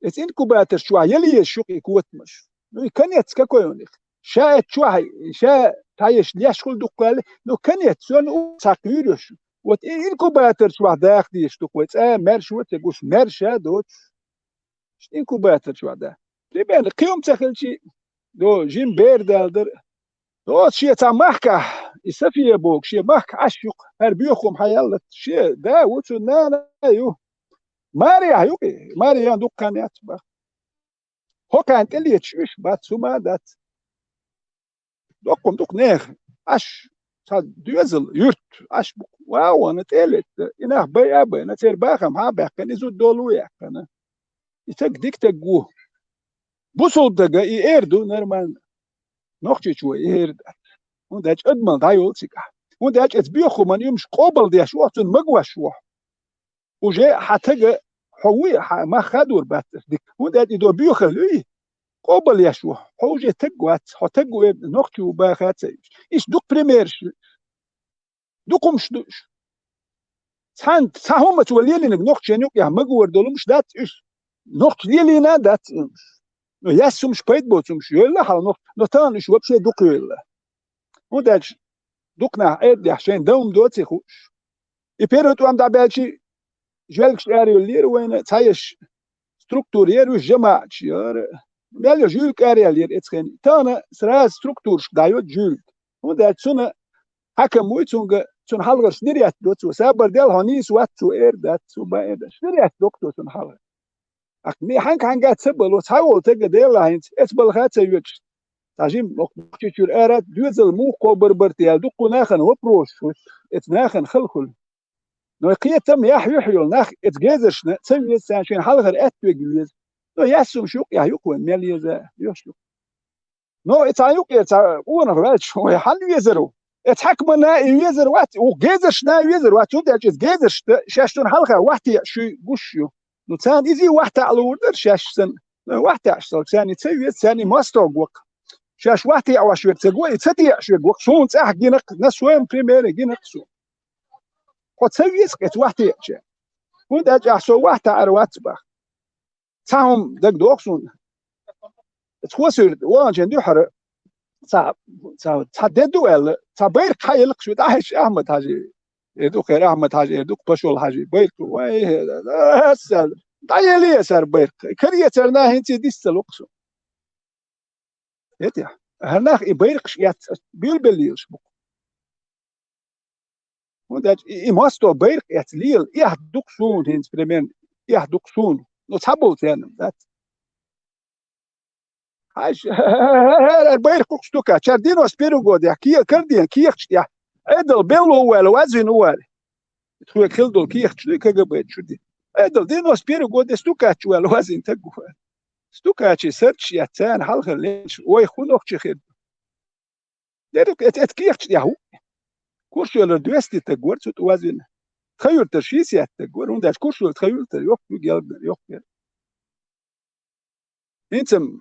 ات إنكوباتر شوى يلي الشوق يكوت مش نو كانيت كاكويونيخ شاءت شوى شاء تايش ليشكل دقال نو كانيت سون ساقيروش وات إنكوباتر شوى داخ ديش دقوت مرش وات يقوش مرشا دوت إنكوباتر شوى دا لبان قيوم تخلشي دو جيم بير دالدر دوت شي تا محكا يسفي بوك شي محك عشق هربيوخم حيالت شي دا وتو نانا يو ماريا يوكي ماريا دقان ياتبا هو كانت اللي تشوش بات سوما دات دقم دق نيخ اش صاد دوزل يرت اش واو انا تقلت اناه بي ابي انا تير باخم ها باخن يزو دولو يحكنا يتك ديك تقوه بوصل دقا يردو نرمان نوختي شوي يرد ونداج ادمن دايول سيكا ونداج اتبيخو من يمش قوبل ديش وقتن مقواش وح وجاء حتى حوي ما خدور بات ديك ونداج يدو بيوخل قبل يشوه حوجة تقوات حتقوى نقطة باخات إيش دوك بريميرش دوكمش دوش سهم توليلي نقطة نيوك يا مقور دولمش دات إيش نقطة ليلينا دات ياسومش بيت بوتومش يلا حال نقطة نتان إيش وبشي دوك يلا وداج دوكنا عيد عشان دوم دوتي خوش يبيرتو عم دعبالشي جالكش اريو لير وين تايش ستركتورير والجماعة يا Melhor julg er etken tana sra struktur dayot julg und dat sona haka moitunga son halgar sniriat dot so sabar del hanis wat so dat so ba sniriat doktor son halgar ak mi hangat sebel wat hawol tega del hint esbel gat yut tajim noktur erat duzel mu qober bertial dukku nachen hopros et nachen khulkhul no qiyatam yahyu nach et gezershna tsawi sashin halgar etwegwiz No يحسم شوق يا يقوى مالي ذا يشلو نو يتعيق وانا غلط شو يحل يزرو يتحكمنا يزر وقت وجازش نا يزر وقت وده جازش شاشتون حلقة وقت شو قشيو نو تان إذا وقت على ورد شاشتن وقت عشان ثاني تسوي ثاني ماستر وق شاش وقت أو شو تسوي تسدي شو وق شو نصح جنق نسوين بريمير جنق سو وتسوي سكت وقت شيء وده جالسوا وقت أروات بخ تاهم دق دوكسون تخوسر وان جن دحر تدوال تبير خيلق شو داعش أحمد حاجي يدو خير أحمد حاجي يدو بشول حاجي بيرك واي هسال دايلي سر بيرك كريه سرنا هنتي ديست لوكسو يتيا هناك يبيرك يات بيلبليش بو وده يماستو بيرك يات ليل يهدوك سون هنس بريمن يهدوك سون نو تابل تانم ذات هاش البيرك كوكستوكا تشاردينو سبيرو غوديا كي كرديان كيختيا ادل بيلو ولا وازين وال تخوي كيلدول كيختي كغبيت شدي ادل دينو سبيرو غوديا ستوكا ولا وازين تغو ستوكا تشي سيرش ياتان حلخ ليش وي خونوك تشي ديرك اتكيختي ياهو كورشو ولا دوستي تغور سوت وازين تخيل ترشيس يا تغور ونداش كورشو تخيل يوك يوك انتم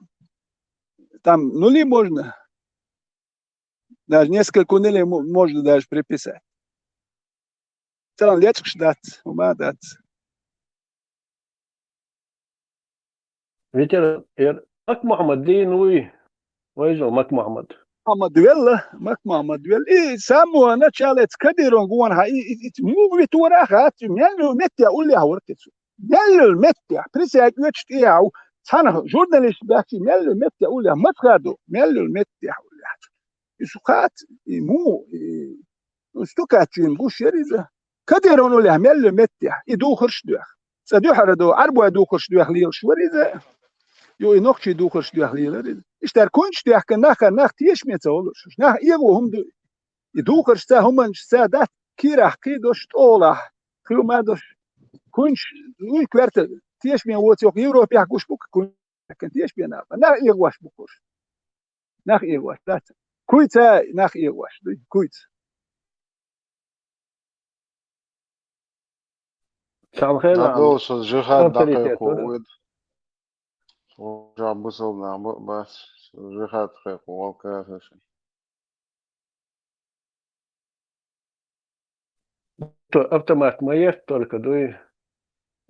там нули можно, даже несколько нулей можно даже приписать. В целом леток ждать, ума дать. ветеран ماك محمد دين ويجو ماك محمد ماك محمد دويل إيه سامو أنا شالت كديرون جوان هاي مو بتورا خات ميلو متى أقول لي هورتسو ميلو متى بريسي أقولش إيه أنا جورناليست بحكي ميلو متى أقول له ما تخادو ميلو متى أقول له يسوقات مو استوكات ينقوش يريزه كديرون ولا ميلو متى يدو خرش دوخ سدو حردو عربو يدو خرش دوخ ليل شوريزه يو ينوخش يدو خرش دوخ ليل إشتر كونش دوخ كناخ تيش ميتا ولش ناخ إيغو هم يدو خرش تا هم سادات كيراح كيدوش طوله خيو ما دوش كونش وي كوارتل تيش مين ووت يوك يوروبي حكوش بوك كون كان تيش بين ناخ إيغواش بوكوش ناخ إيغواش دات كويتا ناخ إيغواش كويت مساء الخير هذا أستاذ جهاد دقيق أوتوريتيت وود ورجع بصلنا بس جهاد دقيق وكافش автомат моев только дуй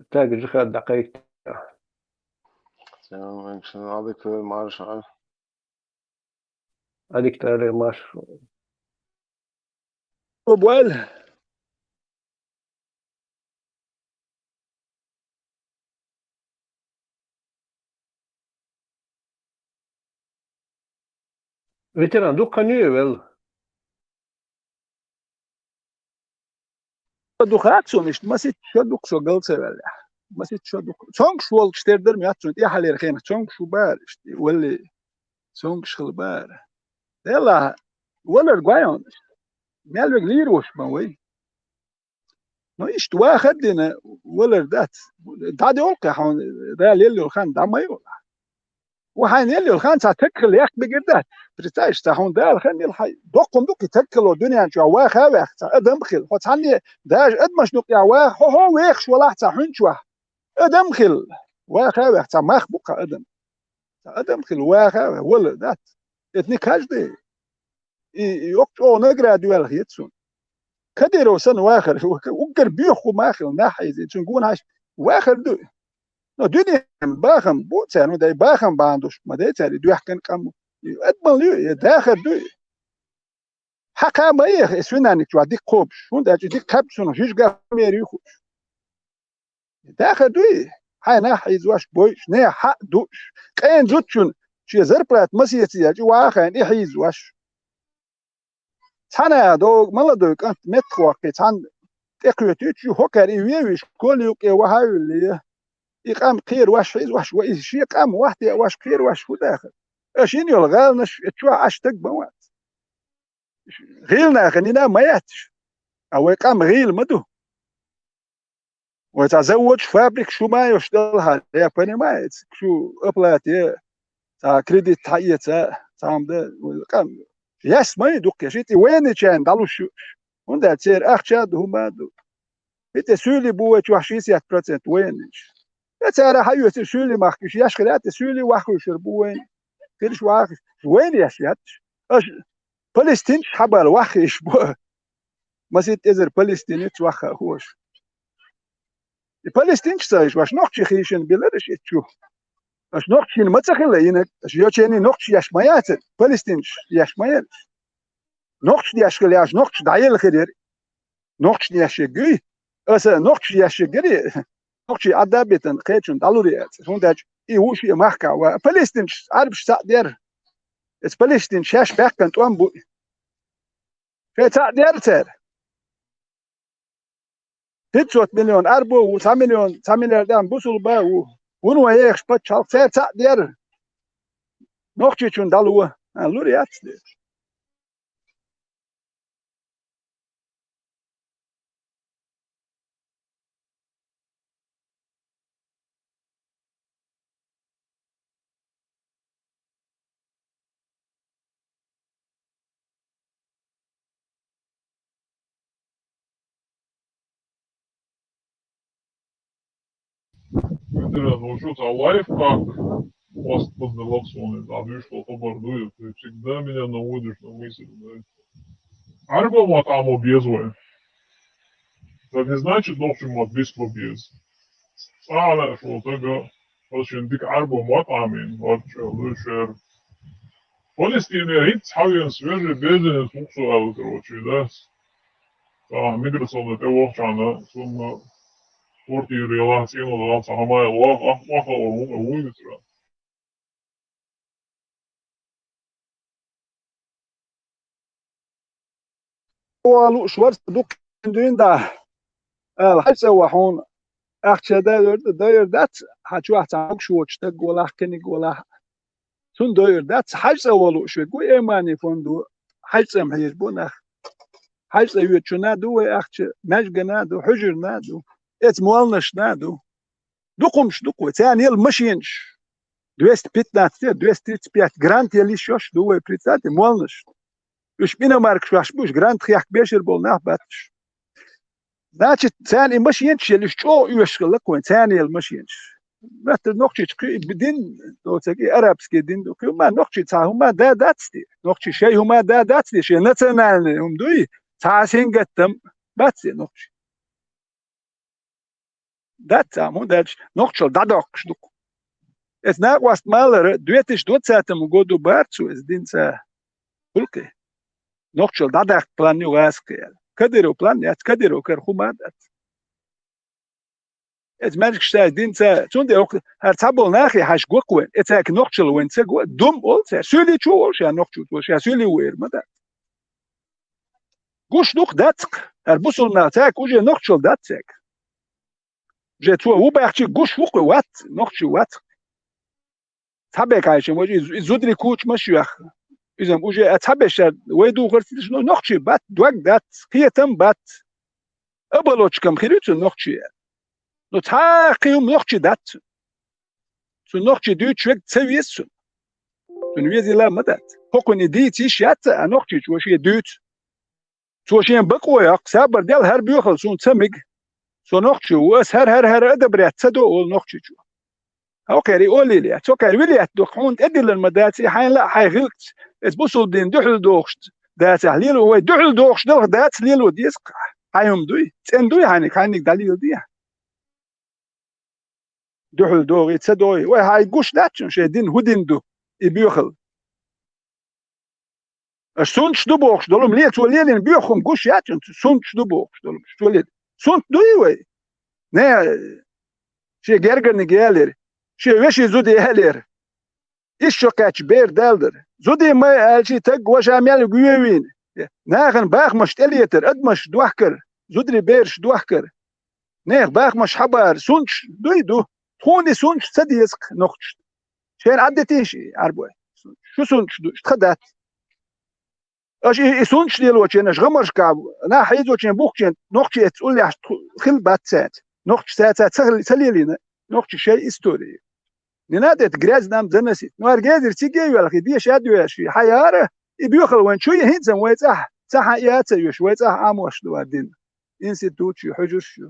так же хат дакайк تمام هذيك في المعرش هذيك تاري ماش بوال ветеран du kan ju väl Du hast so nicht, was ist schon du so Geld selber. Was ist schon du. Song schwol stärder mir hat so die Halle rein. Song schubar ist ولا song schulbar. يلا ولا رجعون. مال غير وش ما وي. ما إيش واخدنا ولا ذات. ده يلقى حون ده اللي الخان ده ما يلقى. وحين اللي الخان تتكل ياك بجدات. بريتاش تهون ده الخان الحي دقم دق تكلوا الدنيا جو واخ واخ ادم خل فتعني ده ادمش نق يا واخ هو واخ ولا تحن شو ادم خل واخ واخ مخ بقى ادم خل واخ ولا ذات اتني كاجدي يوقو نقرا دوال هيتسون كديرو سن واخر وقر بيخو ماخل ناحيه تنقون هاش واخر دو الدنيا باخم بوتسان ودا باخم باندوش ما ده تاري دو حكن كم أدمن ليه داخل دوي حقا ما يه اسمنا نكتوا دي قبش وندا دي كبسون هيش قام يريخوش داخل دوي هاي ناحي زواش بويش نه حق دوش كاين زوتشون شي زربلات مسيتي يجي واخن يحي زواش تانا دو مالا دو كانت متخوا كتان تقيتي شي هوكري ويش كل يوك وهاي اللي يقام خير واش حيز واش وإيش يقام واحد واش خير واش هو داخل اشين يلغى نش تشوا اشتق بوات غيلنا خلينا ما ياتش او يقام غيل مدو وتزوج فابريك شو ما يشتغلها يا فني ما شو ابلات يا تا كريديت تاعي تاعم ده قام ياس ما يدق يا شيتي وين كان دالو شو وندا تير اخشاد هما دو انت سولي بو 20% وين ترى حيو سولي ما خش ياش خلات سولي واخو شربو وين كلش واخش وين يا شيات اش فلسطين حبل واخش بو مسيت ازر فلسطين تواخ هوش فلسطين تسايش واش نوخ تشيخيشن بلادش تشوف أش نقطة ما تخيل إنك أش يوتشيني نقطة ياش ما ياتر فلسطين ياش ما يات نقطة ياش كلي أش نقطة دايل خير نقطة ياش جي أصلا نقطة ياش جري نقطة أدابتن خيرون دالوريات هنداج يوشي محكا وفلسطين عارف شتاء اس فلسطين شاش بحكن توان بو شتاء تر 600 مليون أربو و3 مليون 3 مليار دام بوصل با ونو يخش بتشال شتاء نقطة شون دالوا لوريات Ну что, а лайфхак у вас познавательный, да, видишь, что обордует, ты всегда меня наводишь на мысль, да. Арба там объездывает. Это не значит, в общем, от близко без. Сара, что тогда, очень дик арба матамин, вообще, лучше. Палестине, хит حاول свежий бизнес, функцию, короче, да. Миграционный того, что сумма, спорте и релацию, да, самая лаха, улица. والو شوارت دوك دوين دا الحس وحون اخشى داير دات حاجو احتاج شو تشتق ولا كني ولا سون داير دات حس والو شو جو ايماني فوندو حس محيش بونخ حس يوتشنا دو اخش مجنا دو حجرنا دو ات مولنش نادو دوقمش دوقو ثاني المشينش 215 235 грант يلي شوش دو بريتاتي مولنش مش بينا مارك شوش بوش грант خياك بيشر بول نحباتش Значит, ثاني مشينش اللي شو يشغل لك وين ثاني المشينش مثل نقطة بدين لو تجي أرابسكي دين دو كل ما نقطة هما دا داتستي نقطة شيء هما دا داتستي شيء نتنال هم دوي تاسين قتم باتسي نقطة دات مو داتش نقطة دادوكش دوك إثناء وست مالر دويتش دوت ساتم وجودو بارتسو إز دين سا كلكي نقطة دادك بلانيو غاسكيل كدرو بلان كدرو كرخو مادات Het merk staat din sa tunde ook het sabol nachi hash gokwen het ek nochchel wen se go dum ol se suli chu sha nochchu to sha suli wer mada gush noch datsk busul na tak uje nochchel datsek je tu u bachi gush fuq wat nochchu wat tabe kai shmo zudri kuch mashuyakh izam uje tabe sha we du gurtish nochchu bat dwag dat qiyatam bat abalochkam khirut nochchu No taqium nochchi dat. So nochchi du chwek tsewisun. So nuezi la madat. Hokuni di tish yat a nochchi chwoshi dut. So shi en bakwoyak sabar del her buchel so tsemig. So nochchi was her adabrat sado ol nochchi chwo. Okay, قولي لي توكر وليت دخون ادل المداتي حين لا حيغلت اسبوسو دين دحل دوخت دا تحليل هو دحل دوخت دل دات ليلو ديسق حيهم دوي تندوي هاني كانك دليل دي دحل دوغي تسدوي وهاي قوش داتشن شيدين هودين دو يبيخل السونش دو بوخش دولم ليه تولين بيخم قوش ياتشن سونش دو بوخش دولم تولين سونت دوي وي نه شي جرجر نجالر شي وشي زودي هالر ايش شوكاتش بير دالدر زودي ما شي تق وشامل قويوين ناخن باخ مش تليتر ادمش دوحكر زودري بيرش دوحكر نيخ باخ مش حبار سونش دوي دو هوني سونش سديسك نقش شين عدتيش عربوي شو سونش دو اشتخدات اش سونش ديالو شين اش غمرش كاب انا حيزو شين بوخشين نقش تقول لي خل بات سات نقش سات سليلينا نقش شيء استوري ننادت جراز نام زنسيت نوار جازر تيجي ولا خديه شادو يا شي حياره يبيخل وين شويه هينزم ويصح صح يا تسوي شويه صح اموش دو الدين انستيتوت شو حجر شو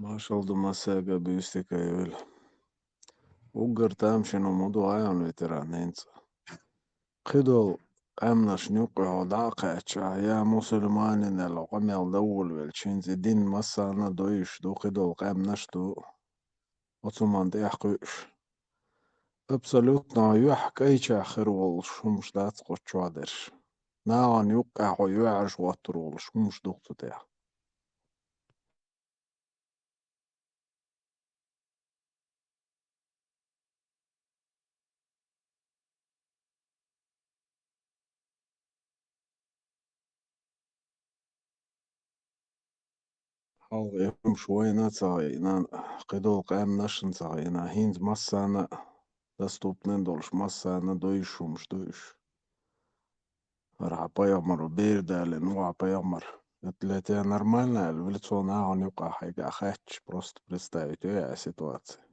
ما شاء الله مساقة بيستيكا يقول وقر تامشن وموضوع عيون فيترانينسا خدو أمنش نوقع وداقع يا مسلمان القم الأول والشينز دين مسانا دويش دو خدو القام نشتو وطمان دي يحقوش أبسولوتنا يحك أيش آخر والشمش دات قوتشوادرش ناوان يوقع ويعرش واتر والشمش دوقتو تيح حال يوم شوينا تاينا قدو القام نشن تاينا هينز مسانا دستوبنين دولش مسانا دويش ومش دويش راح بيامر بير دالين وع بيامر это нормально, в лицо на он юка хайга хач просто представить ее ситуацию.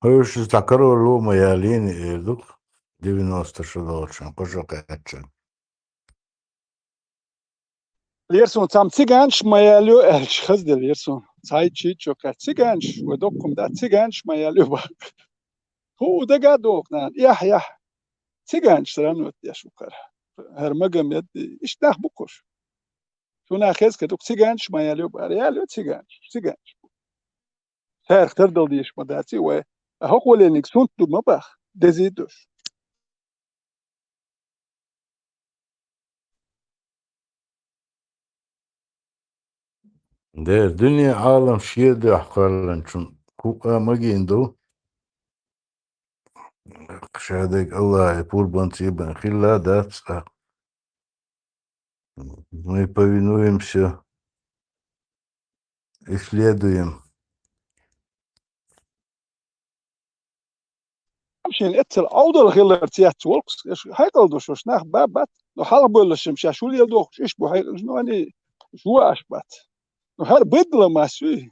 Hörs takar loma ya lini erduk 96 koşakatçı. Лерсон сам цыганш моя лю эльчхаз де лерсон цай чи чока цыганш wedokkum da цыганш моя люба هو ده قادوك نان يح цыганш ранут я шукар hermagam yad iştah bukur şuna kez keduk цыганш моя люба я лю цыганш her terdal diş madati ve hoqolenik sunt du mabah dezidur Der dünya alem şiirde ahkarlan çun kuka magindo şadek Allah kurban ben хилла да мы повинуемся и следуем. Amşin etel awdal giller tiyat wolks haykal do şoş nach babat no hal bollaşım şaşul yel do iş bu haykal no ani şu aşbat no her bedla masü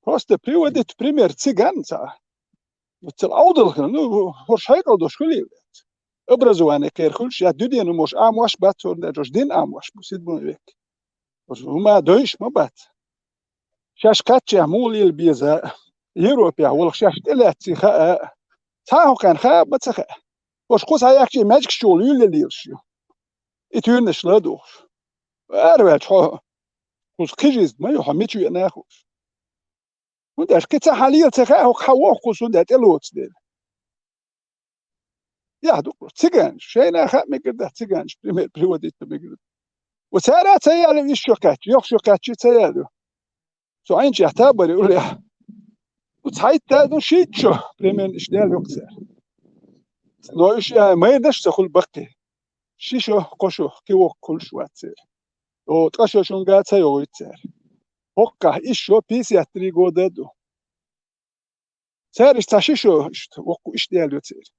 просто приводит пример цыган та etel awdal giller no hoş haykal do şuli образование керхулш я düdyen moş amwaş bat orda jojdin amwaş bu sid bunu vek huma doiş mabat şaş kaç ya mul yel biza Европа wolk şaş telat kha تاهو كان خاب بتسخ وش قوس هيحكي ماجيك شغل يليرشيو يتوين شلادوش أروع حو قوس كيجيز ما يحميتشو يناخوش وداش كتا حاليا تخاهو خواخ قوس ودات الوتس ديل يا دوك تيجانش شينا خا مقدر تيجانش بريوديت مقدر وسارع تيالو يشوكات يخشوكات تيالو سو عينش يعتبر يقول يا وتحيت تادو شيتشو بريمين اشدال يقصر نو ايش ما يدش تخل بقي شيشو قشو كيو كل شواتسر او تقشو شونغاتسا يويتسر هوكا ايشو بيسياتري غوددو سارش تاشيشو وقو اشدال يوتسر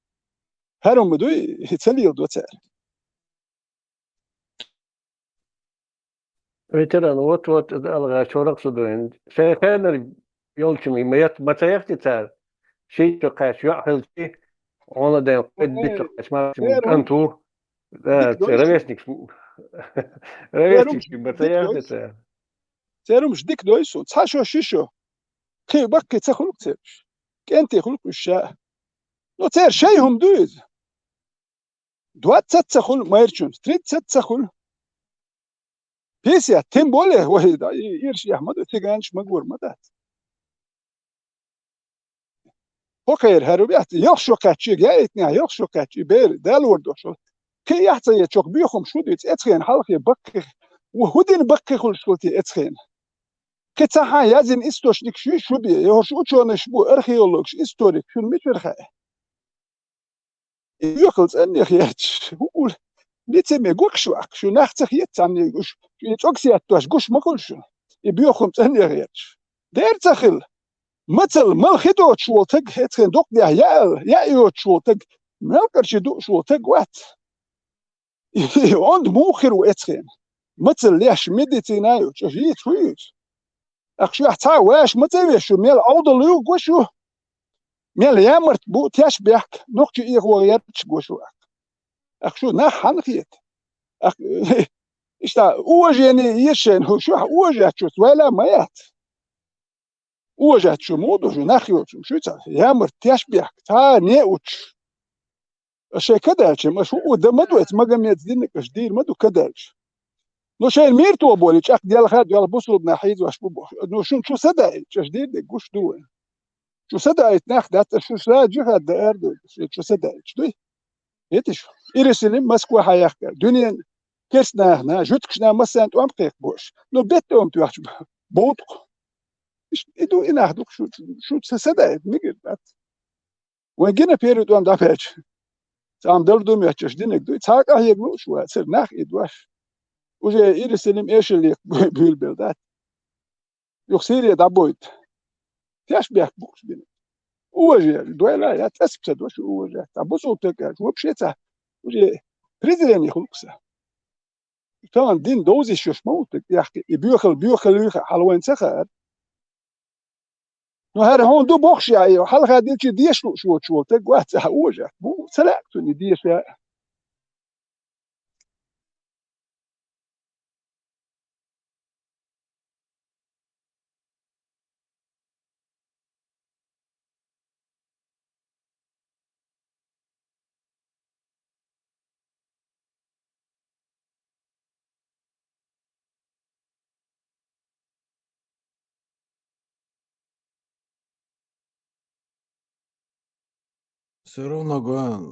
هرم بدو يتسليل دوتسر veteran what alga çorak sudun şeyler yolçumi mata yaktitar şey çok kaç yahılçı ona da bir çok kaçma antu da revesnik mata yaktitar سيرم جديك دويسو تحاشو شيشو كي بقي تخلق تيرش كنت يخلق الشاء لو تير شيهم دويز دوات تتخل ما يرشون تريد تتخل بيسيا تيمبوله وهيدا يرشي أحمد تيجانش مقور مدات هوكير هروبيات يخشو كاتشي جايتني يخشو كاتشي بير دالوردو شو كي يحتى يتشوك بيخم شو ديت اتخين حلقي بقي وهودين بقي خل شوتي اتخين كتاها يازن استوشنيك شو بي يهوش اوتشونش بو ارخيولوجش استوريك شو المترخا يخلص اني خياتش هقول نتسمي قوكشواك شو ناختخ يتعني قوش يتوكسيات توش قوش ما كلشو يبيوخم تاني غيرش دير تخل مثل ملخدو تشولتك اتخين دوك ديها يا ايو تشولتك ملكرش دو شولتك وات عند موخر واتخين مثل ليش ميديتينايو تشي تويش اخشو حتى واش مثل شو ميل اوضلو قوشو ميل يامرت بو تياش بيحك نقطة إيه هو يرتش بوشواك أخشو نح هنخيت أخ إشتا أوجيني يشين هو شو أوجات شو ولا ميات أوجات شو مودو شو نخيوت شو تا يامرت تياش بيحك تا نيوتش الشيء كدالش مش هو ده مدوت ما قام يتدينك جدير مدو كدالش لو شيء ميرتو بوليش أخ ديال خاد يلا بوصلوا بناحيد واش بو نو شو صدق جديد قوش دوين شو صدقت ناخدت شو ساجي هاد اردو شو صدقت شو يتش إرسلم مسكوا حياك دنيا كسنا هنا جوتكشنا مثلا توام قيق بوش لو بيتهم توحش بوط إدو إنا هدوك شو صدقت نقل بات وين جينا بيرو توام دافعش سام دردوم يحش دينك دو تاك هي قلوش واسر ناخ إدواش وجا إرسلم إيش اللي بالبلدات يخسير يدعبويت تياش بيحك بوش بينك وجه دولا يا تسبت وش وجه تبصوا تك وبشيته وجه بريزيدنت يخلصه كان دين دوزي شوش موت يا اخي بيوخل حلوين سخر نو هر هون دو بوخش يا حل غادي تجي ديش شو تك وقت وجه مو سلاكتني ديش Все равно гуан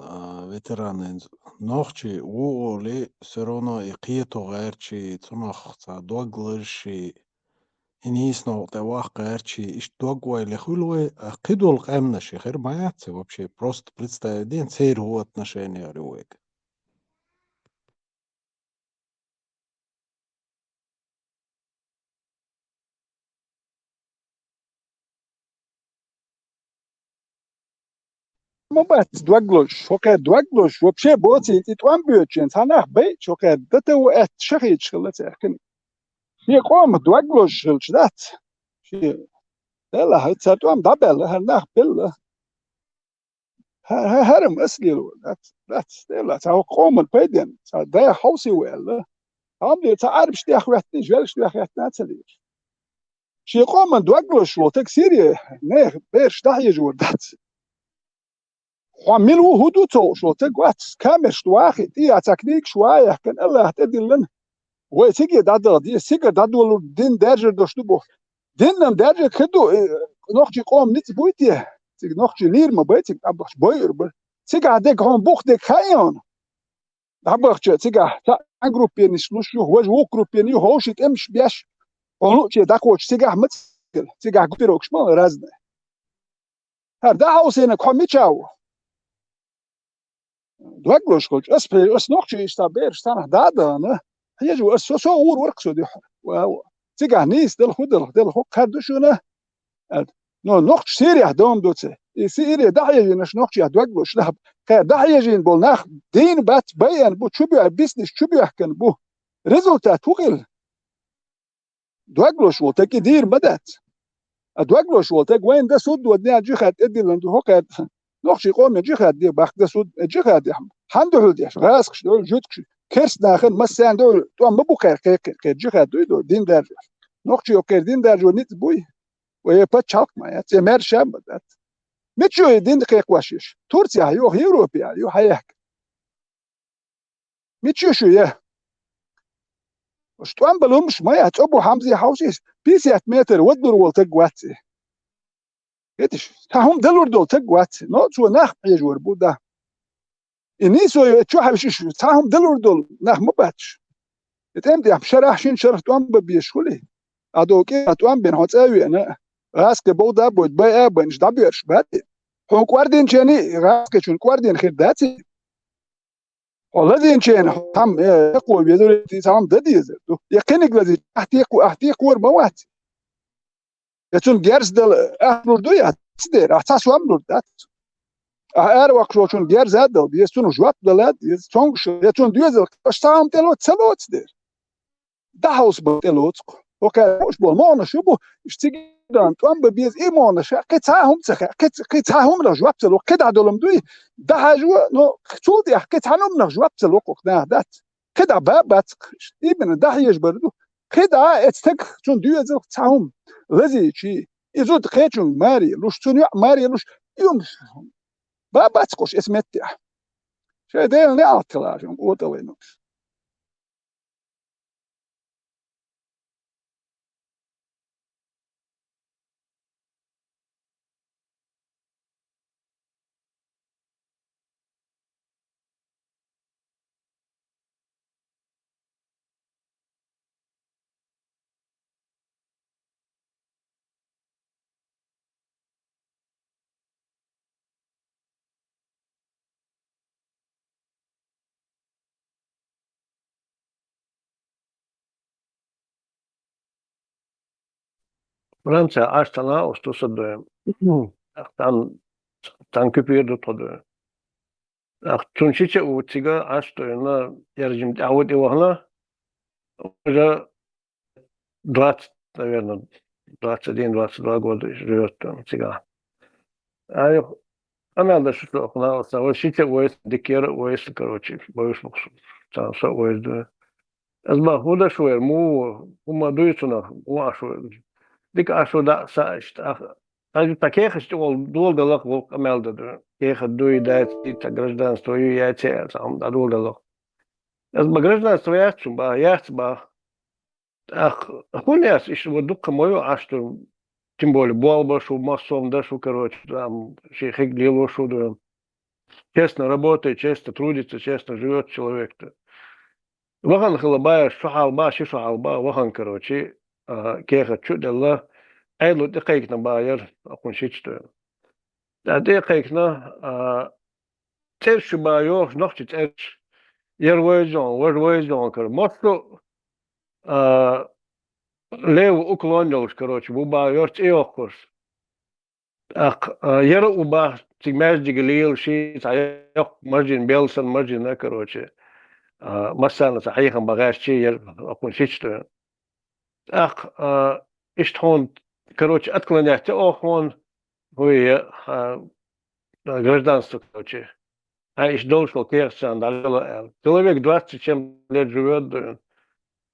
ветераны нохчи уоли все равно и قيتو غيرشي تنخ دوغلشي إنيس نقطة واقعرشي إيش دوغوي لخولوي قيدو القامنا شي خير ما يعتسي вообще просто представить سير هو отношения рюек. ما بات دوغلوش هو كان دوغلوش وبشي بوتي تتوان بيوتشين تنخ بيت شو كان دتو ات شخيت شغلت لكن هي قوم دوغلوش شلشدات شي لا هاي تساتوام دبل هنخ بل هرم اسليلو that's لا تاو قوم البيدن ده حوسي ولا هم دي تعرف شتي اخواتني جوال شتي اخواتنا تسليش شي قوم دوغلوش وتكسيري نه بيرش تحية جوردات وعملوا هدوتو شو تقوات كامش واحد دي تكنيك شوية كان الله تدلن وتيجي دادو دي سيجا دادو دين درجة دوشتبو دينم درجة كدو نوخشي قوم نيت بويتي تيجي نوخشي لير ما بيتك أبغش بوير تيجي عدك هم بوخ دك خيان أبغش تيجي أنجروبين يسلوشوا هو جروبين يهوش يتمش بيش قالوا تيجي داكوش تيجي أحمد تيجي عقبيروكش ما رازنا هذا هاوسينك هم يتشاو دوغلوش قلت أس نوخشي يستابير استانه دادا نه هيجوا أسوسو أور وركسو دي واو تيجي نيس دل خو كردشونه نو نوخش سيريا دوم دوتسي سيريا دحية نش نوخش دوغلوش له دحية جين بول ناخ دين بات بيان بو تشبيع بيزنس تشبيع كان بو ريزولتات وغل دوغلوش وتك دير بدات دوغلوش وتك وين ده سود ودنيا جيخات ادي لندو هوكات نوخش قوم جيخات دي باخ ده سود جيخات دي حمدو هلدي غاسخش دول جوتكش كرس داخل مسان دول تو ما بو خير جيخات دو دين درجه نوخش يوكر دين درجه نيت بوي وهي بتشاك ما يتمر شاب بدات متشو دين دقيق واشيش تركيا يو اوروبيا يو هيك متشو شو يه وش توان بلومش ما يتبو حمزي حوشيش بيسيات متر ودر والتقواتي يتش تاهم دلور دول تقواتي نو شو نخ يجور بودا إنيسو شو حبشيش تاهم دلور دول نخ مباتش يتمدي بشرح شين شرح توان ببيشولي أدوكي توان بين هاتساوي أنا غاسك بودا بود باي بنش دبيرش باتي هو كواردين جاني غاسك شون كواردين خير داتي والذين جان هم يقوى بيدور تام دديز يقينك الذي احتيق ور موات يتون جيرز دل احلور دويا تدير احتاس واملور دات ار وقشون جيرز دل يستون جوات دلات يستون يتون دويز اشتام تلوت سلوت دير ده هاوس بتلوت وكان مش بالمعنى شو بو اشتيجان توان ببيز إيمان شا كتاهم تخ كتاهم لا جواب تلو كده دولم دوي ده هجوا نو كتول دي كتاهم لا جواب تلو كنا دات كده بابات ابن ده يجبردو كده اتستك تون دوي زل كتاهم لذي شي يزود خيتون ماري لوش تونيا ماري لوش يوم بابات كوش اسمتي شي دين لي عطلاش وطوينو Franța asta la o stu să doem. Tan küpürdü todu. Tunçiçe utiga asta na yarjim avut evahla. Уже 20, наверное, 21-22 года живет там сега. А она даже что она совершите уезд дикер уезд, короче, боюсь, там со уезд. Азба худа шуер му дуйцуна уашу. Dik aso da sa а таких что долго лох амелда. Тех дуй дать это гражданство и я те сам да долго лох. Азба гражданство я чумба я цба. Ах, хуляс еще вот дука мою, а что тем более болба, что массом, да, что, короче, там, шейхик дело, что, да, честно работает, честно трудится, честно живет человек-то. Вахан халабая, шахалба, шишахалба, вахан, короче, кеха чудела, айлу декайкна байер, акун шичто. Да декайкна, теши байо, нохчи теш, войзон, короче, мосту, Лев уклонился, короче, буба ёрц и охкос. Ах, яра уба тигмез дигалил ши, таяк маржин белсан маржин, короче. Масана сахихан багаж чи яр акун шичто. Ах, иштхон, короче, отклоняется охон, хуй гражданство, короче. А иш должен керсан, далеко. Человек 20 чем лет живет,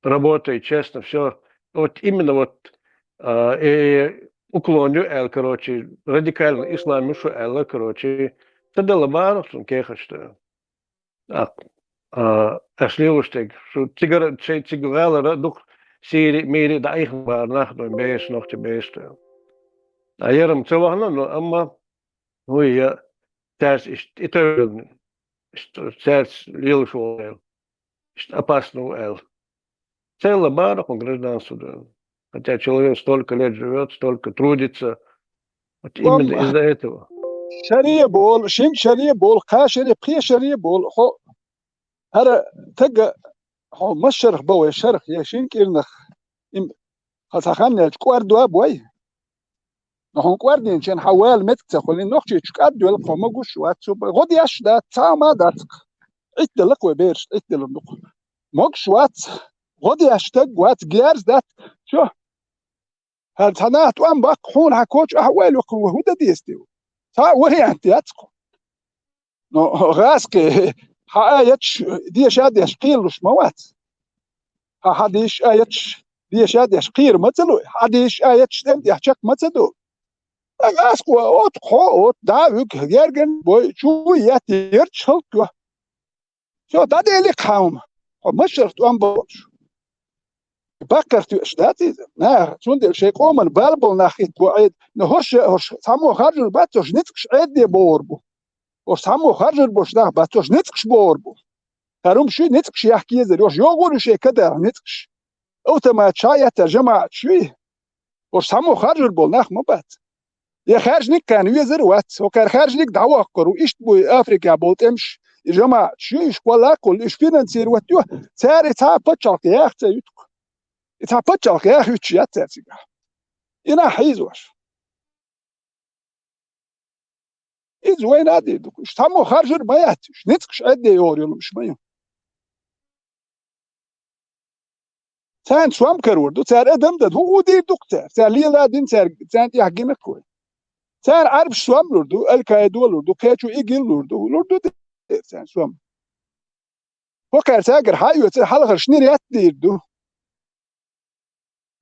работает честно, все. Вот именно вот уклоню эл, короче, радикально исламишу эл, короче, тогда лабаров он кеха что. Ашливуштег, что тиграла дух сири мири да их бар нахну беш noch te beste. А ярам цевахна, но амма хуй я тяж это тяж лилшул эл, опасный эл. Целый барах он гражданство. Хотя человек столько лет живет, столько трудится. Вот именно из-за этого. شريه بول شين شريه بول قاشري بخي شريه بول خو هر تق خو مشرخ بو شرخ يا شين كيرنخ ام خاخان كواردو ابوي نحن كواردين شان حوال متك خلين نخشي تشكادو القو مغوش واتسو غدي اش دا تاما دات اتلق وبيرش اتلق مغش وات غدي اشتق وات جيرز دات شو هل تنات وان باق حون حكوش احوال وهو ديستيو تا وهي انت ياتكو نو غاسك حايتش دي شاد يشقيلش موات حديش ايتش دي شاد يشقير مثلو حديش ايتش انت يحشك مثلو غاسكو اوت خو اوت داوك يرجن بوي شو ياتيرش هلكو شو دا دي لك حوم مشرت وان بوش بكرت اشتاتي نا شوند شي قومن بالبل ناخيت بوعيد نهرش هرش سامو خرج باتوش نتكش عدي بوربو وش سامو خرج بوش دا باتوش نتكش بوربو هروم شي نتكش يحكي زي وش يقول شي كده نتكش او تما تشاي ترجمه شوي وش سامو خرج بول ناخ مبات يا خارج نيك كان يزر وات وكان خارج نيك دعوه قرو ايش بو افريقيا بولت امش يا جماعه شو ولا كل ايش فينانسير واتو ساري تا بتشالك يا اختي إذا بتشالك يا أخي تشيات ترتيجا إنا حيزوش إذ وين أدي دوك إشتامو خارج البياتش نتكش أدي يوري مش مايو سان سوام كرور سار ادم دد هو دي دكتور سار ليلا دين سار سان يحجمك كوي سار عارف سوام لوردو الكايدو لوردو كاتشو ايجين لوردو سان سوام وكار ساجر حايو سار حلقه شنير يديردو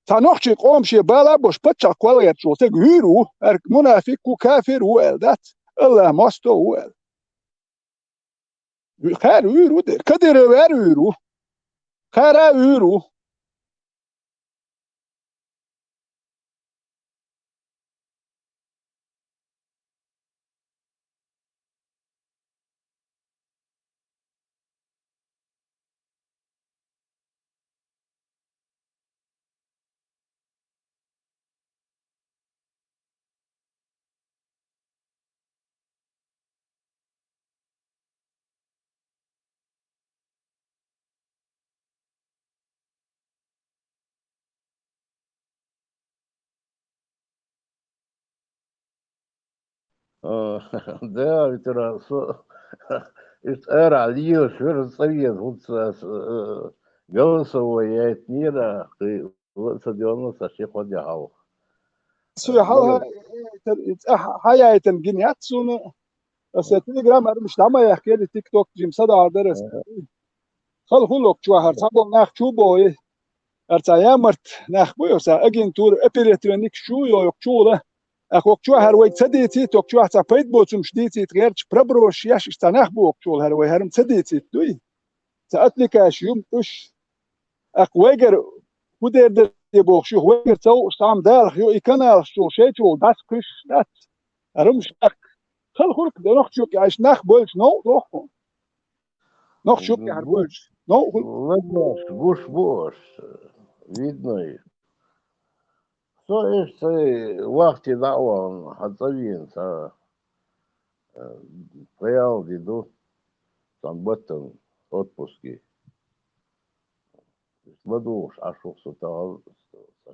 سانوخشي قوم شي بالا بوش بتشا كواليت شو تك هيرو ارك منافق وكافر ويلدات الله ماستو ويل خير هيرو دير كدير وير هيرو خير هيرو Да, ветеран. Эра Лио, Швейцария, вот голосовое от мира, вот стадион сошли ходял. سو حالها حياة جنيات سون بس تليجرام أنا مش لما يحكي لي تيك توك جيم صدا عدرس خل خلوك شو هرسابون ناخ شو بوي أرتايا مرت ناخ بوي وسا أجين تور إبريترونيك شو يو شو له أخوك شو هروي تسديتي توك شو حتى بيت بوتشم شديتي تغيرش بربروش ياش استناخ بوك شو هروي هرم تسديتي دوي تأتلكاش يوم إيش أخويجر ودير يبوخ شو هويجر تو استعم دار يو إكنا شو شيء شو داس كش دات هرمش خل خلك ده نخ شو عايش ناخ بولش نو نخ شو هربولش نو Буш, видно их. Что если вахте дал Хацавин, стоял иду там в этом отпуске. Смотрю, а что что-то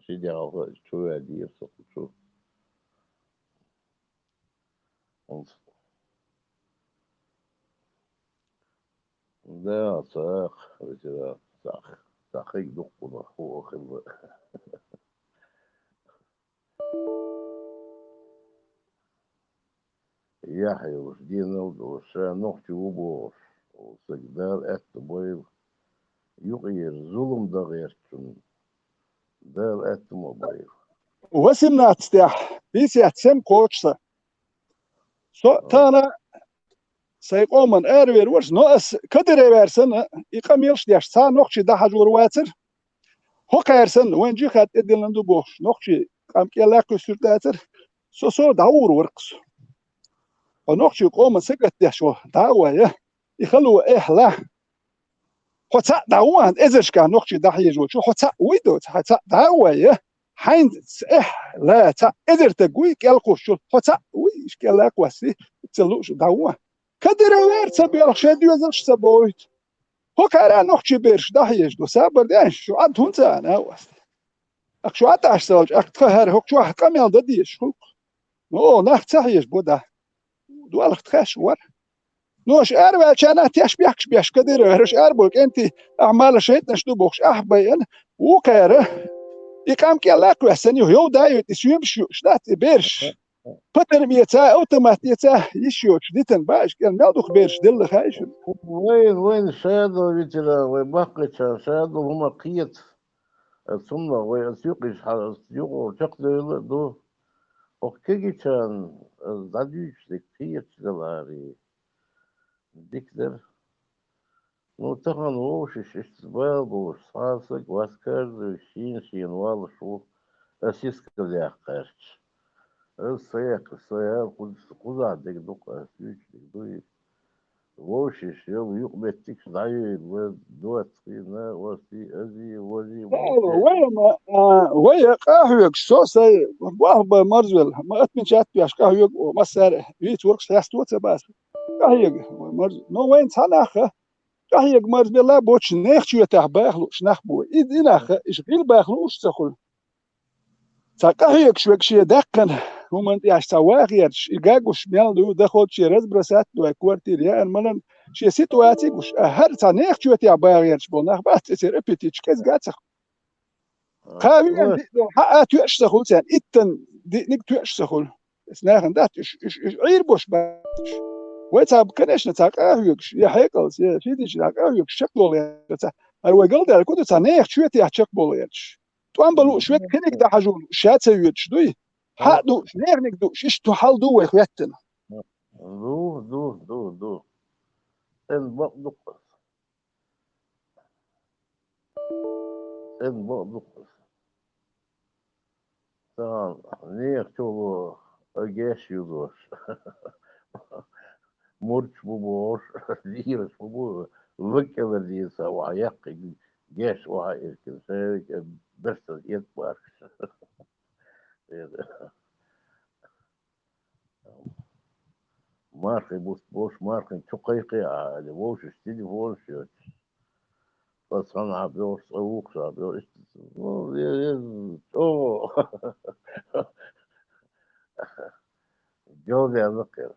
сидел, что я делал, что. Да, сах, ветеран, сах, их духу нахуй, يحيى وشدينا وشا نختي وبوش وسجدار أكت بويل يغير ظلم دا غيرتون دار أكت موبايل وسمنا تستيح بيسي احتسم كوتشسا سو تانا سيقومن اروير ورش ناقص كدري بيرسن يقاميلش ديش سا نخشي دا حجور واتر هو كيرسن وين جي خات ادلندو بوش نخشي قام كيلاكو سرداتر سو داور ورقس ونخشي قوم سكت ديشو داوية يخلوا إحلا حتى داوان إزش كان نخشي دحيجو شو حتى ويدو حتى داوية حين إحلا تا إذر تقوي كالقو شو حتى ويش كالاك واسي تلوش داوان كدر وير تبير شاديو زش تبويت هو كان نخشي بيرش دحيجو سابر ديش شو عد هون تانا واسي أخ شو عد عشتاج أخ تخهر هوك شو حكام يالدا ديش نو نخ تحيج بودا دوالك تخاش ور نوش أروى كان تيش بيحكش كدير هرش أربولك أنت أعمال شيء نشدو بوخش أحبين وكاره يقام كلاك وحسن يو دايو تسيوم شو شدات بيرش بطر ميتا أوتوماتيتا يشيوش ديتن باش كان مالدوخ بيرش دل خايش وين شادو ويتلا وباقي شادو هما قيت ثم ويسيقش يقو تقدر دو وكيجي كان زاديش قيت دلاري ديكتر ну тахан ошиш истбал бош сасык васкар шин валшу асискалях каш сая куза дек дука сюч дуй ошиш ел юкбеттик даю дуат на оси ази вози ويا قهوك سوسي وهب مرزل ما اتمشات بياش قهوك ومسار يت وركس يستوت باس قهوك مرزل نو وين تناخه قهوك مرزل لا بوتش نخشو تحبخلو شنخبو إديناخ إيش غير بخلو وش تخل قهوك شوك شي دقن هم انت ياش سواغيرش يجاكوش ميالدو دخل شي رزبرسات دو كوارتير يا الملن شي سيتواتي وش هر تنخشو تحبخيرش بونخ بات تصير ابيتيش كيس قاتخ قاوين دي حقات يشتغل سان إتن دي نك تشتغل سناخن ده عير بوش باتش ويتاب كناش نتاق أهيوكش يا حيقلس يا فيديش نتاق أهيوكش شكلو ليتا الوغل ده كنت تانيخ شوية يحشق بوليتش توان بلو شوية كنك ده حجول شات سيوتش دوي حق دو شنير نك دو شش تو حال دو ويخواتنا دو ان بق دقس ان بق دقس تمام نيك تو اجيش يدوش مرش بوبوش ديرش بوبو وكبر ديسا وعيق جيش وعيق سيك بس يتبارك ماركي بوش ماركي تقيقي على بوش تليفون شوت بس انا عبيور صووك عبيور اوه جوزي ذكر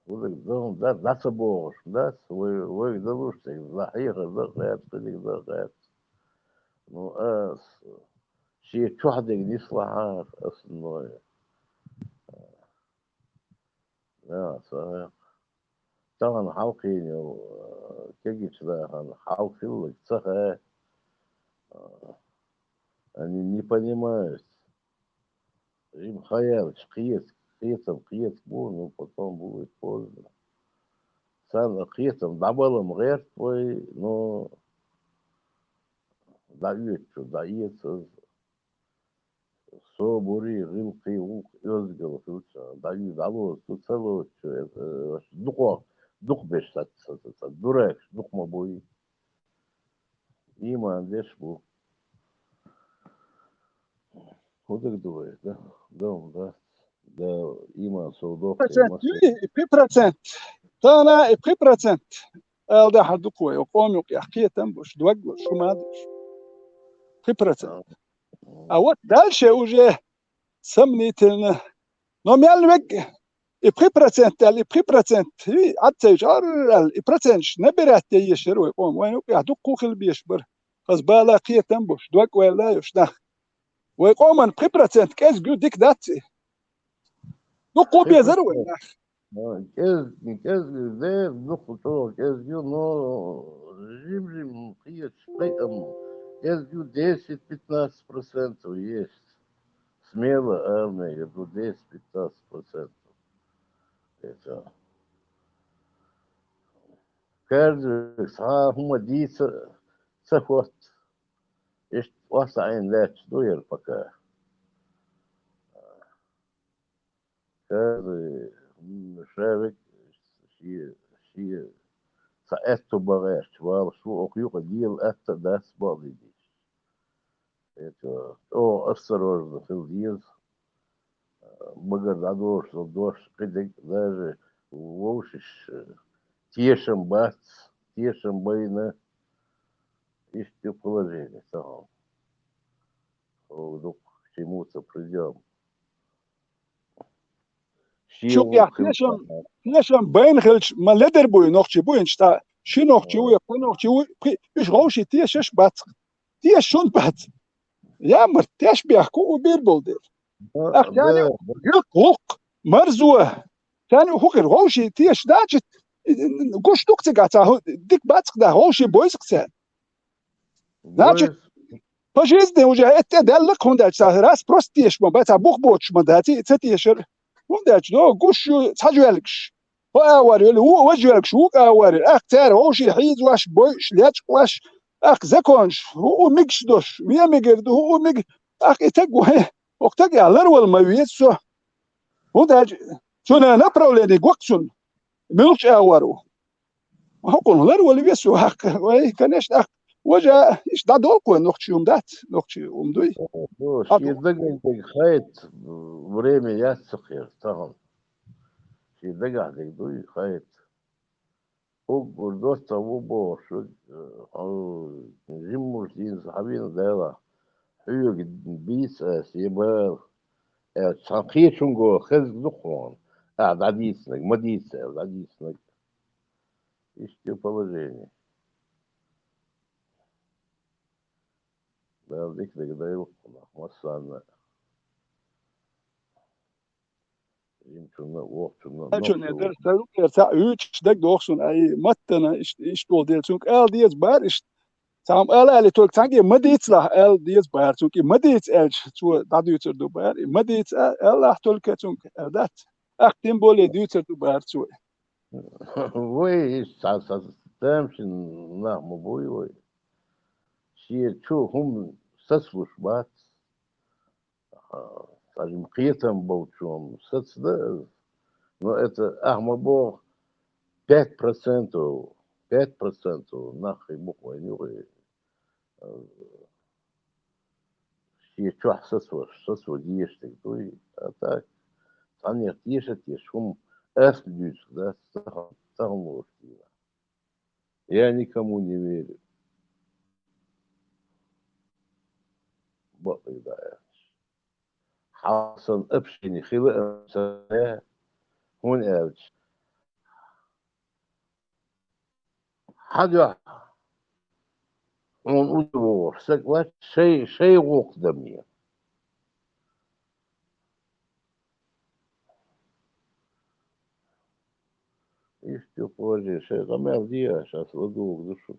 that's a boss. That's where the worst thing. The here the غير no شيء واحد يصلح أصلا لا صحيح طبعا حلقين كيجي كذا حلقي لك صحيح они не понимают им хаят قيت بو но потом будет поздно сам قيتم дабалом غير твой но дает صبري غلقي يزقل فلوسا دايو دالو تسلو دق بيش دورك دق ما بوي إيمان ديش بو خودك دوي ده إيمان صدق بيبرسنت تانا بيبرسنت ده حدوكوا يقوم يحكي تنبش دوغ شو ما بيبرسنت أو دالشة وجه سمنيتنا نوميال وج بيبرسنت هي عتجار البرسنت نبرات يشرو يقوم وين يحدوكوا خل بيشبر فزبالا قيه تنبش دوغ ولا يشدخ ويقوم ان بيبرسنت كاس جو ديك داتي نقو بيزرو كاز ده نقطة كاز جو نو جيم قية شقيقم كاز جو 10-15% есть смело армия до 10-15%. Это каждый сам модится сахот. Есть васаин лет дуер пока. Каждый шевик شيء ساعته بغير شوال شو أخيوك ديال أتا داس بعضي دي. أو أسرور في الديل بقدر عدوش دوش قدك даже ووشش тешим бац тешим бойна ищу положение того вдруг к чему-то придем شوف يا نشم بين خلش ما لدر بوي نوختي بوي انشتا شي نوختي وي نوختي وي ايش غوشي تيش بات تيش شون بات يا مر تيش بيحكو وبيربل دير اخ يعني يق مرزوه ثاني هوكر غوشي تيش داجت قوش دوكتي قاتا ديك باتك دا غوشي بويزك سان داجت فجيزني وجه اتدلك هونداج راس بروستيش ما باتا بوخ بوتش ما داتي تتيشر هونداج دو قوش تحجوالكش واوري هو وجهلكش هو اوري اخ تار غوشي حيز واش بويش لاتش واش اخ زكونش هو ميكش دوش ميا ميجردو هو ميج اخ اتقوى وقتقى لرول ما يسو هونداج شونا نبروليني قوكسون ملوش اورو هقول لرول يسو اخ واي كانش اخ وجا ايش دا دولكو نوختي يومدات نوختي يومدوي شي دقيقة خايت время ясцخير تمام شي دقيقة دوي خايت هو دوستا وبو شو جيموش دين صحابين دايلا هيو بيس سيبال تنقية شنقو خز دخون عديسنك مديسة عديسنك ايش تي положение بلدك ده يوقف مثلا يمكن وقت Schon نقطة der sa üç dek doksun ay mattana iş dol der çünkü el diye bar iş sam el tolk sanki madits la el diye bar çünkü madits el şu da diyor do bar madits el la tolk çünkü dat aktim bole diyor do bar şu وي تمشي نعم بوي وي شيء شو هم سسوش بات скажем قيتم بوتشوم سس ده но это ахмабо 5% 5% нахуй буквы не شيء شو سسوش ديشتك توي так они тишат шум эсдюс да сахар. Я никому не верю. بقي حسن ابشني خلق هون قالش حاجة ونقول سكوات شيء وقت دمية يشتي بوجه شيء غمار دياش أسودوك دشو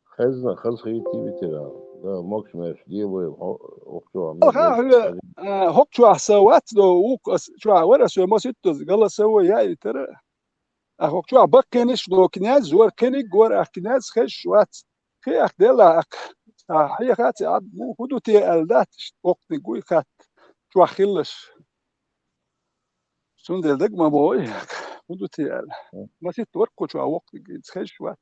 خزنا خز خيتي بترا ده ماكش ماش ديوي وقتو عمل hok şu asawat do uk şu wara şu masittos gala sawa ya tara hok şu bakkeniş do knaz zor kenik gor knaz khash wat khiyak dela هي خاتي عاد مو هدوتي الدات وقت نقول خات شو خلش شون دلدك ما بوي هدوتي ما تتوركو شو وقت تخش وات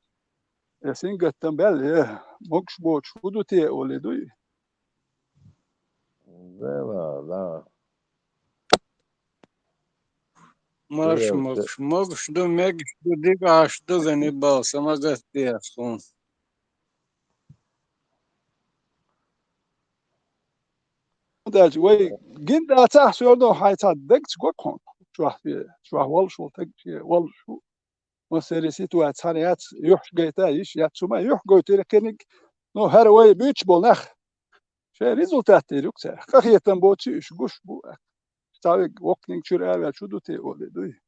يا سينجا تنبال يا موكش بوش هدوتي ولدوي لا Marш do megis do digaš do zanibal samazat tiaskum. داج وي جندا تاع سولدو هاي تاع دك تكون شو وال شو تك وال شو وسيري سيتو تانيات يحش جيتا يش يا تسمى يح جوتي كنك نو هر وي بيتش بولنخ شي ريزولتات يوكسا خخيتن بوتشي اش غوش بو تاوي وقتين شور اول شو دوتي اولدوي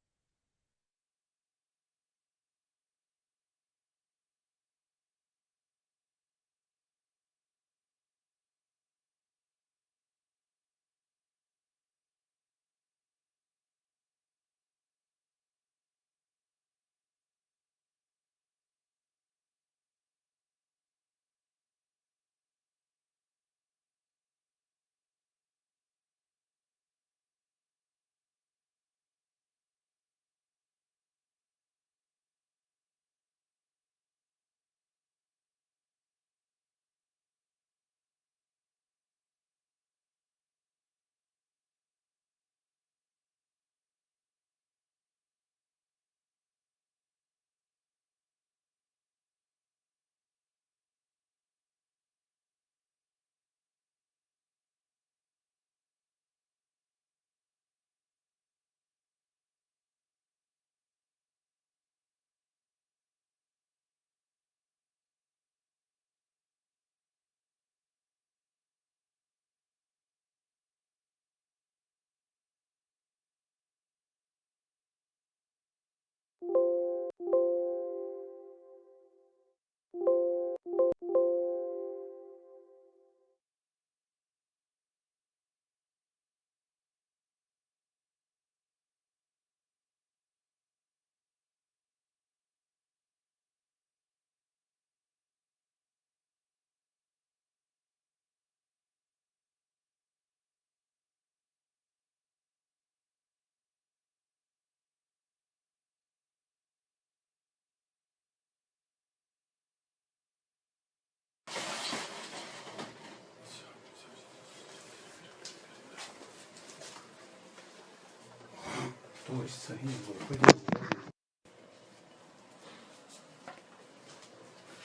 То есть Сахим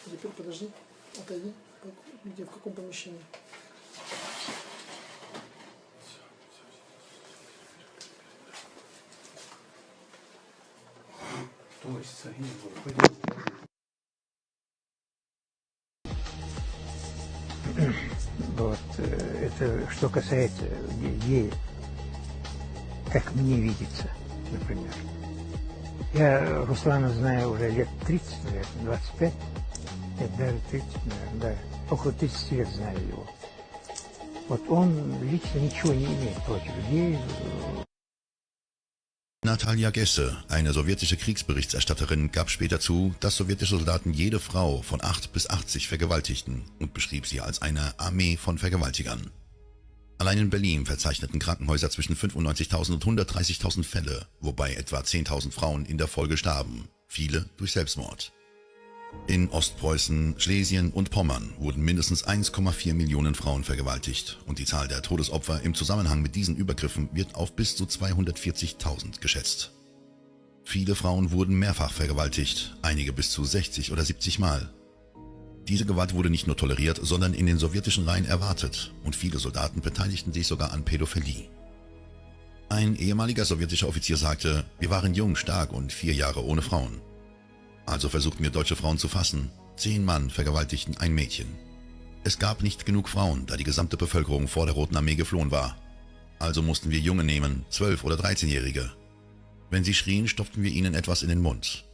Теперь подожди, отойди. Где, в каком помещении? То есть Сахим Вот, это что касается геев, как мне видится, например. Я Руслана знаю уже лет 30, наверное, 25, нет, даже 30, наверное, да, около 30 лет знаю его. Вот он лично ничего не имеет против геев. Natalia Gesse, eine sowjetische Kriegsberichterstatterin, gab später zu, dass sowjetische Soldaten jede Frau von 8 bis 80 vergewaltigten und beschrieb sie als eine Armee von Vergewaltigern. Allein in Berlin verzeichneten Krankenhäuser zwischen 95.000 und 130.000 Fälle, wobei etwa 10.000 Frauen in der Folge starben, viele durch Selbstmord. In Ostpreußen, Schlesien und Pommern wurden mindestens 1,4 Millionen Frauen vergewaltigt und die Zahl der Todesopfer im Zusammenhang mit diesen Übergriffen wird auf bis zu 240.000 geschätzt. Viele Frauen wurden mehrfach vergewaltigt, einige bis zu 60 oder 70 Mal. Diese Gewalt wurde nicht nur toleriert, sondern in den sowjetischen Reihen erwartet und viele Soldaten beteiligten sich sogar an Pädophilie. Ein ehemaliger sowjetischer Offizier sagte, wir waren jung, stark und 4 Jahre ohne Frauen. Also versuchten wir deutsche Frauen zu fassen. 10 Mann vergewaltigten ein Mädchen. Es gab nicht genug Frauen, da die gesamte Bevölkerung vor der Roten Armee geflohen war. Also mussten wir Junge nehmen, 12- oder 13-Jährige. Wenn sie schrien, stopften wir ihnen etwas in den Mund.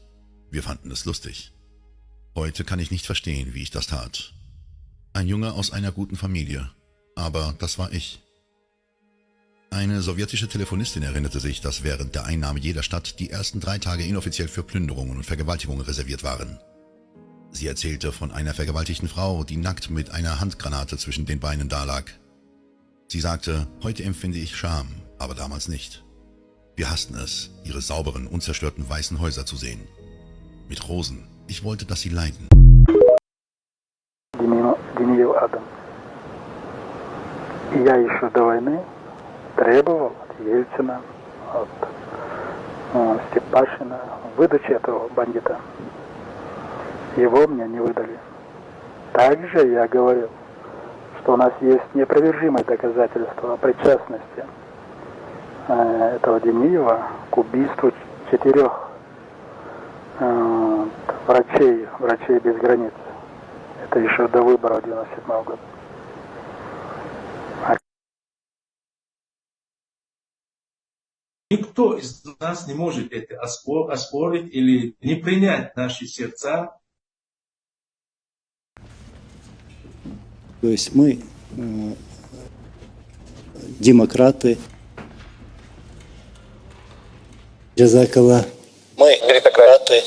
Wir fanden es lustig. Heute kann ich nicht verstehen, wie ich das tat. Ein Junge aus einer guten Familie. Aber das war ich. Eine sowjetische Telefonistin erinnerte sich, dass während der Einnahme jeder Stadt die ersten 3 Tage inoffiziell für Plünderungen und Vergewaltigungen reserviert waren. Sie erzählte von einer vergewaltigten Frau, die nackt mit einer Handgranate zwischen den Beinen dalag. Sie sagte, heute empfinde ich Scham, aber damals nicht. Wir hassten es, ihre sauberen, unzerstörten weißen Häuser zu sehen. Mit Rosen. Ich wollte, dass sie leiden. Демиев Адам. И я еще до войны требовал от Ельцина, от Степашина выдачи этого бандита. Его мне не выдали. Также я говорил, что у нас есть неопровержимое доказательство о причастности этого Демиева к убийству 4 врачей без границ. Это еще до выборов 1997 года. Никто из нас не может это оспорить или не принять наши сердца. То есть мы демократы. Джазакалла. Мы демократы.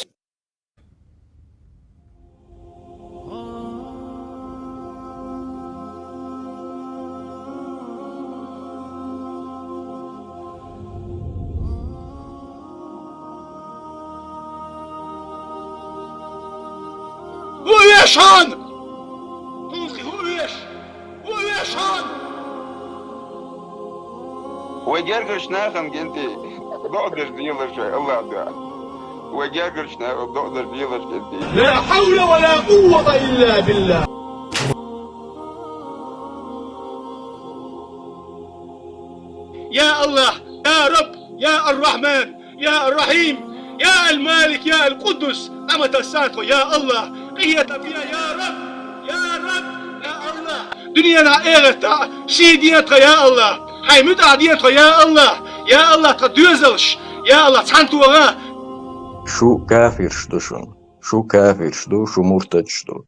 Уешан! Уешан! وجرجش ناخن جنتي ضقدر ديلر شوي الله ده وجرجش ناخن ضقدر ديلر جنتي لا حول ولا قوة إلا بالله. يا الله يا رب يا الرحمن يا الرحيم يا المالك يا القدس أمة الساتو يا الله قية بيا يا رب يا رب يا الله دنيانا إغتا سيديتها يا الله هاي متعديتها يا الله تدوزلش يا الله تحنتوها شو كافر شدوشون شو كافر شدو شو مرتد شدو